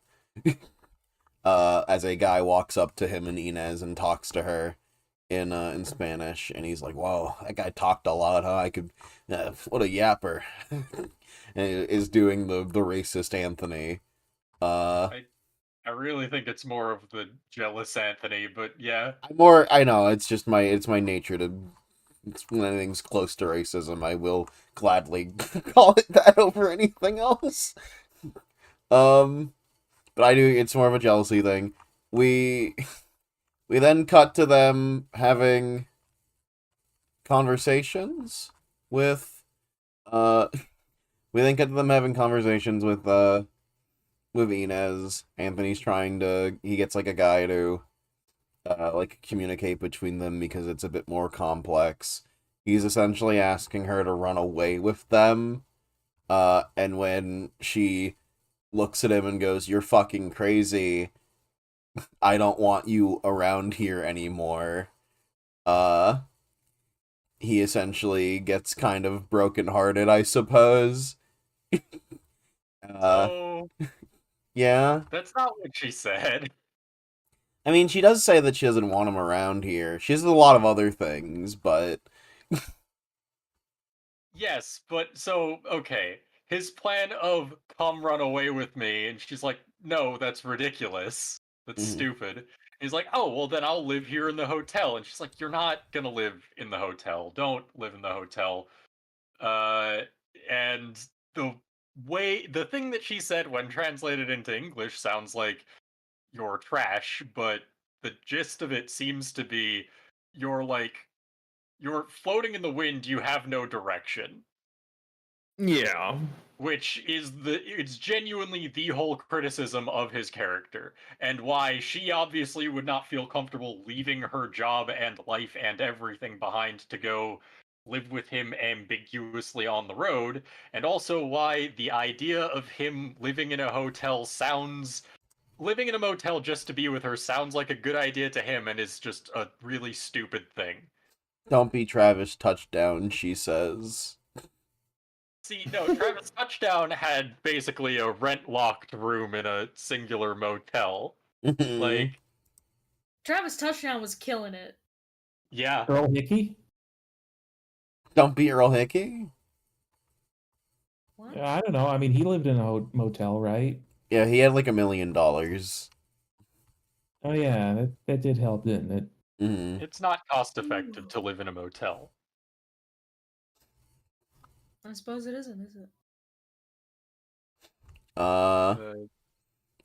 Speaker 1: As a guy walks up to him and Inez and talks to her in Spanish, and he's like, "Whoa, that guy talked a lot, huh? I could, what a yapper," and is doing the racist Anthony.
Speaker 4: I really think it's more of the jealous Anthony, but yeah.
Speaker 1: I know it's just my nature to. When anything's close to racism, I will gladly call it that over anything else. But I do. It's more of a jealousy thing. We then cut to them having conversations with we then cut to them having conversations with Inez. Anthony's he gets like a guy to like communicate between them because it's a bit more complex. He's essentially asking her to run away with them. And when she looks at him and goes, "You're fucking crazy. I don't want you around here anymore." Uh, he essentially gets kind of brokenhearted, I suppose. Uh,
Speaker 4: So
Speaker 1: yeah.
Speaker 4: that's not what she said.
Speaker 1: I mean, she does say that she doesn't want him around here. She says a lot of other things, but
Speaker 4: Yes, but so okay. His plan of come run away with me, and she's like, no, that's ridiculous. That's
Speaker 1: Mhm.
Speaker 4: stupid. He's like, oh, well then I'll live here in the hotel. And she's like, you're not gonna live in the hotel. Don't live in the hotel. Uh, and the the thing that she said when translated into English sounds like you're trash, but the gist of it seems to be you're like you're floating in the wind, you have no direction.
Speaker 2: Yeah.
Speaker 4: Which is it's genuinely the whole criticism of his character, and why she obviously would not feel comfortable leaving her job and life and everything behind to go live with him ambiguously on the road, and also why the idea of him living in a hotel sounds living in a motel just to be with her sounds like a good idea to him and is just a really stupid thing.
Speaker 1: don't be Travis touchdown, she says.
Speaker 4: See, no, Travis Touchdown had basically a rent-locked room in a singular motel.
Speaker 1: Mhm.
Speaker 4: Like,
Speaker 3: Travis Touchdown was killing it.
Speaker 4: yeah.
Speaker 5: Earl Hickey?
Speaker 1: Don't be Earl Hickey?
Speaker 3: What?
Speaker 5: I don't know. I mean, he lived in a motel, right?
Speaker 1: Yeah, he had like $1 million.
Speaker 5: Oh yeah, that did help, didn't it?
Speaker 1: Mm-hmm.
Speaker 4: It's not cost-effective to live in a motel.
Speaker 3: I suppose it isn't, is it?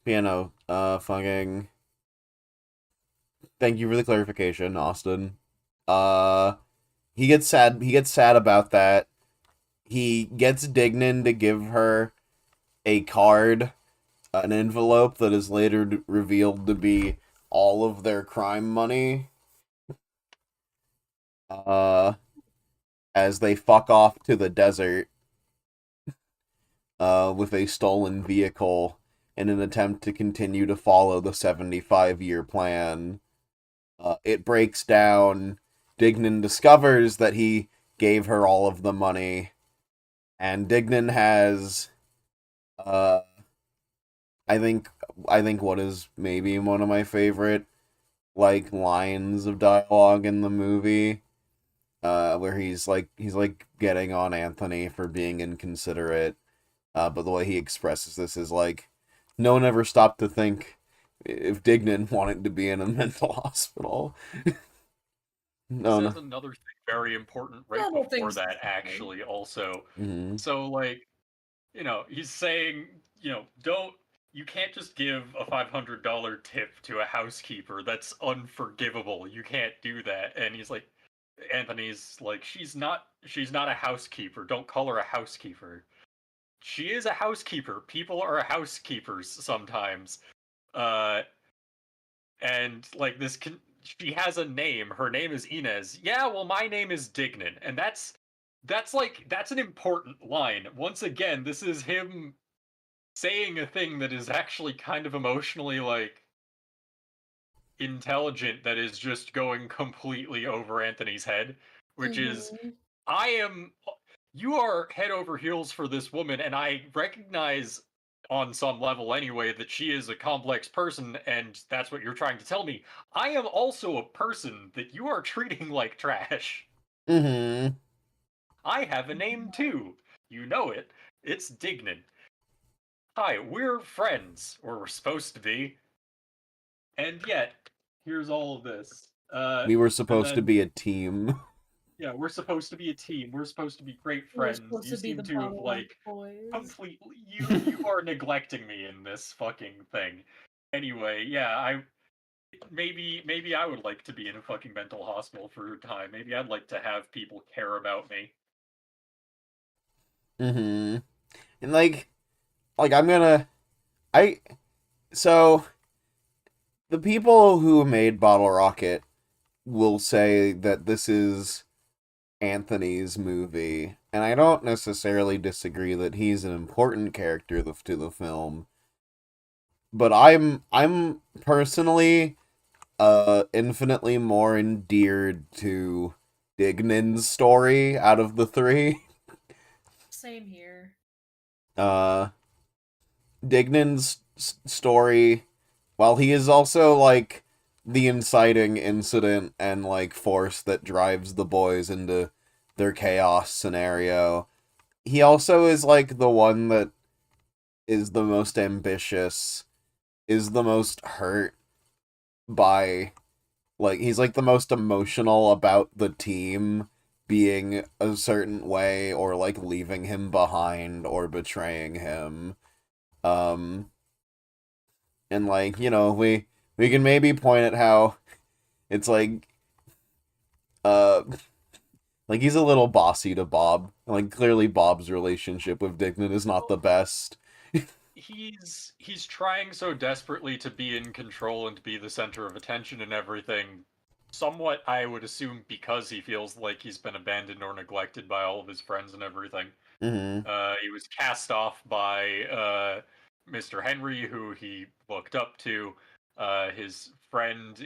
Speaker 1: Piano. Fucking. Thank you for the clarification, Austin. He gets sad. He gets sad about that. He gets Dignan to give her a card, an envelope that is later revealed to be all of their crime money. As they fuck off to the desert, with a stolen vehicle in an attempt to continue to follow the 75-year plan. It breaks down. Dignan discovers that he gave her all of the money, and Dignan has, uh, I think, what is maybe one of my favorite like lines of dialogue in the movie, where he's like getting on Anthony for being inconsiderate, but the way he expresses this is like, no one ever stopped to think if Dignan wanted to be in a mental hospital. No,
Speaker 4: Says
Speaker 1: no.
Speaker 4: another thing very important right
Speaker 3: Normal
Speaker 4: before
Speaker 3: things to
Speaker 4: that,
Speaker 3: say.
Speaker 4: actually, also.
Speaker 1: Mm-hmm.
Speaker 4: So, like, he's saying, you can't just give a $500 tip to a housekeeper. That's unforgivable. You can't do that. And Anthony's like, she's not a housekeeper. Don't call her a housekeeper. She is a housekeeper. People are housekeepers sometimes. Uh, and like she has a name. Her name is Inez. Yeah, well, my name is Dignan, and that's an important line. Once again, this is him saying a thing that is actually kind of emotionally like intelligent, that is just going completely over Anthony's head, which is
Speaker 3: Mhm.
Speaker 4: I am you are head over heels for this woman, and I recognize on some level anyway that she is a complex person, and that's what you're trying to tell me. I am also a person that you are treating like trash.
Speaker 1: Mm-hmm.
Speaker 4: I have a name too. You know it. It's Dignan. Hi, we're friends, or we're supposed to be. And yet, here's all of this.
Speaker 1: We were
Speaker 4: And
Speaker 1: supposed to
Speaker 4: then,
Speaker 1: be a team.
Speaker 4: yeah, we're supposed to be a team. We're supposed to be great
Speaker 3: We're
Speaker 4: friends.
Speaker 3: supposed
Speaker 4: You
Speaker 3: to be
Speaker 4: seem
Speaker 3: the
Speaker 4: to have,
Speaker 3: Bottle
Speaker 4: like,
Speaker 3: Boys.
Speaker 4: completely. You are neglecting me in this fucking thing. Anyway, yeah, maybe I would like to be in a fucking mental hospital for a time. Maybe I'd like to have people care about me.
Speaker 1: Mm-hmm. And like I'm gonna I so the people who made Bottle Rocket will say that this is Anthony's movie, and I don't necessarily disagree that he's an important character to the film. But I'm personally infinitely more endeared to Dignan's story out of the three.
Speaker 3: Same here.
Speaker 1: Dignan's story, while he is also like the inciting incident and like force that drives the boys into their chaos scenario, he also is like the one that is the most ambitious, is the most hurt by, like, he's like the most emotional about the team being a certain way or like leaving him behind or betraying him. And like, you know, we can maybe point at how it's uh like he's a little bossy to Bob. Like clearly Bob's relationship with Dignan is not the best.
Speaker 4: He's trying so desperately to be in control and to be the center of attention and everything. Somewhat, I would assume, because he feels like he's been abandoned or neglected by all of his friends and everything.
Speaker 1: Mm-hmm.
Speaker 4: He was cast off by Mr. Henry, who he looked up to. His friend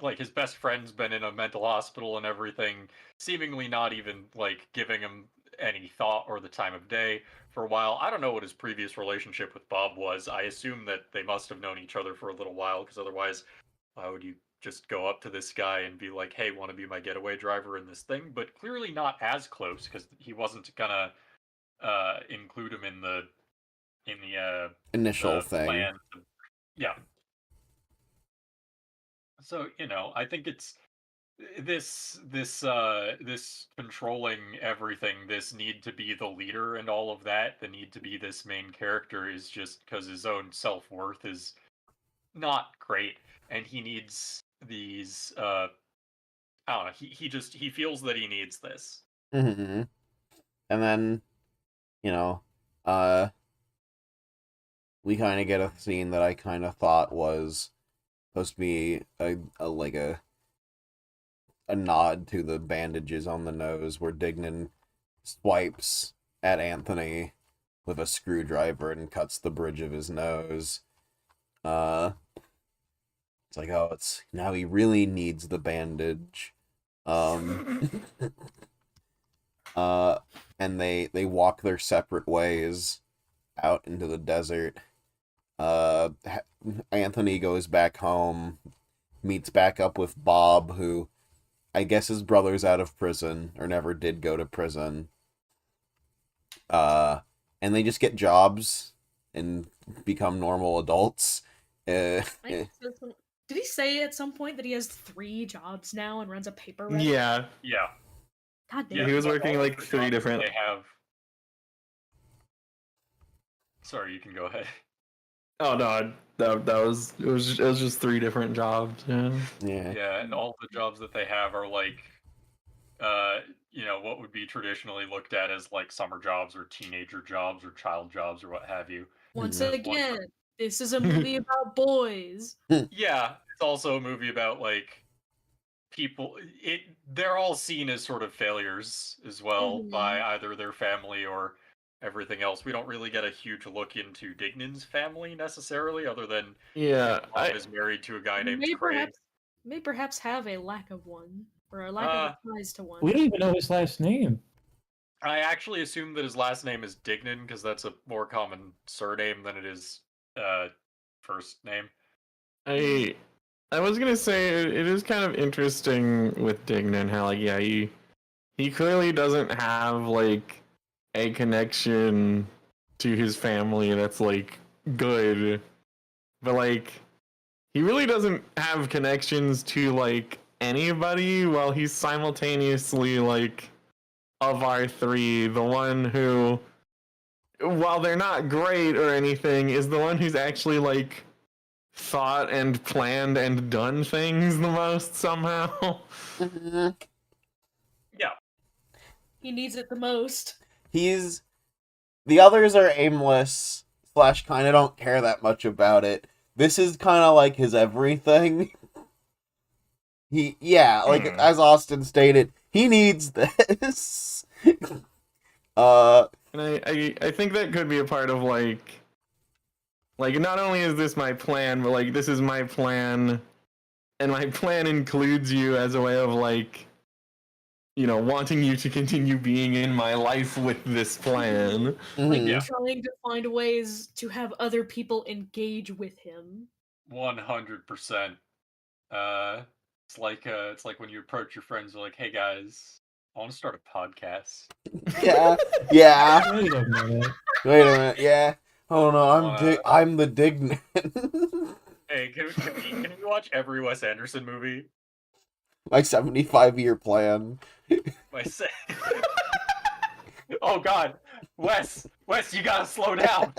Speaker 4: like his best friend's been in a mental hospital and everything, seemingly not even like giving him any thought or the time of day for a while. I don't know what his previous relationship with Bob was. I assume that they must have known each other for a little while, because otherwise, why would you just go up to this guy and be like, "Hey, want to be my getaway driver in this thing?" But clearly not as close, because he wasn't gonna include him in the
Speaker 1: Initial thing.
Speaker 4: plan. Yeah. So, you know, I think it's this controlling everything, this need to be the leader and all of that, the need to be this main character, is just because his own self-worth is not great, and he needs these I don't know, he feels that he needs this.
Speaker 1: Mm-hmm. And then, you know, we kind of get a scene that I kind of thought was supposed to be a nod to the bandages on the nose, where Dignan swipes at Anthony with a screwdriver and cuts the bridge of his nose. It's like, oh, it's now he really needs the bandage. And they walk their separate ways out into the desert. Anthony goes back home, meets back up with Bob, who I guess his brother's out of prison, or never did go to prison. And they just get jobs and become normal adults.
Speaker 3: Did he say at some point that he has 3 jobs now and runs a paper route?
Speaker 2: Yeah.
Speaker 4: Yeah.
Speaker 3: God damn.
Speaker 2: Yeah, he was working
Speaker 4: all
Speaker 2: like
Speaker 4: the
Speaker 2: 3
Speaker 4: jobs
Speaker 2: different.
Speaker 4: they have. Sorry, you can go ahead.
Speaker 2: Oh no, it was just 3 different jobs. Yeah.
Speaker 4: Yeah, and all the jobs that they have are like, you know, what would be traditionally looked at as like summer jobs or teenager jobs or child jobs or what have you.
Speaker 3: Once
Speaker 1: Mhm.
Speaker 3: again, this is a movie about boys.
Speaker 4: Yeah, it's also a movie about like people. They're all seen as sort of failures as well by either their family or everything else. We don't really get a huge look into Dignan's family necessarily, other than
Speaker 2: Yeah.
Speaker 4: his mom is married to a guy named Craig.
Speaker 3: May perhaps have a lack of one, or a lack of ties to one.
Speaker 5: We don't even know his last name.
Speaker 4: I actually assume that his last name is Dignan because that's a more common surname than it is first name.
Speaker 2: I was gonna say it is kind of interesting with Dignan how like he clearly doesn't have like a connection to his family that's like good, but like he really doesn't have connections to like anybody, while he's simultaneously like, of our 3, the one who, while they're not great or anything, is the one who's actually like thought and planned and done things the most somehow.
Speaker 4: Yeah.
Speaker 3: He needs it the most.
Speaker 1: The others are aimless / kind of don't care that much about it. this is kind of like his everything. As Austin stated, he needs this.
Speaker 2: And I think that could be a part of like not only is this my plan, but like this is my plan, and my plan includes you as a way of like, wanting you to continue being in my life with this plan.
Speaker 3: Like
Speaker 1: Mhm.
Speaker 3: trying to find ways to have other people engage with him.
Speaker 4: 100%. It's like when you approach your friends, you're like, "Hey guys, I want to start a podcast."
Speaker 1: Yeah.
Speaker 5: Wait a minute.
Speaker 1: Wait a minute. Yeah. Oh no,
Speaker 4: Wanna-
Speaker 1: I'm the Dignan.
Speaker 4: Hey, can we watch every Wes Anderson movie?
Speaker 1: My 75-year plan.
Speaker 4: Oh God, Wes, you gotta slow down.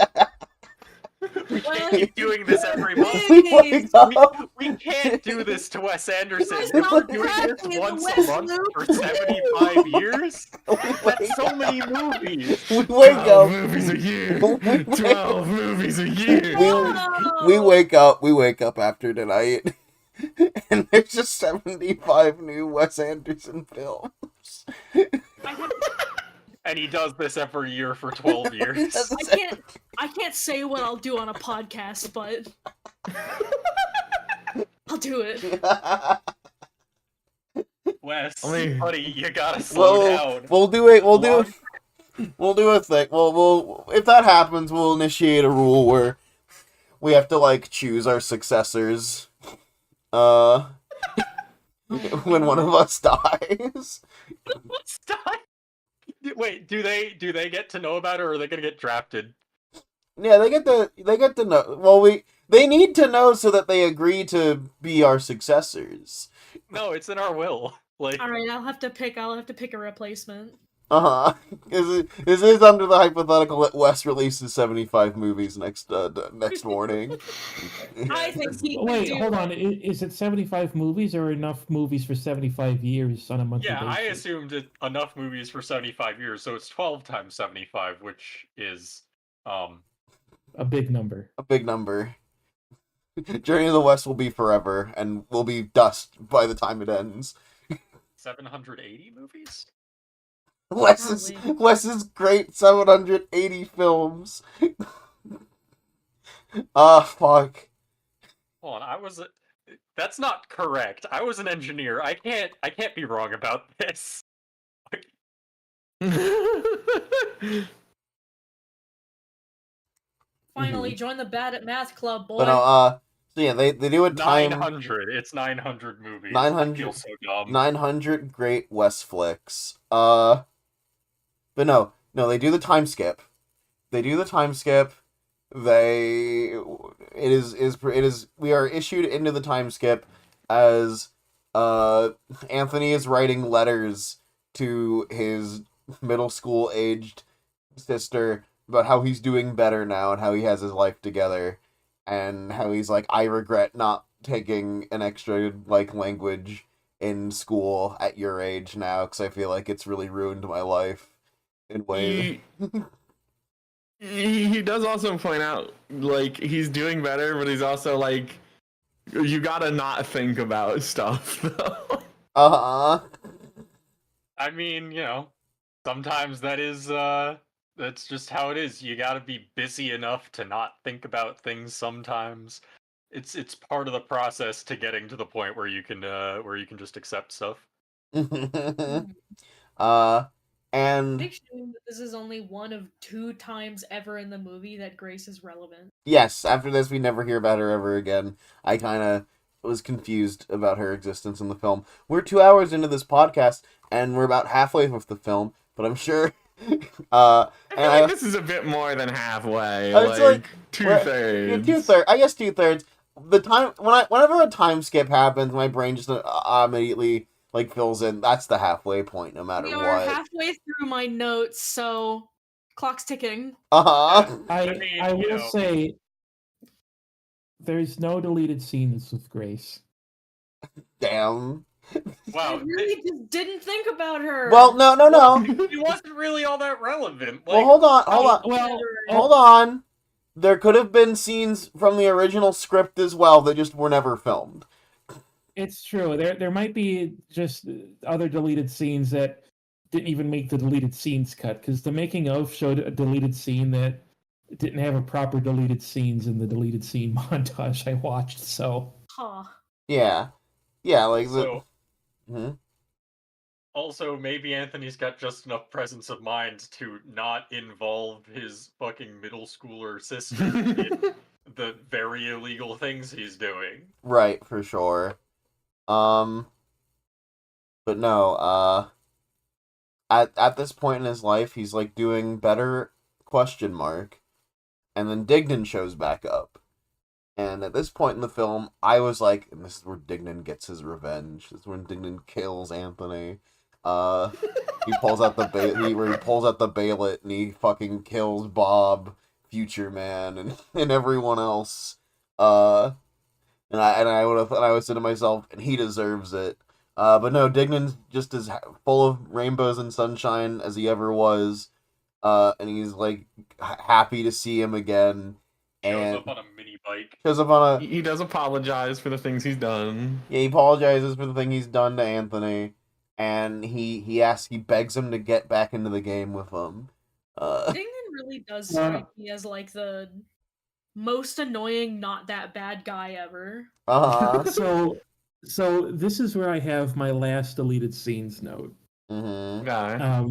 Speaker 4: We can't keep doing this every month.
Speaker 1: Wake up.
Speaker 4: We can't do this to Wes Anderson.
Speaker 3: Guys,
Speaker 4: We've
Speaker 3: not
Speaker 4: been doing this
Speaker 3: exactly the
Speaker 4: once a
Speaker 3: Wes
Speaker 4: month
Speaker 3: loop.
Speaker 4: for 75 years.
Speaker 1: Wake
Speaker 4: That's so many movies.
Speaker 1: We wake
Speaker 2: 12
Speaker 1: up.
Speaker 2: movies a year.
Speaker 1: We wake
Speaker 2: 12 movies a year.
Speaker 1: We wake up after tonight, and there's just 75 new Wes Anderson films.
Speaker 4: And he does this every year for 12 years.
Speaker 3: I can't say what I'll do on a podcast, but I'll do it.
Speaker 4: Wes,
Speaker 2: mean-
Speaker 4: buddy, you gotta slow down.
Speaker 1: We'll do it. We'll do a thing. We'll if that happens, we'll initiate a rule where we have to like choose our successors. When one of us dies.
Speaker 4: Stop. Wait, do they get to know about it, or are they gonna get drafted?
Speaker 1: Yeah, they get to know. Well, they need to know so that they agree to be our successors.
Speaker 4: No, it's in our will. Like,
Speaker 3: All right, I'll have to pick a replacement.
Speaker 1: This is under the hypothetical that Wes releases 75 movies next morning.
Speaker 3: I think he can
Speaker 5: Wait,
Speaker 3: do
Speaker 5: hold on. Is it 75 movies or enough movies for 75 years on a monthly
Speaker 4: yeah, I
Speaker 5: basis?
Speaker 4: assumed enough movies for 75 years, so it's 12 times 75, which is
Speaker 5: A big number.
Speaker 1: A big number. Journey to the West will be forever, and will be dust by the time it ends.
Speaker 4: 780 movies.
Speaker 1: Wes's great 780 films. Fuck.
Speaker 4: Hold on, that's not correct. I was an engineer. I can't be wrong about this.
Speaker 3: Finally, join the Bad at Math Club, boy.
Speaker 1: But no, so yeah, they do a time
Speaker 4: 900. It's 900 movies.
Speaker 1: 900
Speaker 4: I feel so dumb.
Speaker 1: 900 great Wes flicks. But no, they do the time skip. We are issued into the time skip as Anthony is writing letters to his middle school aged sister about how he's doing better now and how he has his life together, and how he's like, I regret not taking an extra like language in school at your age now, because I feel like it's really ruined my life in ways.
Speaker 2: He does also point out, like, he's doing better, but he's also like, you gotta not think about stuff, though.
Speaker 1: Uh-huh.
Speaker 4: I mean, sometimes that's just how it is. You gotta be busy enough to not think about things sometimes. It's part of the process to getting to the point where you can just accept stuff.
Speaker 1: And
Speaker 3: Make sure that this is only one of 2 times ever in the movie that Grace is relevant.
Speaker 1: yes, after this we never hear about her ever again. I kind of was confused about her existence in the film. We're 2 hours into this podcast, and we're about halfway with the film, but I'm sure...
Speaker 2: I feel like this is a bit more than halfway.
Speaker 1: It's
Speaker 2: Like,
Speaker 1: Yeah,
Speaker 2: 2/3.
Speaker 1: 2/3. I guess 2/3. The time whenever a time skip happens, my brain just immediately like fills in. That's the halfway point, no matter
Speaker 3: We are
Speaker 1: what.
Speaker 3: halfway through my notes, so clock's ticking.
Speaker 1: Uh-huh.
Speaker 5: I will say there's no deleted scenes with Grace.
Speaker 1: Damn.
Speaker 4: Wow.
Speaker 3: I really just didn't think about her.
Speaker 1: Well, no.
Speaker 4: It wasn't really all that relevant.
Speaker 1: Well, hold on.
Speaker 5: Well,
Speaker 1: Hold on. there could have been scenes from the original script as well that just were never filmed.
Speaker 5: It's true. There might be just other deleted scenes that didn't even make the deleted scenes cut, because the making of showed a deleted scene that didn't have a proper deleted scenes in the deleted scene montage I watched. So
Speaker 3: Huh.
Speaker 1: Yeah. Yeah, like the...
Speaker 4: So also maybe Anthony's got just enough presence of mind to not involve his fucking middle schooler sister in the very illegal things he's doing.
Speaker 1: Right, for sure. But no, at this point in his life, he's like doing better, ? And then Dignan shows back up. And at this point in the film, I was like, and this is where Dignan gets his revenge. This is when Dignan kills Anthony. He pulls out the bayonet and he fucking kills Bob, Future Man, and everyone else. And I would say to myself, and he deserves it. But no, Dignan's just as full of rainbows and sunshine as he ever was. And he's like happy to see him again.
Speaker 4: Shows up on a mini bike.
Speaker 1: Shows up on a...
Speaker 2: He does apologize for the things he's done.
Speaker 1: Yeah, he apologizes for the thing he's done to Anthony, and he begs him to get back into the game with him.
Speaker 3: Dignan really does strike me as like the most annoying, not that bad guy ever.
Speaker 5: So this is where I have my last deleted scenes note.
Speaker 2: Guy.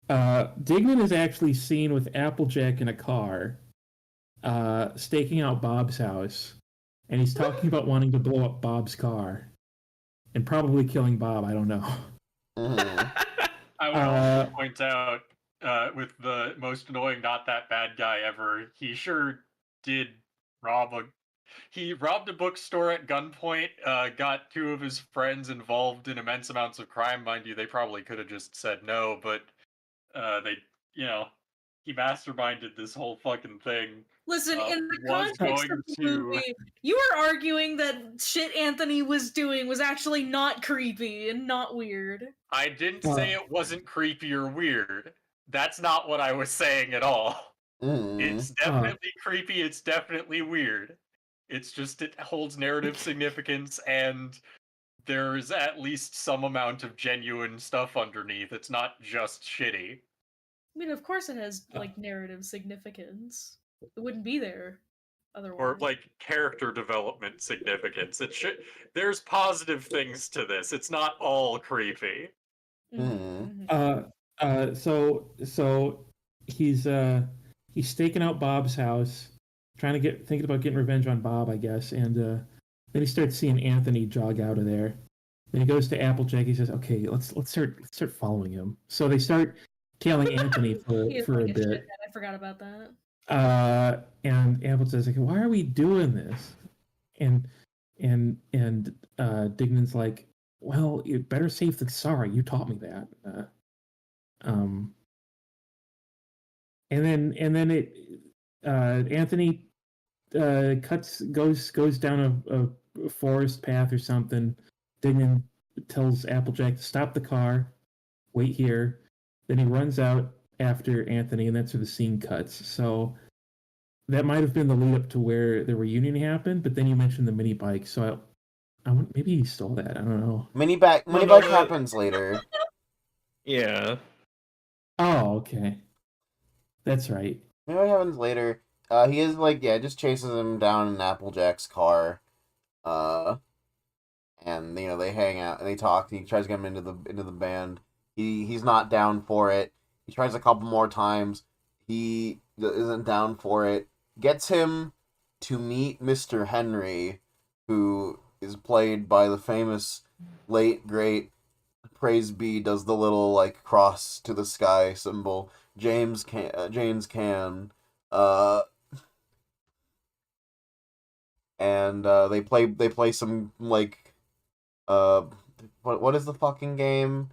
Speaker 5: Dignan is actually seen with Applejack in a car, staking out Bob's house, and he's talking about wanting to blow up Bob's car, and probably killing Bob. I don't know.
Speaker 4: I would also point out, with the most annoying, not that bad guy ever, he sure did he robbed a bookstore at gunpoint, got two of his friends involved in immense amounts of crime. Mind you, they probably could have just said no, but he masterminded this whole fucking thing.
Speaker 3: Listen, in the context of the movie, you were arguing that shit Anthony was doing was actually not creepy and not weird.
Speaker 4: I didn't say it wasn't creepy or weird. That's not what I was saying at all. It's definitely creepy, it's definitely weird. It's just it holds narrative significance, and there's at least some amount of genuine stuff underneath. It's not just shitty.
Speaker 3: I mean, of course it has, like, narrative significance. It wouldn't be there otherwise.
Speaker 4: Or, like, character development significance. There's positive things to this. It's not all creepy.
Speaker 5: So he's staking out Bob's house, thinking about getting revenge on Bob, I guess, and then he starts seeing Anthony jog out of there. Then he goes to Applejack. He says, "Okay, let's start following him." So they start tailing Anthony for a bit.
Speaker 3: I forgot about that.
Speaker 5: And Applejack says, "Okay, why are we doing this?" And Dignan's like, "Well, better safe than sorry. You taught me that." And then Anthony goes down a forest path or something. Dignan tells Applejack to stop the car, wait here. Then he runs out after Anthony, and that's where the scene cuts. So that might have been the lead up to where the reunion happened. But then you mentioned the mini bike, so maybe he stole that. I don't know.
Speaker 1: Mini bike happens later.
Speaker 2: Yeah.
Speaker 5: Oh, okay. That's right.
Speaker 1: Mini bike happens later. He is just chases him down in Applejack's car. And they hang out and they talk. He tries to get him into the band. He's not down for it. He tries a couple more times. He isn't down for it. Gets him to meet Mr. Henry, who is played by the famous late great, praise be, does the little cross to the sky symbol, James Caan. And they play some what is the fucking game?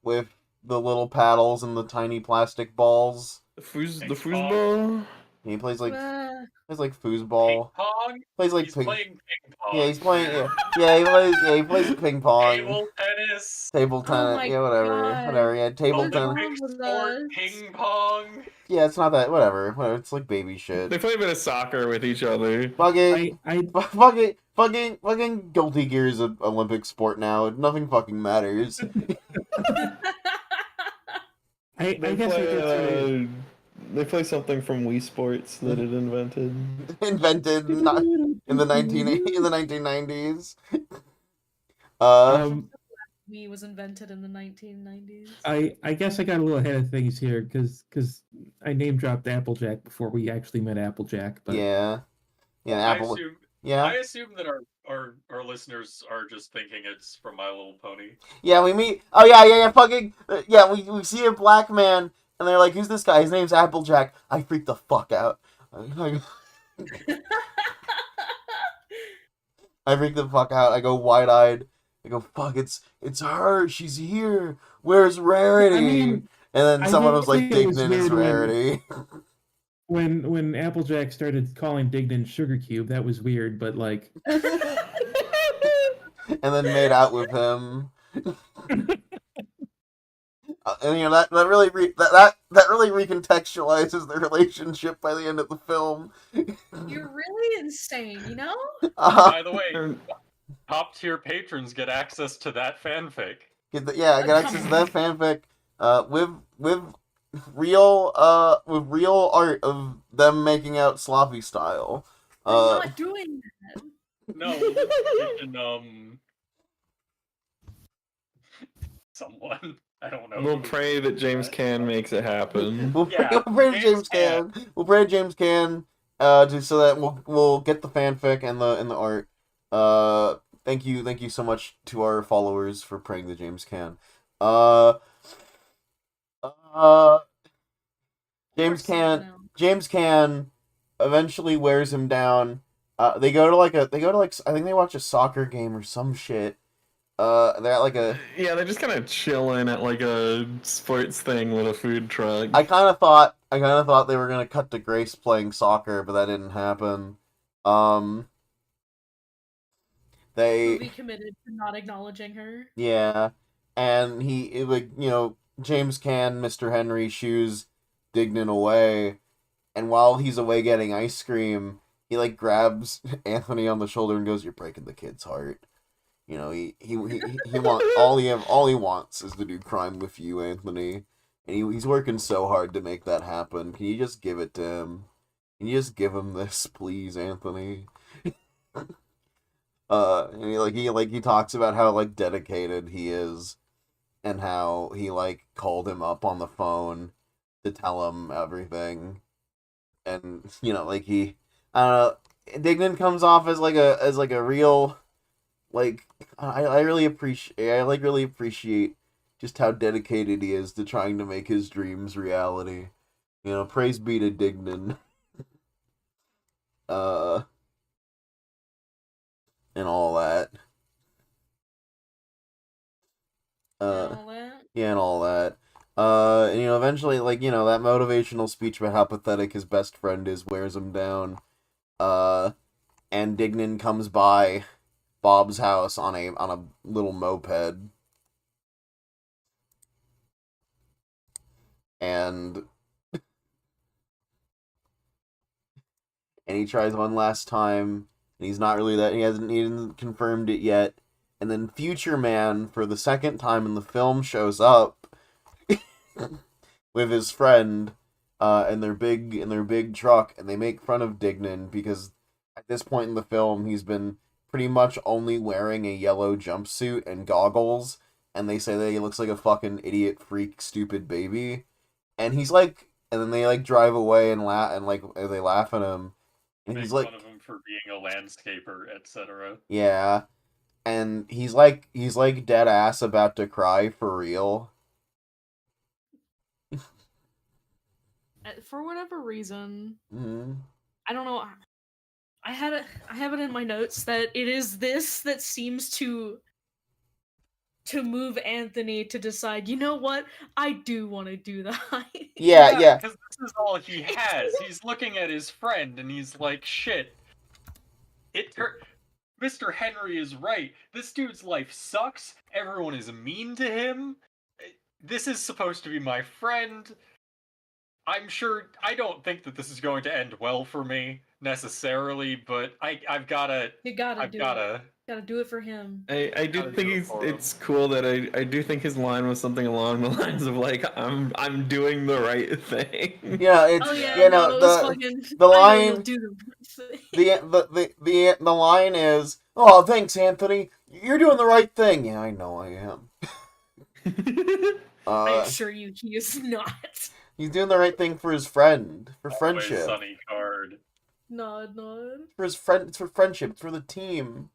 Speaker 1: With the little paddles and the tiny plastic balls.
Speaker 2: The foosball?
Speaker 1: He plays like
Speaker 3: Uh,
Speaker 4: Ping
Speaker 1: foosball.
Speaker 4: pong?
Speaker 1: Plays like
Speaker 4: He's
Speaker 1: ping.
Speaker 4: playing ping pong.
Speaker 1: Yeah, he's playing. He plays ping pong,
Speaker 4: Table tennis.
Speaker 1: table
Speaker 3: Oh
Speaker 1: tennis.
Speaker 3: my
Speaker 1: Yeah, whatever.
Speaker 3: God.
Speaker 1: Yeah, table
Speaker 3: What is
Speaker 1: tennis.
Speaker 4: Olympic
Speaker 3: wrong with
Speaker 4: sport,
Speaker 3: us?
Speaker 4: ping pong.
Speaker 1: Yeah, it's not that. Whatever. It's like baby shit.
Speaker 2: They play a bit of soccer with each other.
Speaker 1: Fucking,
Speaker 5: I
Speaker 1: fucking Guilty Gear is an Olympic sport now. Nothing fucking matters.
Speaker 5: I
Speaker 2: They
Speaker 5: guess I could say
Speaker 2: play. They play something from Wii Sports that it invented.
Speaker 1: Invented not in the 1990s.
Speaker 3: Wii was invented in the 1990s.
Speaker 5: I guess I got a little ahead of things here because I name dropped Applejack before we actually met Applejack. But
Speaker 1: Yeah,
Speaker 4: Well,
Speaker 1: Apple. Yeah,
Speaker 4: I assume that our listeners are just thinking it's from My Little Pony.
Speaker 1: yeah. We meet. Oh yeah. Fucking yeah. We see a black man, and they're like, "Who's this guy?" His name's Applejack. I freak the fuck out. I freak the fuck out. I go wide eyed. I go, fuck, it's her. She's here. Where's Rarity?
Speaker 5: I mean,
Speaker 1: and then someone was like,
Speaker 5: think it was
Speaker 1: Dignan is
Speaker 5: weird
Speaker 1: Rarity.
Speaker 5: when Applejack started calling Dignan Sugar Cube, that was weird. But like,
Speaker 1: and then made out with him. And that really that really recontextualizes the relationship by the end of the film.
Speaker 3: You're really insane, you know?
Speaker 4: By the way, top tier patrons get access to that fanfic.
Speaker 1: Get access to that fanfic. With real art of them making out sloppy style.
Speaker 3: I'm not doing that.
Speaker 4: No, we can someone. I don't know.
Speaker 2: We'll pray that James Caan makes it happen.
Speaker 1: We'll
Speaker 4: Yeah,
Speaker 1: pray to
Speaker 4: James
Speaker 1: James Caan. We'll pray to James Caan. So that we'll get the fanfic and the art. Thank you so much to our followers for praying to James Caan. James Caan eventually wears him down. They go to I think they watch a soccer game or some shit. They're at like a...
Speaker 2: Yeah, they're just kind of chilling at like a sports thing with a food truck.
Speaker 1: I kind of thought they were gonna cut to Grace playing soccer, but that didn't happen. They
Speaker 3: Movie committed to not acknowledging her.
Speaker 1: Yeah, and James Caan, Mr. Henry shoos Dignan away, and while he's away getting ice cream, he like grabs Anthony on the shoulder and goes, "You're breaking the kid's heart." You know, he wants all he wants is to do crime with you, Anthony, and he's working so hard to make that happen. Can you just give it to him? Can you just give him this, please, Anthony? And he talks about how like dedicated he is, and how he like called him up on the phone to tell him everything, and Dignan comes off as like a real, like, I really appreciate just how dedicated he is to trying to make his dreams reality. You know, praise be to Dignan. And all that. Yeah, and all that. And eventually, like, that motivational speech about how pathetic his best friend is wears him down. And Dignan comes by Bob's house on a little moped. And he tries one last time. And he's not really he hasn't confirmed it yet. And then Future Man, for the second time in the film, shows up with his friend, in their big truck, and they make fun of Dignan because at this point in the film he's been pretty much only wearing a yellow jumpsuit and goggles, and they say that he looks like a fucking idiot, freak, stupid baby. And he's like, and then they like drive away and they laugh at him. And he's like,
Speaker 4: fun of him for being a landscaper, etc.
Speaker 1: Yeah, and he's like dead ass about to cry for real.
Speaker 3: For whatever reason,
Speaker 1: Mm-hmm.
Speaker 3: I don't know. I have it in my notes that it is this that seems to to move Anthony to decide, you know what? I do want to do that.
Speaker 1: Yeah.
Speaker 4: Because this is all he has. He's looking at his friend and he's like, shit. Mr. Henry is right. This dude's life sucks. Everyone is mean to him. This is supposed to be my friend. I don't think that this is going to end well for me necessarily, but I've gotta
Speaker 3: You gotta
Speaker 4: I've
Speaker 3: do
Speaker 4: gotta
Speaker 3: it. Gotta do it for him.
Speaker 2: I do
Speaker 4: Gotta
Speaker 2: think
Speaker 4: do it for
Speaker 2: it's cool that I do think his line was something along the lines of like I'm doing the right thing.
Speaker 1: Yeah, it's
Speaker 3: Oh yeah,
Speaker 1: you
Speaker 3: no,
Speaker 1: know
Speaker 3: it was fucking.
Speaker 1: the
Speaker 3: I know
Speaker 1: line
Speaker 3: you'll do the right thing.
Speaker 1: the line is, "Oh, thanks, Anthony. You're doing the right thing." Yeah, I know I am.
Speaker 3: I assure you, he is not.
Speaker 1: He's doing the right thing for his friend, for
Speaker 4: always
Speaker 1: friendship,
Speaker 4: sunny card.
Speaker 3: Nod.
Speaker 1: for his friend. It's for friendship. It's for the team.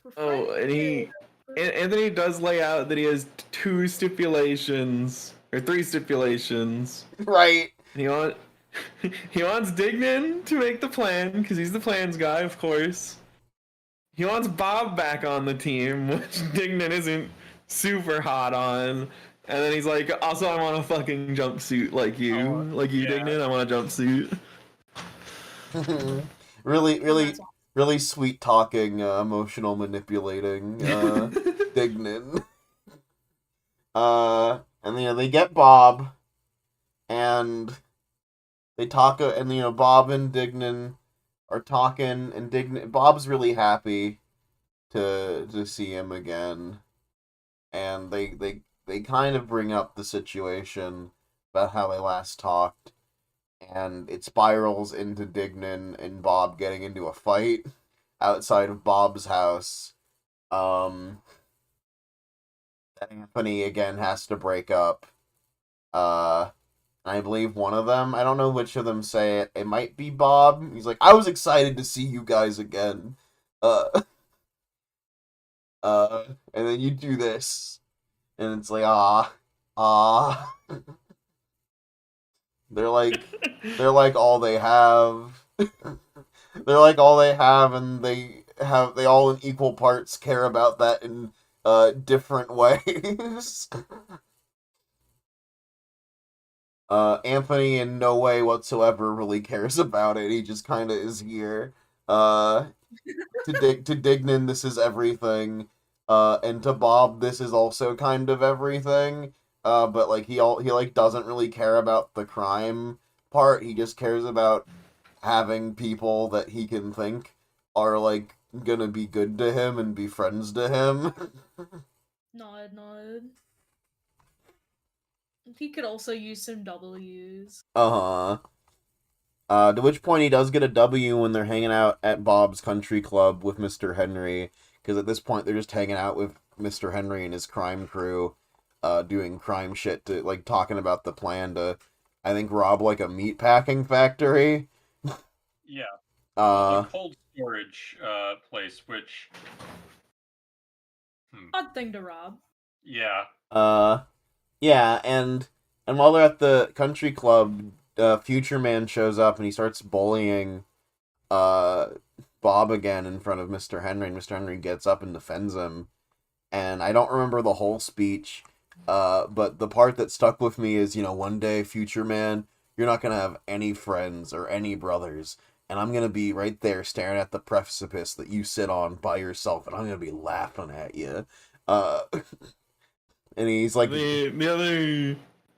Speaker 3: For
Speaker 2: Oh, and Anthony does lay out that he has three stipulations.
Speaker 1: Right.
Speaker 2: He wants Dignan to make the plan because he's the plans guy, of course. He wants Bob back on the team, which Dignan isn't super hot on. And then he's like, also, I want a fucking jumpsuit like you,
Speaker 4: yeah.
Speaker 2: Dignan. I want a jumpsuit.
Speaker 1: really sweet talking, emotional manipulating, Dignan. And they get Bob, and they talk, and Bob and Dignan are talking, and Bob's really happy to see him again, and they kind of bring up the situation about how they last talked, and it spirals into Dignan and Bob getting into a fight outside of Bob's house. Anthony again has to break up. I believe one of them, I don't know which of them say it. It might be Bob. He's like, "I was excited to see you guys again." And then you do this. And it's like, ah. They're like all they have. They're like all they have, and they all in equal parts care about that in different ways. Anthony in no way whatsoever really cares about it. He just kind of is here. To Dignan, this is everything. And to Bob, this is also kind of everything. But like he doesn't really care about the crime part. He just cares about having people that he can think are like gonna be good to him and be friends to him.
Speaker 3: Nod. He could also use some W's.
Speaker 1: To which point he does get a W when they're hanging out at Bob's country club with Mr. Henry, because at this point they're just hanging out with Mr. Henry and his crime crew, doing crime shit, to like talking about the plan to, I think, rob like a meat packing factory.
Speaker 4: Yeah. The cold storage place, which
Speaker 3: Odd thing to rob.
Speaker 4: Yeah.
Speaker 1: Yeah, and while they're at the country club, Future Man shows up and he starts bullying Bob again in front of Mr. Henry, and Mr. Henry gets up and defends him. And I don't remember the whole speech, but the part that stuck with me is, one day, Future Man, you're not gonna have any friends or any brothers, and I'm gonna be right there staring at the precipice that you sit on by yourself, and I'm gonna be laughing at you. And he's like,
Speaker 2: the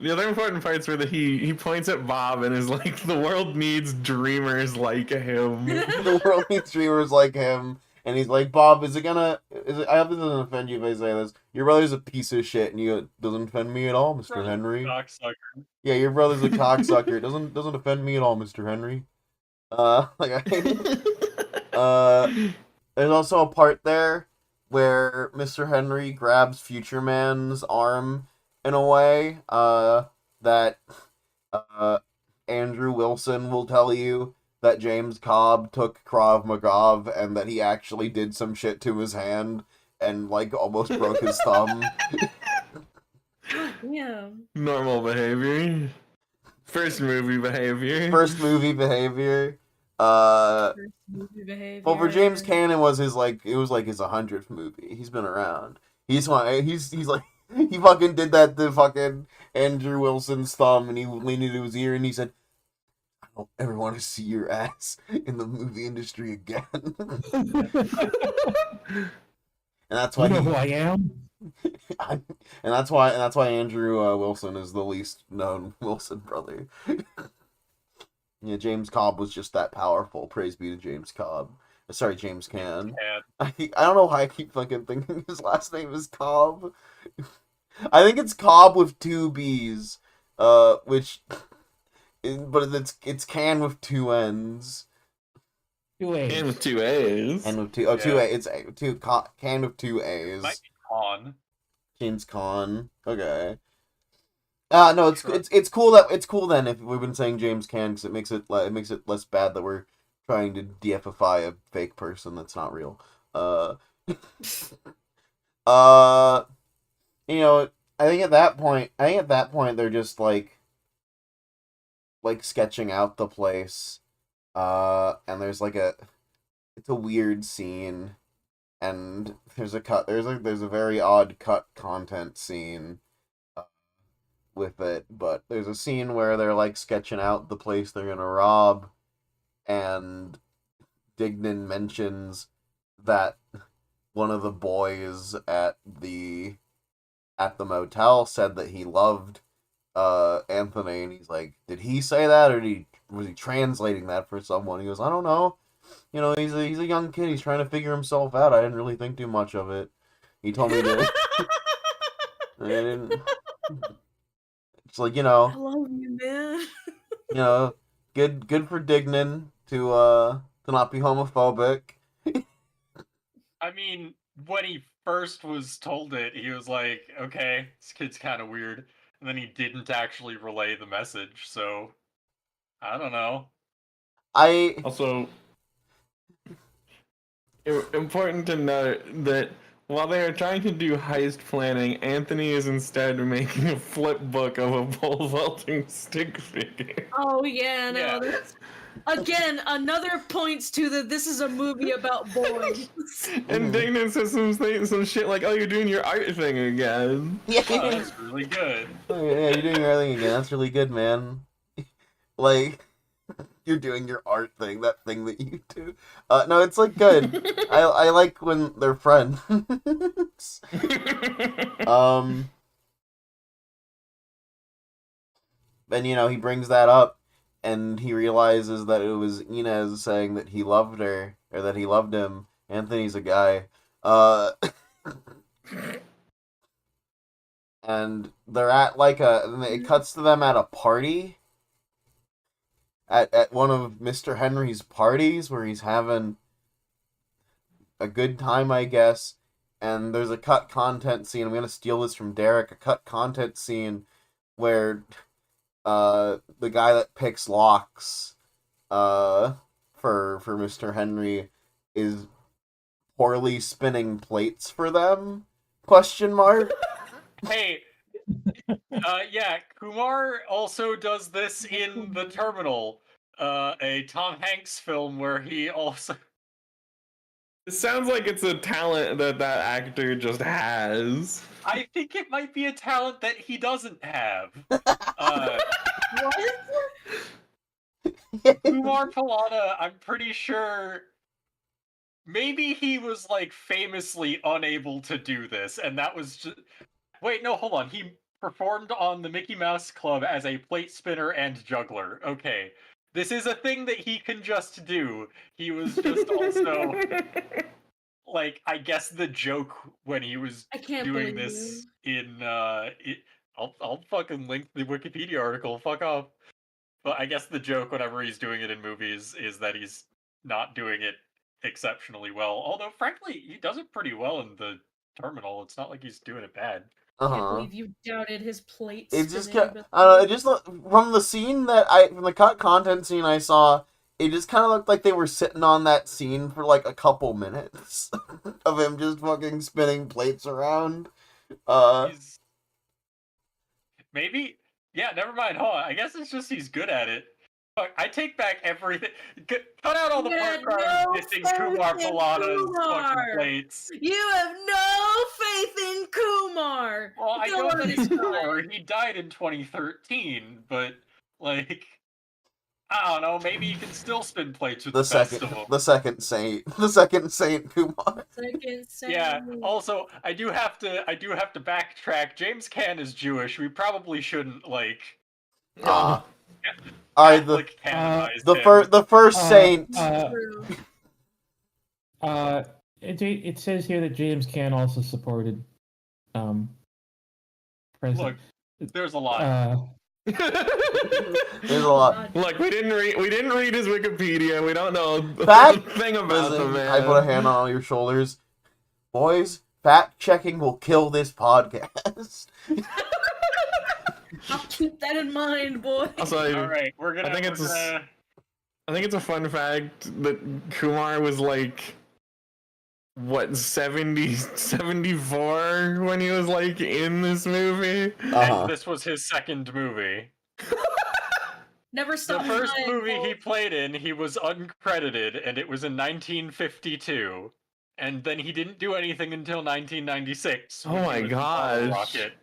Speaker 2: other important parts were that he points at Bob and is like, the world needs dreamers like him.
Speaker 1: The world needs dreamers like him. And he's like, Bob, I hope this doesn't offend you if I say this. Your brother's a piece of shit, and it doesn't offend me at all, Mr. Henry.
Speaker 4: Cocksucker.
Speaker 1: Yeah, your brother's a cocksucker. It doesn't offend me at all, Mr. Henry. There's also a part there where Mr. Henry grabs Future Man's arm in a way that Andrew Wilson will tell you that James Cobb took Krav Maga and that he actually did some shit to his hand and like almost broke his thumb.
Speaker 3: Yeah.
Speaker 2: Normal behavior. First movie behavior.
Speaker 3: Movie behavior.
Speaker 1: Well, for James Cannon it was his 100th movie. He's been around. He's like he fucking did that to fucking Andrew Wilson's thumb, and he leaned into his ear and he said, "I don't ever want to see your ass in the movie industry again." And that's why
Speaker 5: You know who I am?
Speaker 1: and that's why Andrew Wilson is the least known Wilson brother. Yeah, James Cobb was just that powerful. Praise be to James Cobb. Sorry, James Caan. I don't know why I keep fucking thinking his last name is Cobb. I think it's Cobb with two B's, but it's Can with two N's.
Speaker 5: Two A's.
Speaker 2: And with two A's.
Speaker 1: And with two A. It's Can with two A's.
Speaker 4: Might be Con.
Speaker 1: James Caan. Okay. No, it's cool then if we've been saying James Caan because it makes it less bad that we're trying to deify a fake person that's not real. You know, I think at that point they're just like sketching out the place, and there's it's a weird scene, and there's a very odd cut content scene with it, but there's a scene where they're like sketching out the place they're gonna rob, and Dignan mentions that one of the boys at the motel said that he loved Anthony, and he's like, did he say that, or was he translating that for someone? He goes, I don't know. You know, he's a young kid. He's trying to figure himself out. I didn't really think too much of it. He told me to. I didn't. It's like,
Speaker 3: I love you, man.
Speaker 1: Good for Dignan to not be homophobic.
Speaker 4: I mean, when he first was told it, he was like, okay, this kid's kind of weird. And then he didn't actually relay the message, so I don't know.
Speaker 2: Also, important to note that while they are trying to do heist planning, Anthony is instead making a flip book of a pole vaulting stick figure.
Speaker 3: Oh yeah, no.
Speaker 4: Yeah.
Speaker 3: That's, again, another points to that this is a movie about boys.
Speaker 2: And Dignan says some shit like, "Oh, you're doing your art thing again."
Speaker 1: Yeah.
Speaker 4: Oh, that's really good.
Speaker 1: Oh, yeah, you're doing your art thing again. That's really good, man. Like, you're doing your art thing, that thing that you do. No, it's like good. I like when they're friends. And he brings that up, and he realizes that it was Inez saying that he loved her, or that he loved him. Anthony's a guy. And they're at it cuts to them at a party. At one of Mr. Henry's parties where he's having a good time, I guess. And there's a cut content scene. I'm gonna steal this from Derek. A cut content scene where the guy that picks locks for Mr. Henry is poorly spinning plates for them? Question mark.
Speaker 4: Hey, yeah, Kumar also does this in The Terminal, a Tom Hanks film where he also...
Speaker 2: It sounds like it's a talent that actor just has.
Speaker 4: I think it might be a talent that he doesn't have.
Speaker 3: What?
Speaker 4: Kumar Palana, I'm pretty sure... Maybe he was, famously unable to do this, and that was just... Wait, no, hold on. He performed on the Mickey Mouse Club as a plate spinner and juggler. Okay. This is a thing that he can just do. He was just also... I guess the joke when he was doing this in... I'll fucking link the Wikipedia article. Fuck off. But I guess the joke whenever he's doing it in movies is that he's not doing it exceptionally well. Although, frankly, he does it pretty well in The Terminal. It's not like he's doing it bad.
Speaker 3: I can't believe you doubted his plates.
Speaker 1: It just I don't know. It just from the scene from the cut content scene I saw, it just kind of looked like they were sitting on that scene for a couple minutes of him just fucking spinning plates around.
Speaker 4: Maybe, yeah. Never mind. Hold on. I guess it's just he's good at it. Fuck, I take back everything. Cut out all the
Speaker 3: You
Speaker 4: parts
Speaker 3: had
Speaker 4: where I
Speaker 3: no
Speaker 4: was dissing
Speaker 3: faith
Speaker 4: Kumar
Speaker 3: in
Speaker 4: Palana's fucking
Speaker 3: Kumar.
Speaker 4: plates.
Speaker 3: You have no faith in Kumar.
Speaker 4: Well, I
Speaker 3: Don't
Speaker 4: know that he's
Speaker 3: try.
Speaker 4: poor. He died in 2013, but like, I don't know. Maybe you can still spin plates with the best of them.
Speaker 1: the second Saint Kumar.
Speaker 3: Second
Speaker 4: Yeah.
Speaker 3: Saint.
Speaker 4: Also, I do have to backtrack. James Caan is Jewish. We probably shouldn't like
Speaker 1: All right,
Speaker 4: canonize
Speaker 1: the
Speaker 4: him.
Speaker 1: the first Saint.
Speaker 3: True.
Speaker 5: It says here that James Caan also supported President.
Speaker 4: Look, there's a lot.
Speaker 1: There's a lot.
Speaker 2: Look, we didn't read his Wikipedia. We don't know
Speaker 1: Fact-
Speaker 2: a thing about the
Speaker 1: Listen,
Speaker 2: man.
Speaker 1: I put a hand on all your shoulders. Boys, fact checking will kill this podcast.
Speaker 3: I'll keep that in mind, boy.
Speaker 2: Also,
Speaker 4: All right,
Speaker 2: I think it's a fun fact that Kumar was like, what, 74 when he was like in this movie?
Speaker 4: And this was his second movie.
Speaker 3: Never
Speaker 4: The
Speaker 3: stop.
Speaker 4: first
Speaker 3: trying,
Speaker 4: movie
Speaker 3: boy.
Speaker 4: he played in, he was uncredited, and it was in 1952. And then he didn't do anything until 1996.
Speaker 2: Oh
Speaker 4: when he
Speaker 2: my
Speaker 4: was in Bottle
Speaker 2: gosh.
Speaker 4: Rocket.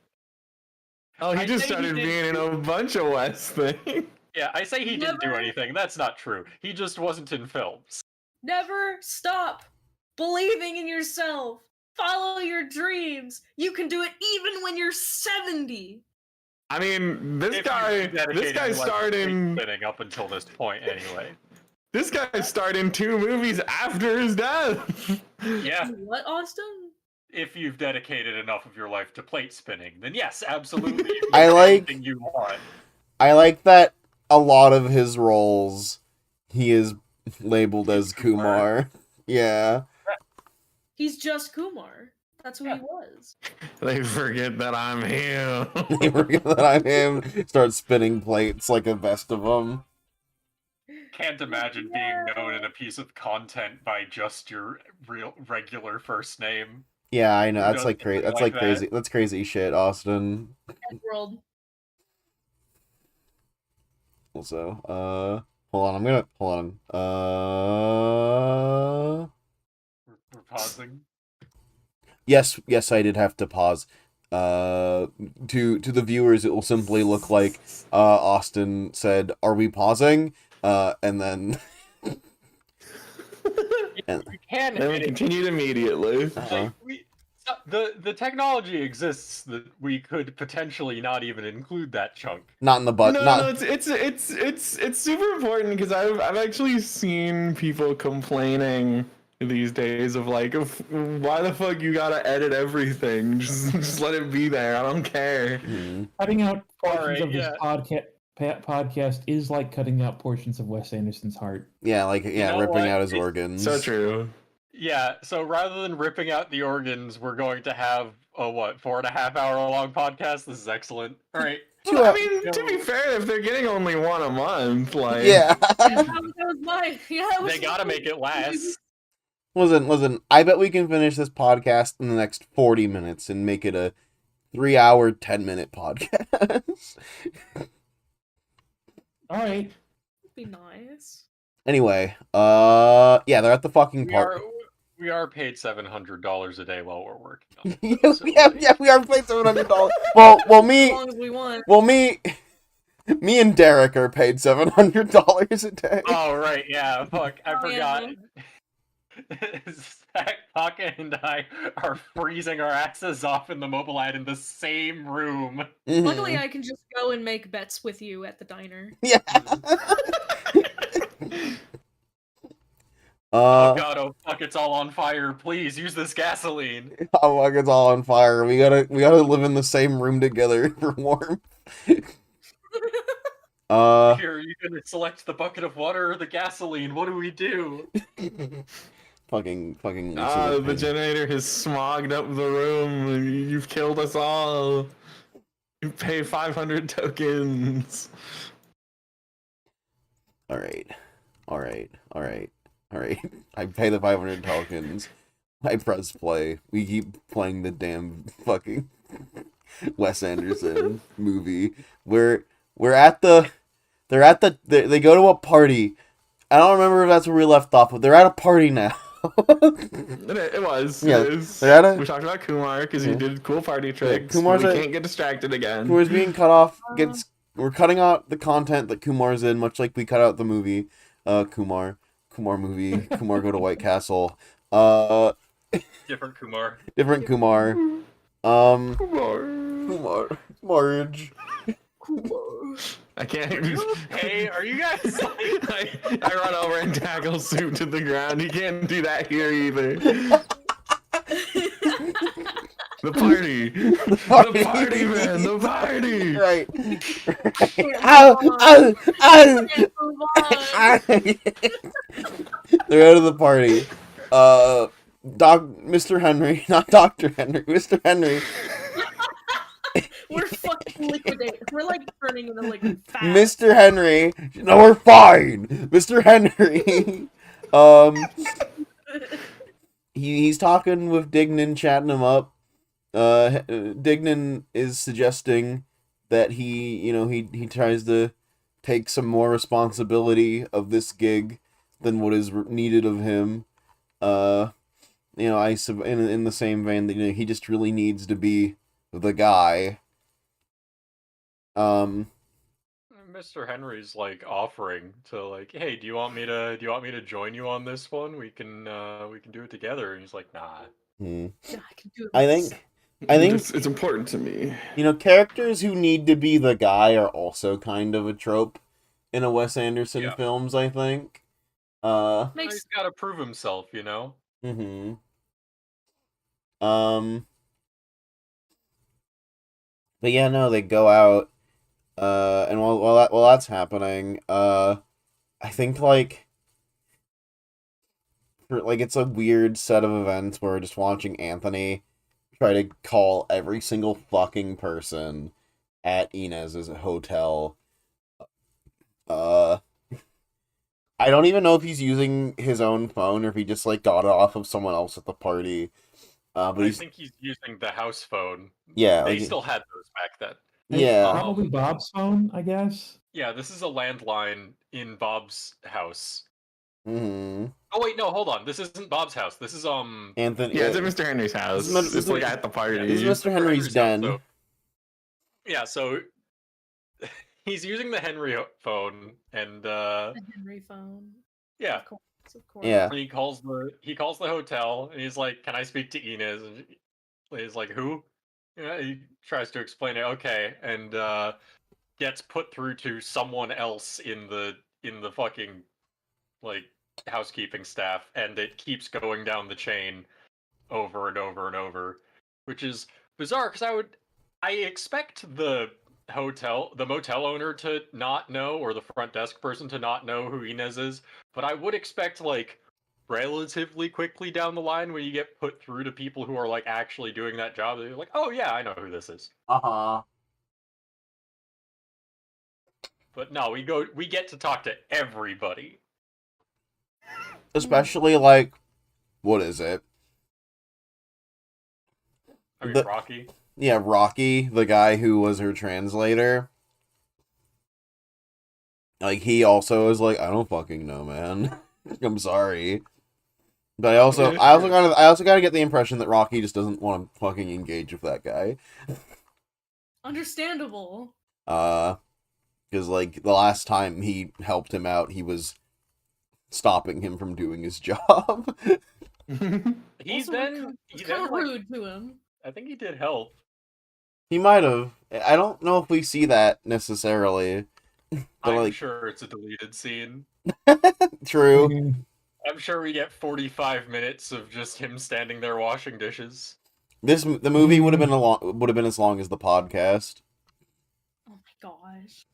Speaker 2: Oh, he
Speaker 4: I
Speaker 2: just
Speaker 4: say he
Speaker 2: started
Speaker 4: did
Speaker 2: being in a bunch of West things.
Speaker 4: Yeah, I say he didn't do
Speaker 3: Never-
Speaker 4: anything. That's not true. He just wasn't in films.
Speaker 3: Never stop believing in yourself. Follow your dreams. You can do it even when you're 70.
Speaker 2: I mean, this
Speaker 4: If
Speaker 2: guy
Speaker 4: you've dedicated your life to
Speaker 2: starred in
Speaker 4: spinning up until this point, anyway.
Speaker 2: this guy starred in 2 movies after his death.
Speaker 4: Yeah,
Speaker 3: What, Austin?
Speaker 4: if you've dedicated enough of your life to plate spinning, then yes, absolutely. You
Speaker 1: I
Speaker 4: can do
Speaker 1: like-
Speaker 4: anything you want.
Speaker 1: I like that a lot of his roles he is labeled as Kumar. Yeah.
Speaker 3: He's just Kumar. That's who he was.
Speaker 2: They forget that I'm him.
Speaker 1: They forget that I'm him. Start spinning plates like a best of them.
Speaker 4: Can't imagine being known in a piece of content by just your regular first name.
Speaker 1: Yeah, I know.
Speaker 4: Who
Speaker 1: That's
Speaker 4: does
Speaker 1: like crazy.
Speaker 4: something
Speaker 1: That's
Speaker 4: like
Speaker 1: like crazy. That's crazy shit, Austin.
Speaker 3: World.
Speaker 1: Also, hold on. I'm gonna hold on.
Speaker 4: We're pausing.
Speaker 1: Yes, I did have to pause. To the viewers, it will simply look like Austin said, "Are we pausing?" And then
Speaker 4: You can
Speaker 2: Then we continued immediately.
Speaker 1: uh-huh.
Speaker 4: the technology exists that we could potentially not even include that chunk.
Speaker 1: Not in the butt.
Speaker 2: No, it's super important because I've actually seen people complaining these days of like, why the fuck you gotta edit everything? Just let it be there. I don't care.
Speaker 5: Cutting out portions
Speaker 4: Alright,
Speaker 5: of this
Speaker 4: yeah.
Speaker 5: podcast is like cutting out portions of Wes Anderson's heart.
Speaker 1: Yeah, like
Speaker 4: know
Speaker 1: ripping
Speaker 4: what?
Speaker 1: out his organs.
Speaker 2: So true.
Speaker 4: Yeah, so rather than ripping out the organs, we're going to have a 4.5 hour long podcast. This is excellent. All right.
Speaker 2: Well, I mean, to be fair, if they're getting only one a month, like
Speaker 1: Yeah.
Speaker 3: That was mine. Yeah, that was
Speaker 4: They gotta make it last.
Speaker 1: Listen. I bet we can finish this podcast in the next 40 minutes and make it a 3-hour, 10-minute podcast.
Speaker 5: All right.
Speaker 3: Be nice.
Speaker 1: Anyway, yeah, they're at the fucking
Speaker 4: We
Speaker 1: park.
Speaker 4: we are paid $700 a day while we're working on
Speaker 1: yeah,
Speaker 4: it. So,
Speaker 1: we are paid $700. well,
Speaker 3: As
Speaker 1: me,
Speaker 3: long as we want.
Speaker 1: me and Derek are paid $700 a day.
Speaker 4: Oh, right, yeah, fuck, I
Speaker 3: Oh, yeah.
Speaker 4: forgot. Zach, Taka, and I are freezing our asses off in the Mobilite in the same room.
Speaker 1: Mhm.
Speaker 3: Luckily, I can just go and make bets with you at the diner.
Speaker 1: Yeah.
Speaker 4: Oh god, oh fuck, it's all on fire. Please use this gasoline.
Speaker 1: Oh fuck, it's all on fire. We gotta live in the same room together for warmth.
Speaker 4: Here, you gonna select the bucket of water or the gasoline? What do we do?
Speaker 1: fucking.
Speaker 2: the
Speaker 1: Lisa
Speaker 2: generator has smogged up the room. You've killed us all. You pay 500 tokens.
Speaker 1: All right. I pay the 500 tokens. I press play. We keep playing the damn fucking Wes Anderson movie. We're at the They go to a party. I don't remember if that's where we left off, but they're at a party now.
Speaker 2: It was.
Speaker 1: Yeah,
Speaker 2: It is.
Speaker 1: they're at a-
Speaker 2: We talked about Kumar because he
Speaker 1: Yeah.
Speaker 2: did cool party tricks.
Speaker 1: Kumar's
Speaker 2: but we
Speaker 1: a-
Speaker 2: can't get distracted again.
Speaker 1: Kumar's being cut off. We're cutting out the content that Kumar's in, much like we cut out the movie. Kumar movie. Kumar go to White Castle.
Speaker 4: Different Kumar.
Speaker 1: Different Kumar.
Speaker 2: Kumar.
Speaker 1: Marge.
Speaker 2: I can't.
Speaker 4: Hey, are you guys like...
Speaker 2: I run over and tackle Soup to the ground. He can't do that here either. The party. The party, man. The party.
Speaker 1: Right. Ow! They're out of the party. Mr. Henry, not Dr. Henry, Mr. Henry.
Speaker 3: We're fucking liquidating. We're like turning into like fat.
Speaker 1: Mr. Henry. No, we're fine. Mr. Henry. He's talking with Dignan, chatting him up. Dignan is suggesting that he tries to take some more responsibility of this gig than what is needed of him. In the same vein that he just really needs to be the guy.
Speaker 4: Mr. Henry's like offering to like, hey, do you want me to join you on this one? We can do it together. And he's like, nah.
Speaker 3: Yeah, I can do
Speaker 1: I
Speaker 3: this.
Speaker 1: think
Speaker 2: It's important to me.
Speaker 1: Characters who need to be the guy are also kind of a trope in a Wes Anderson films, I think.
Speaker 4: He's got to prove himself,
Speaker 1: Mm-hmm. But yeah, no, they go out, and while that's happening, I think it's a weird set of events where we're just watching Anthony try to call every single fucking person at Inez's hotel. I don't even know if he's using his own phone or if he just got it off of someone else at the party. But
Speaker 4: I think he's using the house phone.
Speaker 1: Yeah,
Speaker 4: They still had those back then.
Speaker 1: Yeah.
Speaker 5: Probably Bob's phone, I guess.
Speaker 4: Yeah, this is a landline in Bob's house.
Speaker 1: Mm-hmm.
Speaker 4: Oh wait, no, hold on. This isn't Bob's house. This is
Speaker 1: Anthony.
Speaker 2: Yeah, it's at Mr. Henry's house. It's like at the party.
Speaker 1: This is Mr. Henry's den.
Speaker 4: house, yeah, so he's using the Henry phone and
Speaker 3: The Henry phone.
Speaker 4: yeah.
Speaker 3: Of course.
Speaker 1: Yeah.
Speaker 4: He calls the hotel and he's like, "Can I speak to Inez?" And he's like, "Who?" He tries to explain it. Okay, and gets put through to someone else in the fucking housekeeping staff, and it keeps going down the chain over and over and over, which is bizarre because I expect the motel owner to not know, or the front desk person to not know who Inez is, but I would expect relatively quickly down the line when you get put through to people who are actually doing that job, they're like, oh yeah, I know who this is.
Speaker 1: Uh-huh.
Speaker 4: But no, we get to talk to everybody.
Speaker 1: Especially what is it?
Speaker 4: I mean, Rocky.
Speaker 1: Yeah, Rocky, the guy who was her translator. He also is I don't fucking know, man. I'm sorry. But I also gotta get the impression that Rocky just doesn't want to fucking engage with that guy.
Speaker 3: Understandable.
Speaker 1: Because the last time he helped him out, he was stopping him from doing his job.
Speaker 4: He's
Speaker 3: kind of rude to him.
Speaker 4: I think he did help.
Speaker 1: He might have. I don't know if we see that necessarily. But
Speaker 4: I'm sure it's a deleted scene.
Speaker 1: True.
Speaker 4: I'm sure we get 45 minutes of just him standing there washing dishes.
Speaker 1: The movie would have been as long as the podcast.
Speaker 3: Oh my gosh.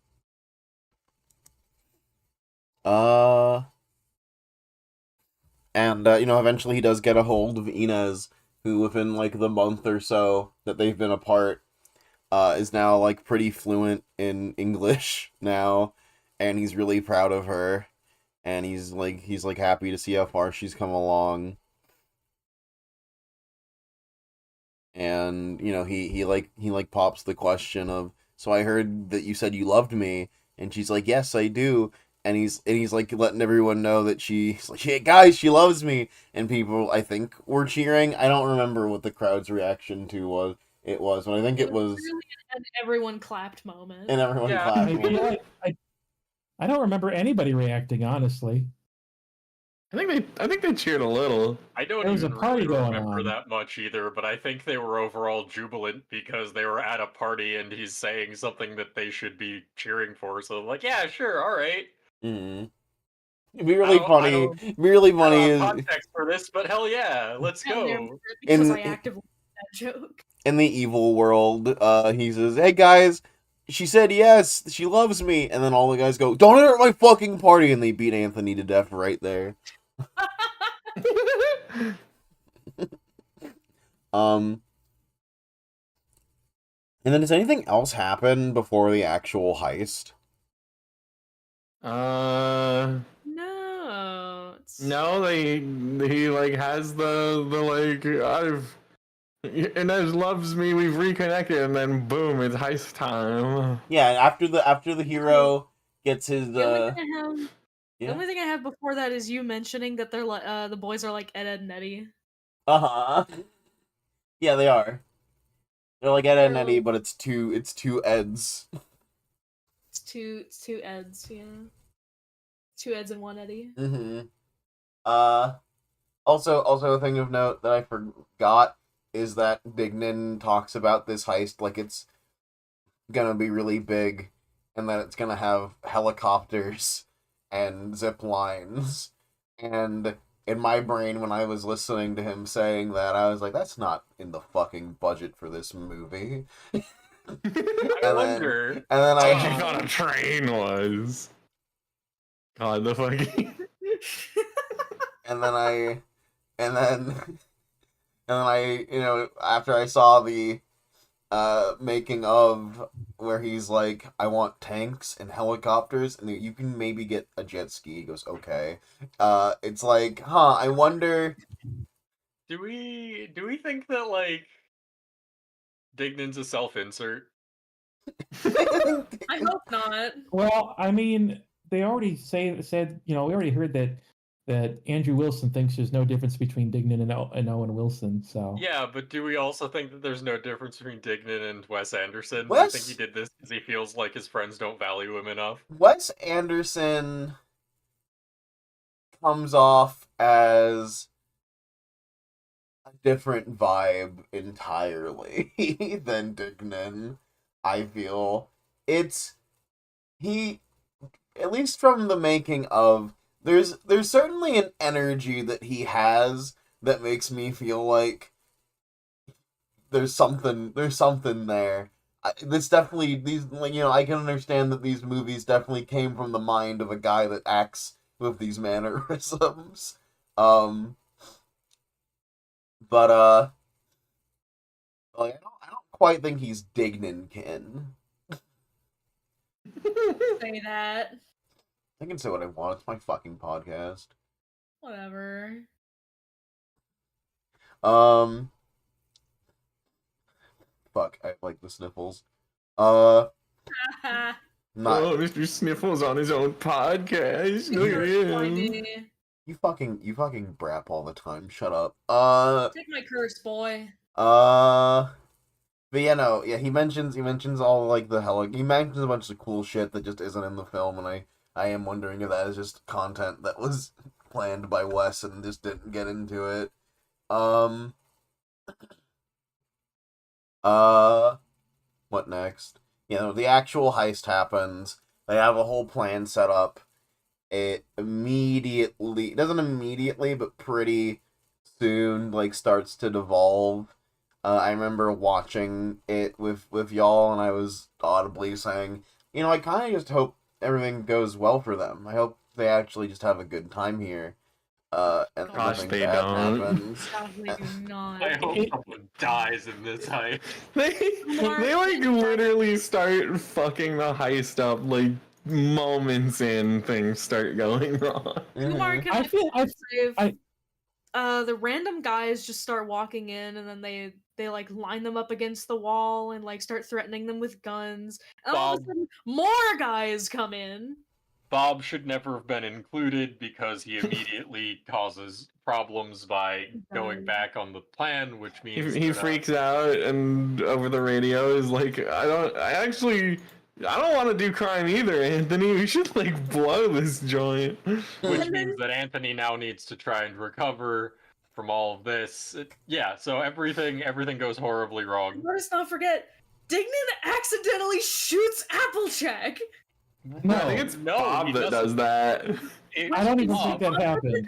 Speaker 1: And eventually he does get a hold of Inez, who within the month or so that they've been apart, is now pretty fluent in English now, and he's really proud of her, and he's happy to see how far she's come along. And he pops the question of, so I heard that you said you loved me, And she's like, yes, I do. And he's like letting everyone know that she's like, hey guys, she loves me. And people, I think, were cheering. I don't remember what the crowd's reaction to was. It was, but I think it was,
Speaker 3: really an everyone clapped moment.
Speaker 1: and everyone
Speaker 4: Yeah.
Speaker 1: clapped.
Speaker 5: I feel like I don't remember anybody reacting, honestly.
Speaker 2: I think they cheered a little.
Speaker 4: I don't
Speaker 5: There was a
Speaker 4: even
Speaker 5: party
Speaker 4: really
Speaker 5: going
Speaker 4: remember
Speaker 5: on.
Speaker 4: that much either, but I think they were overall jubilant because they were at a party and he's saying something that they should be cheering for. So like, yeah, sure, all right.
Speaker 1: Mm. It'd be really
Speaker 4: I
Speaker 1: funny.
Speaker 4: don't
Speaker 1: It'd be really
Speaker 4: I
Speaker 1: funny
Speaker 4: don't have
Speaker 1: is
Speaker 4: context for this, but hell yeah, let's
Speaker 3: I never
Speaker 4: go.
Speaker 3: because
Speaker 1: In-
Speaker 3: I actively made that joke.
Speaker 1: in the evil world, he says, hey guys, she said yes, she loves me, and then all the guys go, don't enter my fucking party, and they beat Anthony to death right there. Um, and then does anything else happen before the actual heist?
Speaker 3: No.
Speaker 2: No, he like has the like Inez loves me, we've reconnected, and then boom, it's heist time.
Speaker 1: Yeah, after the hero gets his
Speaker 3: The
Speaker 1: yeah.
Speaker 3: only thing I have before that is you mentioning that they're like the boys are like Ed, Ed and Eddie.
Speaker 1: Uh-huh. Yeah, they are. They're like Ed and
Speaker 3: They're
Speaker 1: Eddie,
Speaker 3: like-
Speaker 1: but it's two Eds.
Speaker 3: It's two Eds, yeah. Two Eds and one Eddie.
Speaker 1: Mm-hmm. Also a thing of note that I forgot is that Dignan talks about this heist like it's gonna be really big, and that it's gonna have helicopters and zip lines. And in my brain, when I was listening to him saying that, I was like, that's not in the fucking budget for this movie.
Speaker 4: I
Speaker 1: then-
Speaker 4: wonder.
Speaker 1: And then
Speaker 2: I
Speaker 1: I
Speaker 2: thought a train was. God, the fucking.
Speaker 1: and then I, after I saw the making of where he's like, I want tanks and helicopters, and you can maybe get a jet ski. He goes, okay. It's like, I wonder.
Speaker 4: Do we think that like Dignan's a self-insert?
Speaker 3: I hope not.
Speaker 5: Well, I mean, they already said, we already heard that Andrew Wilson thinks there's no difference between Dignan and Owen Wilson. So
Speaker 4: Yeah, but do we also think that there's no difference between Dignan and Wes Anderson? Do you
Speaker 1: Wes-
Speaker 4: think he did this because he feels like his friends don't value him enough?
Speaker 1: Wes Anderson comes off as a different vibe entirely than Dignan. I feel he, at least from the making of, there's certainly an energy that he has that makes me feel like there's something there. This definitely, these, like, I can understand that these movies definitely came from the mind of a guy that acts with these mannerisms. But like, I don't quite think he's Dignan-kin.
Speaker 3: Say that.
Speaker 1: I can say what I want. It's my fucking podcast.
Speaker 3: Whatever.
Speaker 1: Fuck, I like the sniffles. Not.
Speaker 2: Oh, Mr. Sniffles on his own podcast. Look at him.
Speaker 1: You fucking brap all the time. Shut up.
Speaker 3: Take my curse, boy.
Speaker 1: But yeah, he mentions all like he mentions a bunch of cool shit that just isn't in the film, and I am wondering if that is just content that was planned by Wes and just didn't get into it. What next? The actual heist happens. They have a whole plan set up. It doesn't immediately, but pretty soon, like, starts to devolve. I remember watching it with y'all, and I was audibly saying, I kind of just hope everything goes well for them. I hope they actually just have a good time here. And
Speaker 2: Gosh,
Speaker 1: nothing
Speaker 2: they
Speaker 1: bad
Speaker 2: don't.
Speaker 1: happens.
Speaker 3: Sadly do not.
Speaker 4: I hope someone dies in this heist.
Speaker 2: They like literally start fucking the heist up like moments in, things start going wrong.
Speaker 3: Kumar,
Speaker 1: Mhm.
Speaker 3: can
Speaker 5: I feel
Speaker 3: save? the random guys just start walking in, and then they like line them up against the wall and like start threatening them with guns. And all of a
Speaker 4: Bob.
Speaker 3: sudden, more guys come in.
Speaker 4: Bob should never have been included because he immediately causes problems by going back on the plan, which means
Speaker 2: He freaks out and over the radio is like, I don't want to do crime either, Anthony. We should like blow this joint.
Speaker 4: Which means that Anthony now needs to try and recover from all of this. Yeah, so everything goes horribly wrong.
Speaker 3: Let us not forget, Dignan accidentally shoots Applejack.
Speaker 5: No,
Speaker 2: I think it's
Speaker 4: No,
Speaker 2: Bob
Speaker 4: he
Speaker 2: that
Speaker 4: doesn't.
Speaker 2: does that.
Speaker 5: I don't even think
Speaker 4: Bob.
Speaker 5: that happened.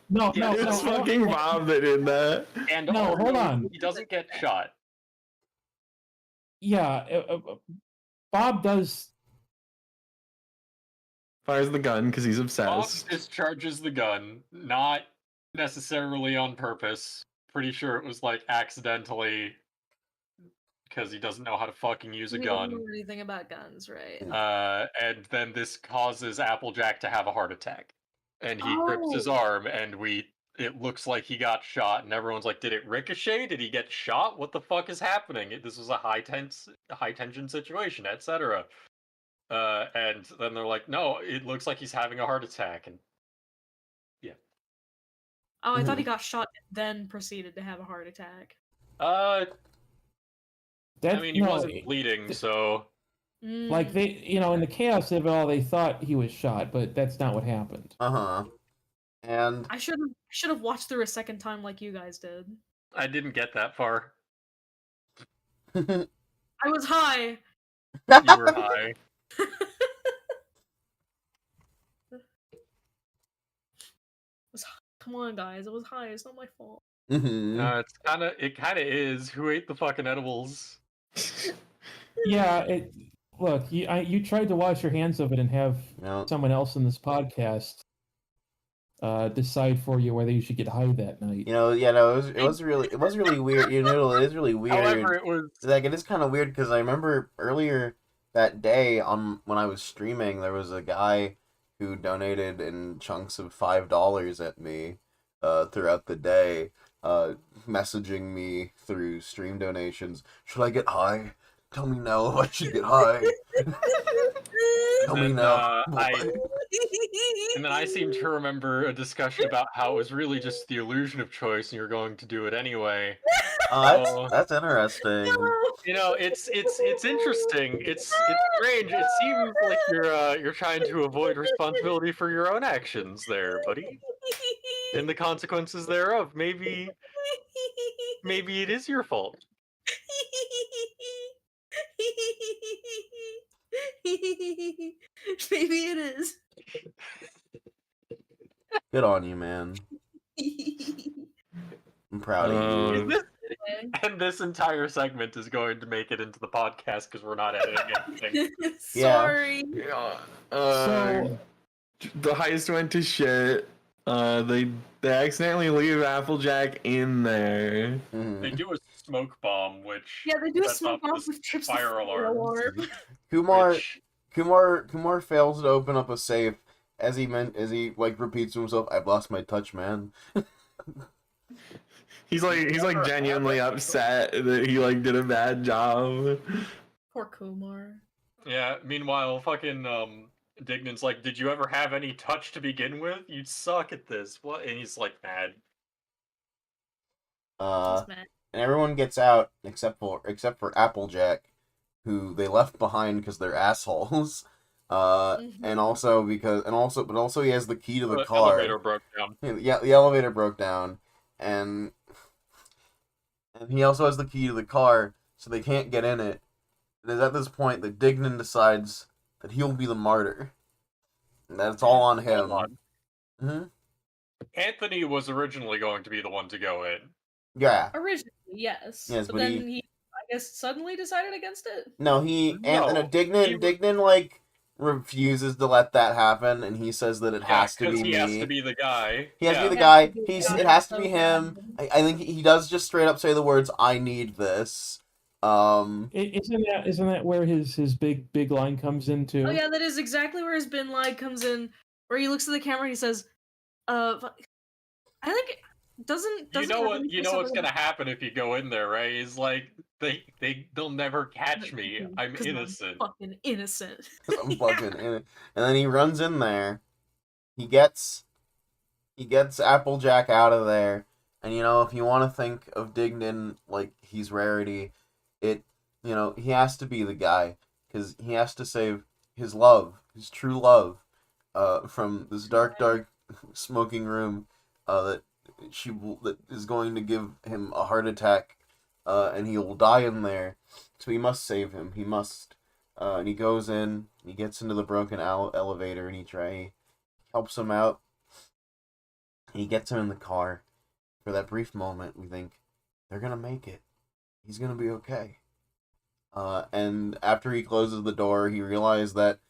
Speaker 5: No,
Speaker 3: Yeah,
Speaker 5: no,
Speaker 2: It's
Speaker 5: no.
Speaker 2: fucking Bob that did that.
Speaker 4: And
Speaker 5: No,
Speaker 4: also,
Speaker 5: hold on.
Speaker 4: he doesn't get shot.
Speaker 5: Yeah, Bob does.
Speaker 2: Fires the gun because he's
Speaker 4: Bob
Speaker 2: obsessed.
Speaker 4: discharges the gun, not necessarily on purpose. Pretty sure it was like accidentally because he doesn't know how to fucking use a
Speaker 3: We don't
Speaker 4: gun.
Speaker 3: know anything about guns, right?
Speaker 4: And then this causes Applejack to have a heart attack. And he grips his
Speaker 3: Oh.
Speaker 4: arm, and it looks like he got shot, and everyone's like, did it ricochet? Did he get shot? What the fuck is happening? This was a high tension situation, etc. And then they're like, no, it looks like he's having a heart attack. And
Speaker 3: Oh, I thought he got shot and then proceeded to have a heart attack.
Speaker 4: I
Speaker 5: That,
Speaker 4: mean, he
Speaker 5: no,
Speaker 4: wasn't bleeding, so
Speaker 5: like they, in the chaos of it all, they thought he was shot, but that's not what happened.
Speaker 1: And
Speaker 3: I should have watched through a second time like you guys did.
Speaker 4: I didn't get that far.
Speaker 3: I was high.
Speaker 4: You were high.
Speaker 3: Come on, guys. I was high. It's not my fault.
Speaker 4: It kind of is. Who ate the fucking edibles?
Speaker 5: Yeah, look, you tried to wash your hands of it and have someone else in this podcast decide for you whether you should get high that night.
Speaker 1: it was really weird. Noodle, it is really weird.
Speaker 4: However, it was
Speaker 1: like it is kind of weird because I remember earlier that day when I was streaming, there was a guy who donated in chunks of $5 at me throughout the day, messaging me through stream donations. Should I get high? Tell me now if I should get high. Tell me now.
Speaker 4: And then I seem to remember a discussion about how it was really just the illusion of choice, and you're going to do it anyway.
Speaker 1: That's interesting.
Speaker 4: It's interesting. It's strange. It seems like you're trying to avoid responsibility for your own actions there, buddy, and the consequences thereof. Maybe it is your fault.
Speaker 3: Maybe it is.
Speaker 1: Good on you, man. I'm proud of you.
Speaker 4: And this entire segment is going to make it into the podcast because we're not editing anything.
Speaker 3: Sorry.
Speaker 2: So the heist went to shit. They accidentally leave Applejack in there.
Speaker 4: They do a smoke bomb, which
Speaker 3: they do a
Speaker 4: sets
Speaker 3: smoke
Speaker 4: off
Speaker 3: bomb
Speaker 4: this
Speaker 3: with trips
Speaker 4: fire alarm.
Speaker 1: Kumar fails to open up a safe as he like repeats to himself, "I've lost my touch, man." He's
Speaker 2: like genuinely upset that he like did a bad job.
Speaker 3: Poor Kumar.
Speaker 4: Yeah. Meanwhile, fucking Dignan's like, "Did you ever have any touch to begin with? You'd suck at this." What? And he's like mad.
Speaker 3: And
Speaker 1: everyone gets out except for Applejack, who they left behind because they're assholes. And also he has the key to the car.
Speaker 4: The elevator broke down.
Speaker 1: Yeah, the elevator broke down, and he also has the key to the car, so they can't get in it. It is at this point that Dignan decides that he'll be the martyr. And that's all on him. Mm-hmm.
Speaker 4: Anthony was originally going to be the one to go in.
Speaker 1: Yeah.
Speaker 3: Originally, yes.
Speaker 1: Yes,
Speaker 3: but then he, I guess, suddenly decided against it.
Speaker 1: No, Dignan like refuses to let that happen, and he says that it has to be me.
Speaker 4: He has to be the guy.
Speaker 1: He has to be the guy. It has to be him. I think he does just straight up say the words, "I need this."
Speaker 5: Isn't that where his big line comes into?
Speaker 3: Oh yeah, that is exactly where his bin line comes in, where he looks at the camera and he says, I think Doesn't
Speaker 4: You know what?
Speaker 3: Evan
Speaker 4: You
Speaker 3: kiss
Speaker 4: know
Speaker 3: a
Speaker 4: what's
Speaker 3: little
Speaker 4: gonna happen if you go in there, right? He's like, they'll never catch
Speaker 3: bit
Speaker 4: me.
Speaker 3: too,
Speaker 4: I'm
Speaker 3: 'cause
Speaker 4: innocent.
Speaker 3: fucking innocent.
Speaker 1: I'm fucking in it. And then he runs in there. He gets Applejack out of there. And if you want to think of Dignan like he's Rarity, he has to be the guy because he has to save his love, his true love, from this dark, dark smoking room, that that is going to give him a heart attack, and he will die in there. So he must save him. He must. And he goes in. He gets into the broken elevator, and he helps him out. And he gets him in the car. For that brief moment, we think they're gonna make it. He's gonna be okay. And after he closes the door, he realizes that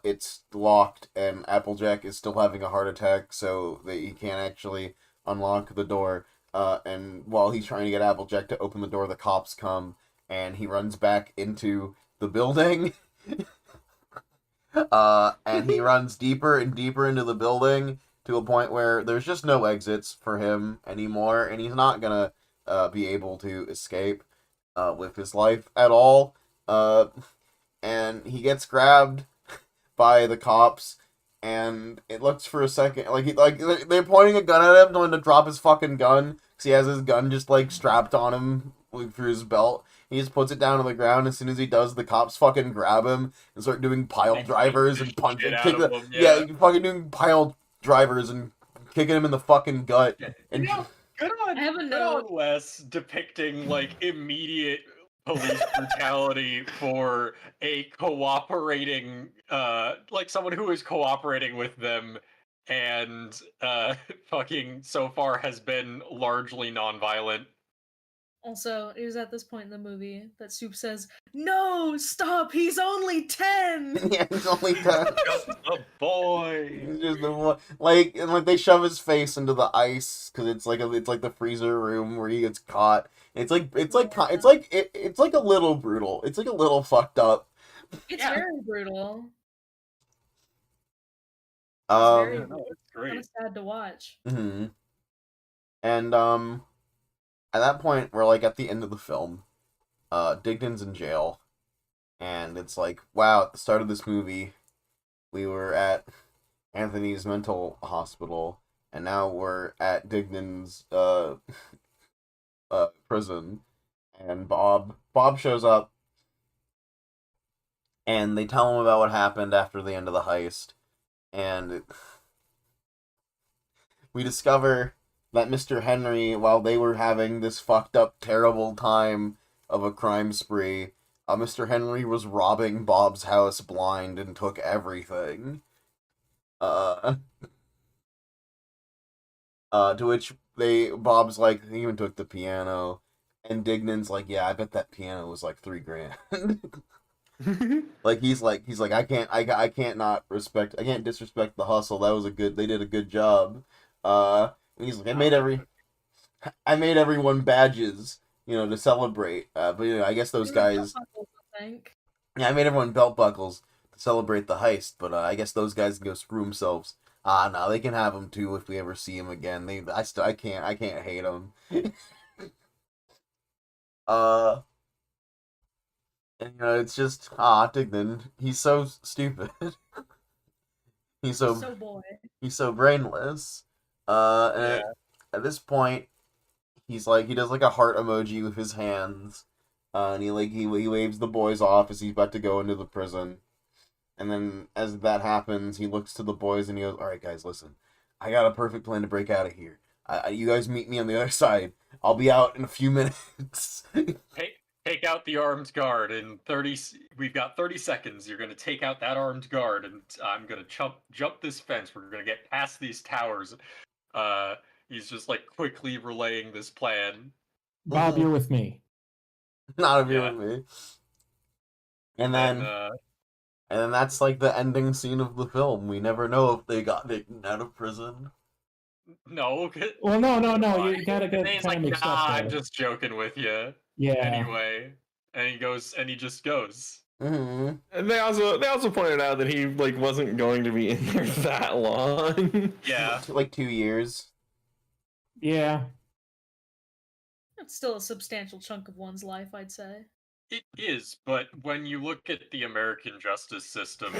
Speaker 1: it's locked, and Applejack is still having a heart attack, so that he can't actually unlock the door. And while he's trying to get Applejack to open the door, the cops come, and he runs back into the building. And he runs deeper and deeper into the building to a point where there's just no exits for him anymore, and he's not gonna be able to escape with his life at all. And he gets grabbed by the cops, and it looks for a second like they're pointing a gun at him, telling him to drop his fucking gun because he has his gun just like strapped on him through his belt. He just puts it down on the ground. As soon as he does, the cops fucking grab him and start doing pile drivers and punch and kick the fucking doing pile drivers and kicking him in the fucking gut. And
Speaker 4: Good on,
Speaker 3: I have a
Speaker 4: good
Speaker 3: note.
Speaker 4: on Wes depicting like immediate police brutality for a cooperating, like someone who is cooperating with them, and fucking so far has been largely nonviolent.
Speaker 3: Also, it was at this point in the movie that Soup says, "No, stop! He's only 10!"
Speaker 1: yeah, he's only done.
Speaker 4: Just a boy.
Speaker 1: He's just and they shove his face into the ice because it's like the freezer room where he gets caught. It's like a little brutal. It's like a little fucked up.
Speaker 3: It's
Speaker 4: Yeah.
Speaker 3: very brutal. It's very
Speaker 4: No, it's
Speaker 3: kind
Speaker 4: great.
Speaker 3: of sad to watch.
Speaker 1: Mhm. And at that point, we're like at the end of the film. Dignan's in jail, and it's like, wow, at the start of this movie, we were at Anthony's mental hospital, and now we're at Dignan's prison. And Bob shows up, and they tell him about what happened after the end of the heist, and we discover that Mr. Henry, while they were having this fucked up, terrible time of a crime spree, Mr. Henry was robbing Bob's house blind and took everything. To which Bob's like, he even took the piano, and Dignan's like, yeah, I bet that piano was like $3,000. Like he's like, I can't disrespect the hustle. They did a good job. And he's like, I made everyone badges, to celebrate. But I guess those guys,
Speaker 3: I think.
Speaker 1: yeah, I made everyone belt buckles to celebrate the heist. But I guess those guys can go screw themselves. No, they can have them too if we ever see them again. I can't hate them. And it's just Dignan. He's so stupid. He's so
Speaker 3: boy.
Speaker 1: he's so brainless. And at this point, he's like, he does like a heart emoji with his hands, and he waves the boys off as he's about to go into the prison. And then as that happens, he looks to the boys and he goes, "All right, guys, listen. I got a perfect plan to break out of here. You guys meet me on the other side. I'll be out in a few minutes."
Speaker 4: Take out the armed guard in 30. We've got 30 seconds. You're gonna take out that armed guard, and I'm gonna jump this fence. We're gonna get past these towers. He's just like quickly relaying this plan.
Speaker 5: Bob, you're with me.
Speaker 1: Not if you're with me. And then that's like the ending scene of the film. We never know if they got Dignan out of prison.
Speaker 4: No.
Speaker 5: Well, no. You gotta get
Speaker 4: He's
Speaker 5: kind
Speaker 4: like,
Speaker 5: of
Speaker 4: nah, I'm just joking with you.
Speaker 5: Yeah.
Speaker 4: Anyway, and he just goes.
Speaker 1: Mm-hmm.
Speaker 2: And they also pointed out that he wasn't going to be in there that long.
Speaker 4: Yeah.
Speaker 1: Like 2 years.
Speaker 5: Yeah.
Speaker 3: It's still a substantial chunk of one's life, I'd say.
Speaker 4: It is, but when you look at the American justice system,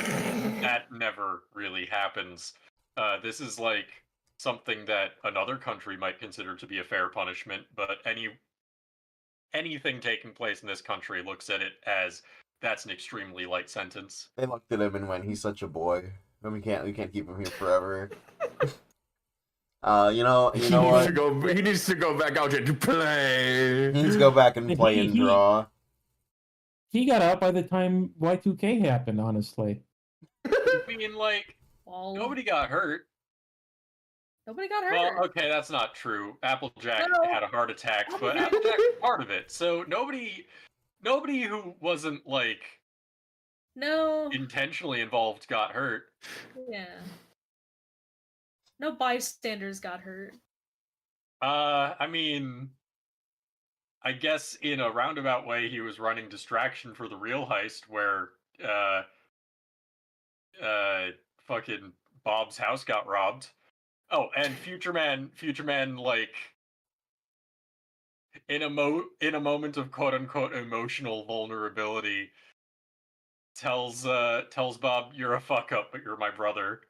Speaker 4: that never really happens. This is like something that another country might consider to be a fair punishment, but anything taking place in this country looks at it as that's an extremely light sentence.
Speaker 1: They looked at him and went, "He's such a boy. We can't keep him here forever." You know
Speaker 2: He
Speaker 1: what?
Speaker 2: needs to go back out and play.
Speaker 1: He needs to go back and play and draw.
Speaker 5: He got out by the time Y2K happened, honestly.
Speaker 4: I mean, like,
Speaker 3: Well,
Speaker 4: nobody got hurt.
Speaker 3: Nobody got hurt.
Speaker 4: Well, okay, that's not true. Applejack
Speaker 3: No.
Speaker 4: had a heart attack, but
Speaker 3: Applejack-
Speaker 4: Applejack was part of it. So nobody who wasn't like
Speaker 3: No.
Speaker 4: intentionally involved got hurt.
Speaker 3: Yeah. No bystanders got hurt.
Speaker 4: I mean, I guess in a roundabout way, he was running distraction for the real heist, where fucking Bob's house got robbed. Oh, and Future Man, like, in a moment of quote unquote emotional vulnerability, tells Bob, "You're a fuck up, but you're my brother."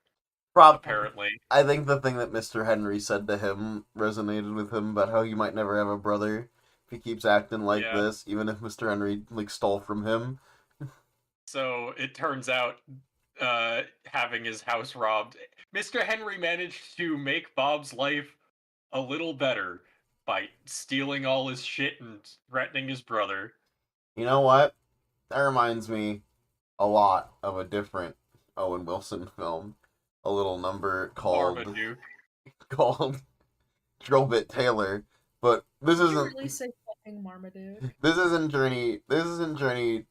Speaker 4: Apparently,
Speaker 1: I think the thing that Mr. Henry said to him resonated with him about how you might never have a brother if he keeps acting like this, even if Mr. Henry like stole from him.
Speaker 4: So it turns out, having his house robbed, Mr. Henry managed to make Bob's life a little better by stealing all his shit and threatening his brother.
Speaker 1: You know what? That reminds me a lot of a different Owen Wilson film. A little number called Drillbit Taylor. But this
Speaker 3: Did you
Speaker 1: isn't
Speaker 3: really say fucking Marmaduke?
Speaker 1: This isn't Journey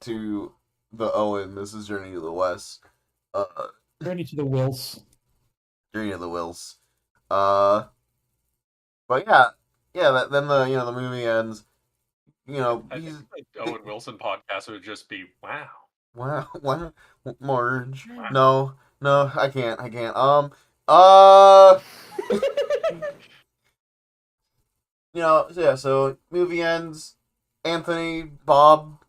Speaker 1: to the Owen, this is Journey to the West.
Speaker 5: Journey to the Wills.
Speaker 1: Journey to the Wills. But yeah, then the movie ends.
Speaker 4: I think the Owen Wilson podcast would just be, wow.
Speaker 1: Marge.
Speaker 3: Wow.
Speaker 1: No, I can't. So movie ends. Anthony, Bob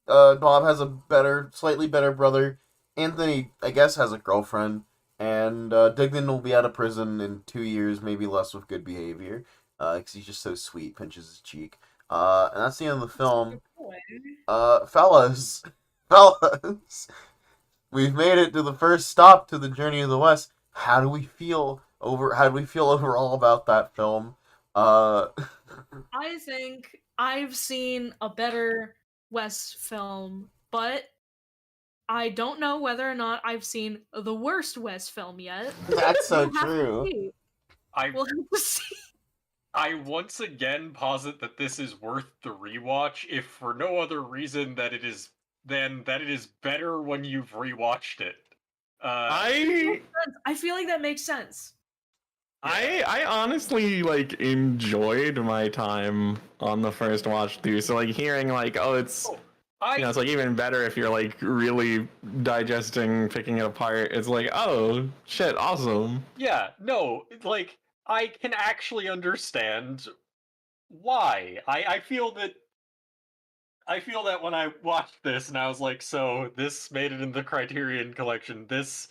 Speaker 1: has a slightly better brother. Anthony, I guess, has a girlfriend. And Dignan will be out of prison in 2 years, maybe less, with good behavior. Because he's just so sweet, pinches his cheek. And that's the end of the film. Fellas, we've made it to the first stop to the Journey of the West. How do we feel overall about that film?
Speaker 3: I think I've seen a better Wes film, but I don't know whether or not I've seen the worst Wes film yet.
Speaker 1: That's so
Speaker 3: We'll have to
Speaker 1: true.
Speaker 3: see. We'll have to see.
Speaker 4: I once again posit that this is worth the rewatch, if for no other reason that it is better when you've rewatched it.
Speaker 2: I
Speaker 3: feel like that makes sense.
Speaker 2: I honestly like enjoyed my time on the first watch through. So like hearing like, oh, it's it's like even better if you're like really digesting, picking it apart. It's like, oh shit, awesome.
Speaker 4: Yeah, no, like I can actually understand why. I feel that when I watched this and I was like, so this made it in the Criterion Collection. This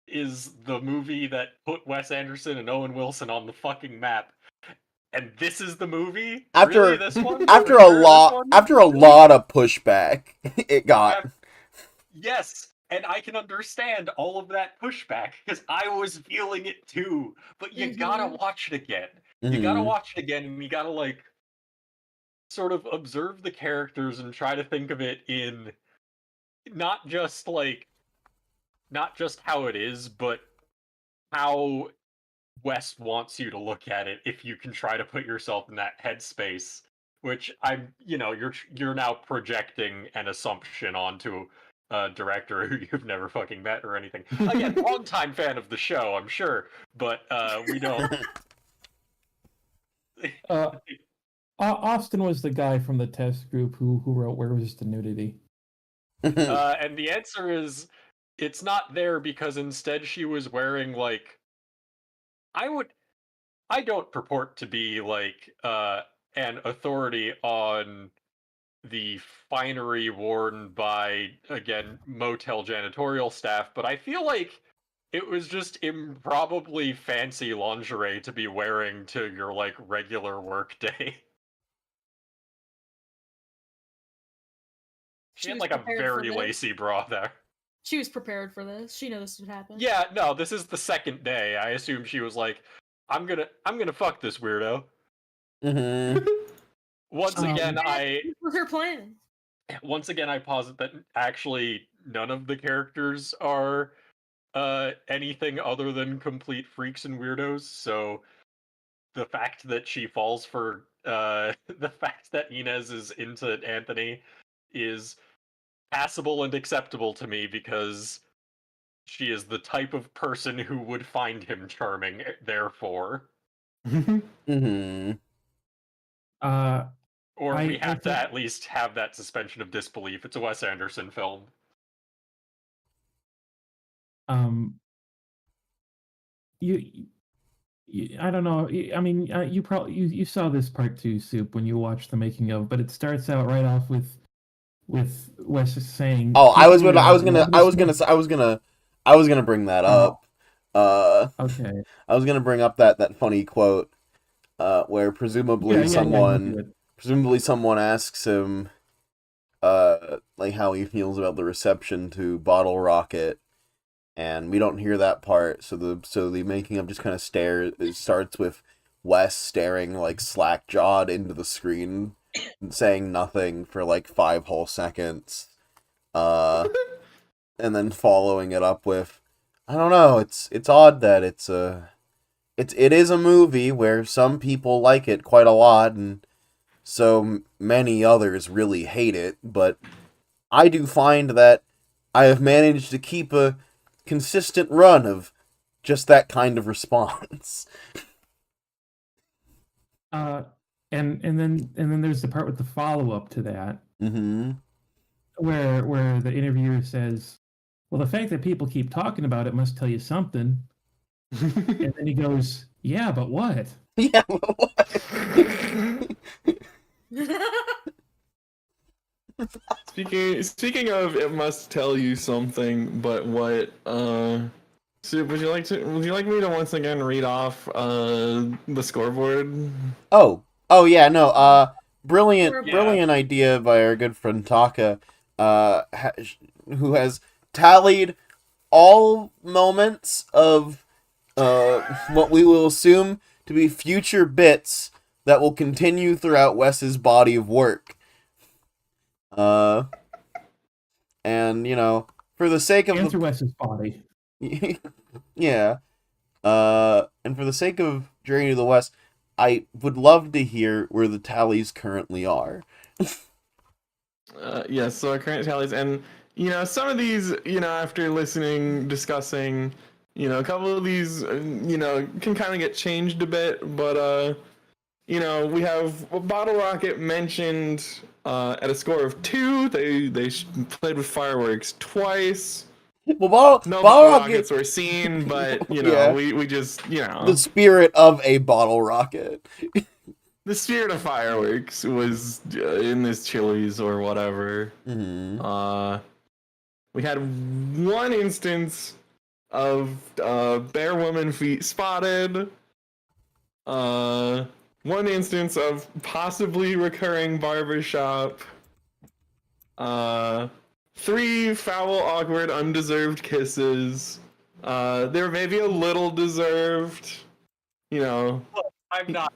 Speaker 4: is the movie that put Wes Anderson and Owen Wilson on the fucking map. And this is the movie? Really, this one?
Speaker 1: After a lot of pushback, it got.
Speaker 4: Yes, and I can understand all of that pushback because I was feeling it too. But you gotta watch it again. You gotta watch it again, and you gotta like sort of observe the characters and try to think of it in not just how it is, but how West wants you to look at it if you can try to put yourself in that headspace, which you're now projecting an assumption onto a director who you've never fucking met or anything. Again, longtime fan of the show, I'm sure, but we don't.
Speaker 5: Austin was the guy from the test group who wrote Where Was the Nudity?
Speaker 4: And the answer is it's not there because instead she was wearing like I don't purport to be like an authority on the finery worn by, again, motel janitorial staff, but I feel like it was just improbably fancy lingerie to be wearing to your like regular work day. She had
Speaker 3: was
Speaker 4: like a
Speaker 3: prepared for
Speaker 4: very
Speaker 3: this.
Speaker 4: lacy bra there.
Speaker 3: She was prepared for this. She knew this would happen.
Speaker 4: Yeah, no, this is the second day. I assume she was like, I'm gonna fuck this weirdo.
Speaker 1: Mm-hmm.
Speaker 4: Once again,
Speaker 3: This was her plan.
Speaker 4: I posit that actually none of the characters are anything other than complete freaks and weirdos. So the fact that she falls for the fact that Inez is into Anthony is passable and acceptable to me because she is the type of person who would find him charming, therefore.
Speaker 1: Mm-hmm.
Speaker 4: Or we
Speaker 5: I
Speaker 4: have to
Speaker 5: think-
Speaker 4: at least have that suspension of disbelief. It's a Wes Anderson film.
Speaker 5: I don't know. I mean, you probably you saw this part too, Soup, when you watched the making of. But it starts out right off with Wes saying,
Speaker 1: Oh, I was gonna bring that up.
Speaker 5: Okay.
Speaker 1: I was gonna bring up that funny quote, where presumably someone asks him, like how he feels about the reception to Bottle Rocket, and we don't hear that part. So the making of just kind of it starts with Wes staring like slack jawed into the screen, and saying nothing for like 5 whole seconds, and then following it up with, I don't know. It's odd that it is a movie where some people like it quite a lot, and so many others really hate it. But I do find that I have managed to keep a consistent run of just that kind of response.
Speaker 5: And then there's the part with the follow up to that,
Speaker 1: Mm-hmm.
Speaker 5: where the interviewer says, "Well, the fact that people keep talking about it must tell you something." And then he goes, "Yeah, but what?"
Speaker 1: Yeah. What?
Speaker 2: Speaking of, it must tell you something, but what? Soup, would you like me to once again read off the scoreboard?
Speaker 1: Oh yeah, no. Brilliant
Speaker 4: Yeah.
Speaker 1: idea by our good friend Taka, who has tallied all moments of what we will assume to be future bits that will continue throughout Wes's body of work. And for the sake of
Speaker 5: Answer Wes's body.
Speaker 1: yeah, and for the sake of Journey to the West, I would love to hear where the tallies currently are.
Speaker 2: Yes, so our current tallies, and some of these, after listening, discussing, a couple of these, can kind of get changed a bit, but we have Bottle Rocket mentioned at a score of 2. They played with fireworks twice.
Speaker 1: Well,
Speaker 2: No
Speaker 1: Bottle
Speaker 2: rockets
Speaker 1: Rocket,
Speaker 2: were seen, but
Speaker 1: Yeah.
Speaker 2: we just
Speaker 1: the spirit of a bottle rocket.
Speaker 2: the spirit of fireworks was in this Chili's or whatever.
Speaker 1: Mm-hmm.
Speaker 2: We had one instance of bare woman feet spotted. One instance of possibly recurring barbershop. 3 foul, awkward, undeserved kisses. There may be a little deserved.
Speaker 4: I'm not.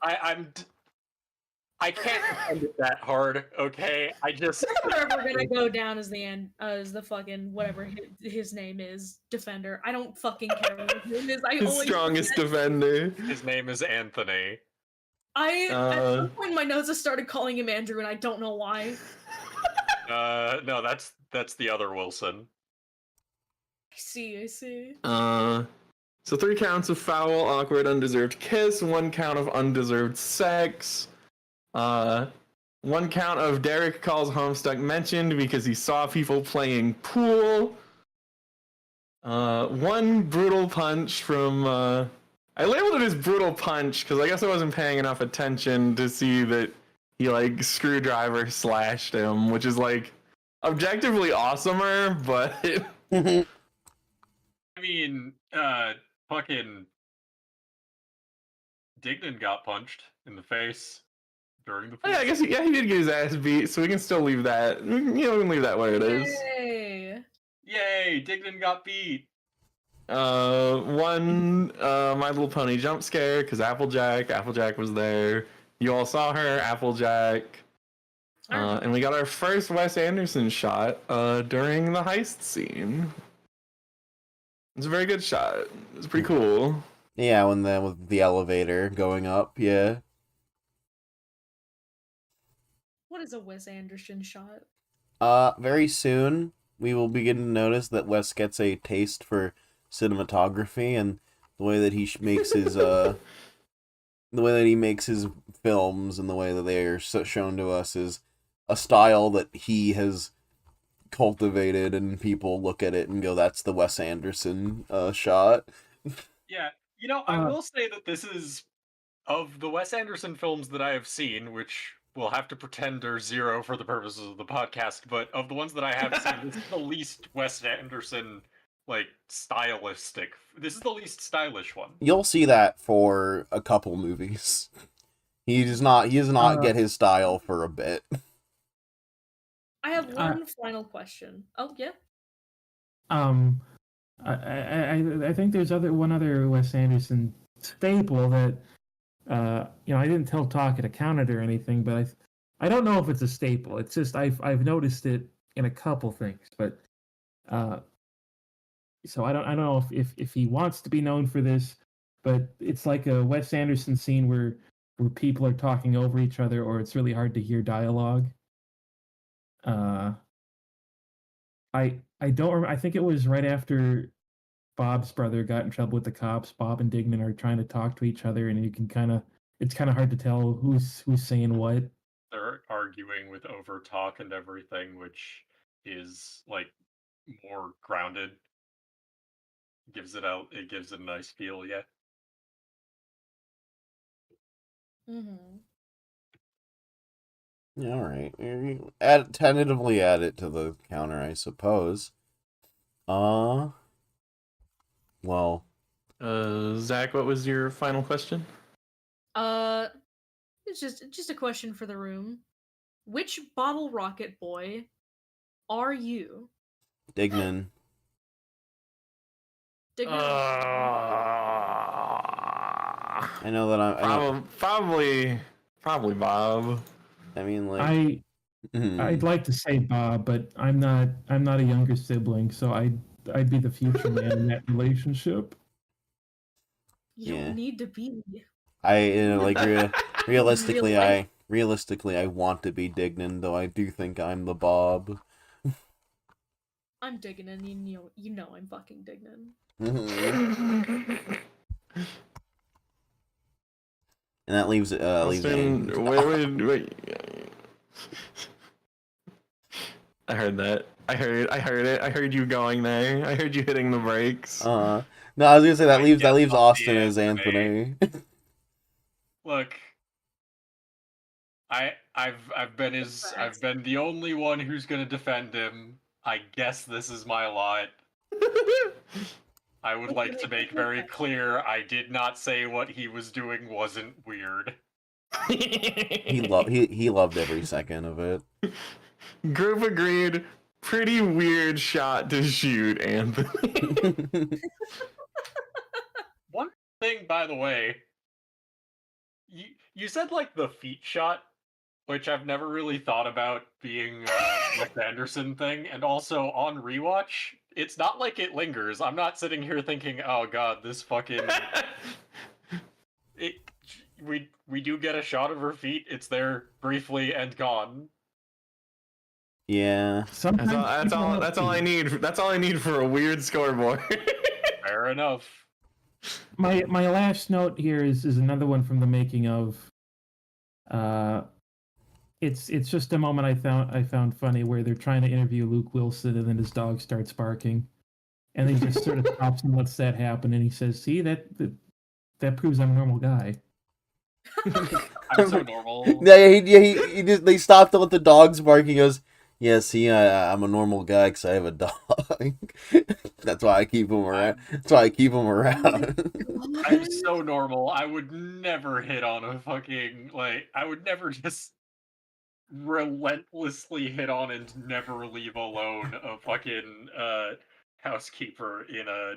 Speaker 4: I can't defend it that hard. Okay, I just.
Speaker 3: We're gonna go down as the fucking whatever his name is, defender. I don't fucking care what his name is.
Speaker 2: His strongest defender.
Speaker 4: His name is Anthony.
Speaker 3: At some point in my notes I started calling him Andrew, and I don't know why.
Speaker 4: No, that's the other Wilson.
Speaker 3: I see.
Speaker 2: So 3 counts of foul, awkward, undeserved kiss, 1 count of undeserved sex, 1 count of Derek calls Homestuck mentioned because he saw people playing pool, 1 brutal punch from I labeled it as brutal punch because I guess I wasn't paying enough attention to see that he like screwdriver slashed him, which is like objectively awesomer, but
Speaker 4: I mean, fucking Dignan got punched in the face during the.
Speaker 2: yeah, I guess he did get his ass beat, so we can still leave that. We can leave that where it is.
Speaker 3: Yay!
Speaker 4: Yay! Dignan got beat.
Speaker 2: One My Little Pony jump scare because Applejack was there. You all saw her, Applejack. And we got our first Wes Anderson shot during the heist scene. It's a very good shot. It's pretty cool.
Speaker 1: Yeah, with the elevator going up, yeah.
Speaker 3: What is a Wes Anderson shot?
Speaker 1: Very soon we will begin to notice that Wes gets a taste for cinematography and the way that he makes his the way that he makes his films and the way that they are shown to us is a style that he has cultivated, and people look at it and go, "That's the Wes Anderson shot."
Speaker 4: Yeah, I will say that this is, of the Wes Anderson films that I have seen, which we'll have to pretend are zero for the purposes of the podcast, but of the ones that I have seen, this is the least Wes Anderson, like, stylistic. This is the least stylish one.
Speaker 1: You'll see that for a couple movies. He does not get his style for a bit.
Speaker 3: I have one final question. Oh yeah.
Speaker 5: I think there's one other Wes Anderson staple that I didn't tell Taka to count it or anything, but I don't know if it's a staple. It's just I've noticed it in a couple things, but so I don't know if he wants to be known for this, but it's like a Wes Anderson scene where people are talking over each other, or it's really hard to hear dialogue. I don't remember. I think it was right after Bob's brother got in trouble with the cops. Bob and Dignan are trying to talk to each other, and it's kind of hard to tell who's saying what.
Speaker 4: They're arguing with over talk and everything, which is like more grounded. It gives it a nice feel, yeah.
Speaker 3: Mm-hmm.
Speaker 1: Yeah, all right. Tentatively add it to the counter, I suppose. Well.
Speaker 2: Zach, what was your final question?
Speaker 3: It's just a question for the room. Which bottle rocket boy are you?
Speaker 1: Dignan.
Speaker 3: Dignan.
Speaker 1: I know that
Speaker 2: Probably Bob.
Speaker 1: I mean, like,
Speaker 5: I'd like to say Bob, but I'm not a younger sibling, so I'd be the future man in that relationship.
Speaker 3: You don't need to be.
Speaker 1: Realistically, I want to be Dignan, though I do think I'm the Bob.
Speaker 3: I'm Dignan, you know I'm fucking Dignan.
Speaker 1: And that leaves
Speaker 2: wait. I heard that. I heard it. I heard you going there. I heard you hitting the brakes.
Speaker 1: No, I was gonna say that leaves Austin as Anthony.
Speaker 4: Look, I've been the only one who's gonna defend him. I guess this is my lot. I would like to make very clear I did not say what he was doing wasn't weird.
Speaker 1: He loved every second of it.
Speaker 2: Group agreed. Pretty weird shot to shoot, Anthony.
Speaker 4: One thing, by the way, you said like the feet shot, which I've never really thought about being a Wes Anderson thing, and also on rewatch, it's not like it lingers. I'm not sitting here thinking, oh god, this fucking... We do get a shot of her feet, it's there briefly and gone.
Speaker 1: Yeah.
Speaker 2: That's all I need. That's all I need for a weird scoreboard.
Speaker 4: Fair enough.
Speaker 5: My last note here is another one from the making of. It's just a moment I found funny where they're trying to interview Luke Wilson and then his dog starts barking, and he just sort of stops and lets that happen, and he says, "See that that proves I'm a normal guy.
Speaker 4: I'm so normal.
Speaker 1: He just, they stopped to let the dogs bark. He goes, "Yeah, see, I'm a normal guy because I have a dog. That's why I keep him around. That's why I keep him around."
Speaker 4: I'm so normal. I would never hit on a fucking I would never just relentlessly hit on and never leave alone a fucking housekeeper in a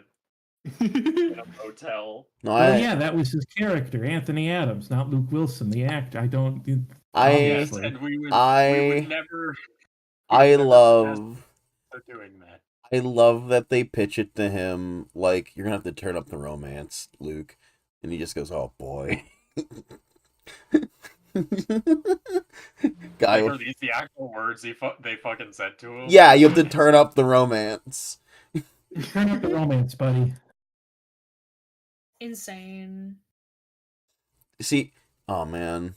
Speaker 4: motel.
Speaker 1: No,
Speaker 5: Well, yeah, that was his character, Anthony Adams, not Luke Wilson, the actor.
Speaker 4: Yes,
Speaker 5: Obviously.
Speaker 4: and we would never.
Speaker 1: I
Speaker 4: never
Speaker 1: love
Speaker 4: doing that.
Speaker 1: I love that they pitch it to him like, "You're gonna have to turn up the romance, Luke," and he just goes, "Oh boy." Guy,
Speaker 4: Are these the actual words they fucking said to him?
Speaker 1: yeah, you have to turn up the romance.
Speaker 5: Turn up the romance, buddy.
Speaker 3: Insane.
Speaker 1: See, oh man.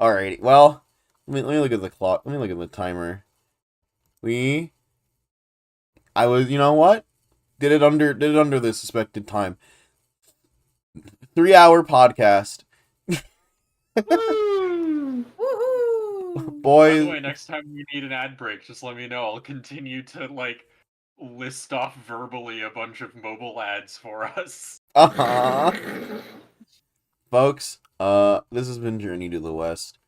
Speaker 1: Alrighty, well, let me look at the clock. Let me look at the timer. You know what? Did it under the suspected time. 3-hour podcast.
Speaker 3: Woohoo!
Speaker 1: Boys.
Speaker 4: By the way, next time we need an ad break, just let me know. I'll continue to list off verbally a bunch of mobile ads for us.
Speaker 1: Folks, this has been Journey to the West.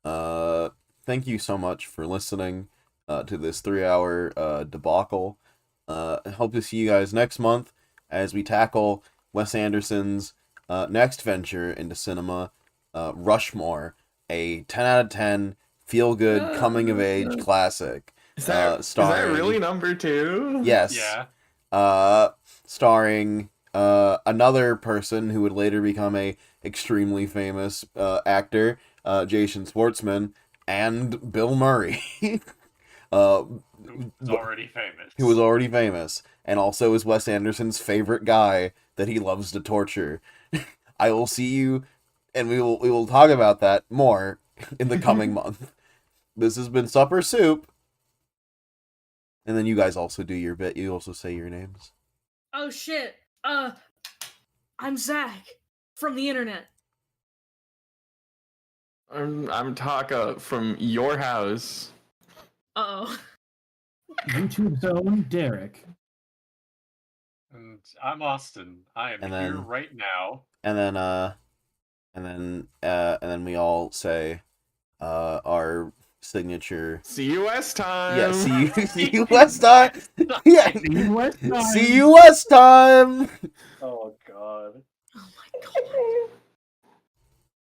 Speaker 1: Thank you so much for listening to this 3-hour debacle. Hope to see you guys next month as we tackle Wes Anderson's next venture into cinema, Rushmore, a 10 out of 10 feel-good coming-of-age classic.
Speaker 2: Is that really number 2?
Speaker 1: Yes.
Speaker 4: Yeah.
Speaker 1: Starring another person who would later become a extremely famous actor, Jason Schwartzman, and Bill Murray.
Speaker 4: Who's already famous.
Speaker 1: Who was already famous, and also is Wes Anderson's favorite guy that he loves to torture. I will see you, and we will talk about that more in the coming month. This has been Supper Soup. And then you guys also do your bit. You also say your names.
Speaker 3: Oh shit. I'm Zach from the internet.
Speaker 2: I'm Taka from your house.
Speaker 3: Uh-oh.
Speaker 5: YouTube's own Derek.
Speaker 4: And I'm Austin. I am
Speaker 1: And
Speaker 4: here
Speaker 1: then-
Speaker 4: right now.
Speaker 1: And then we all say our signature.
Speaker 2: See you West time.
Speaker 1: Yeah, see you West time. Yeah,
Speaker 5: See you West time.
Speaker 1: see you West time.
Speaker 4: Oh god.
Speaker 3: Oh my god.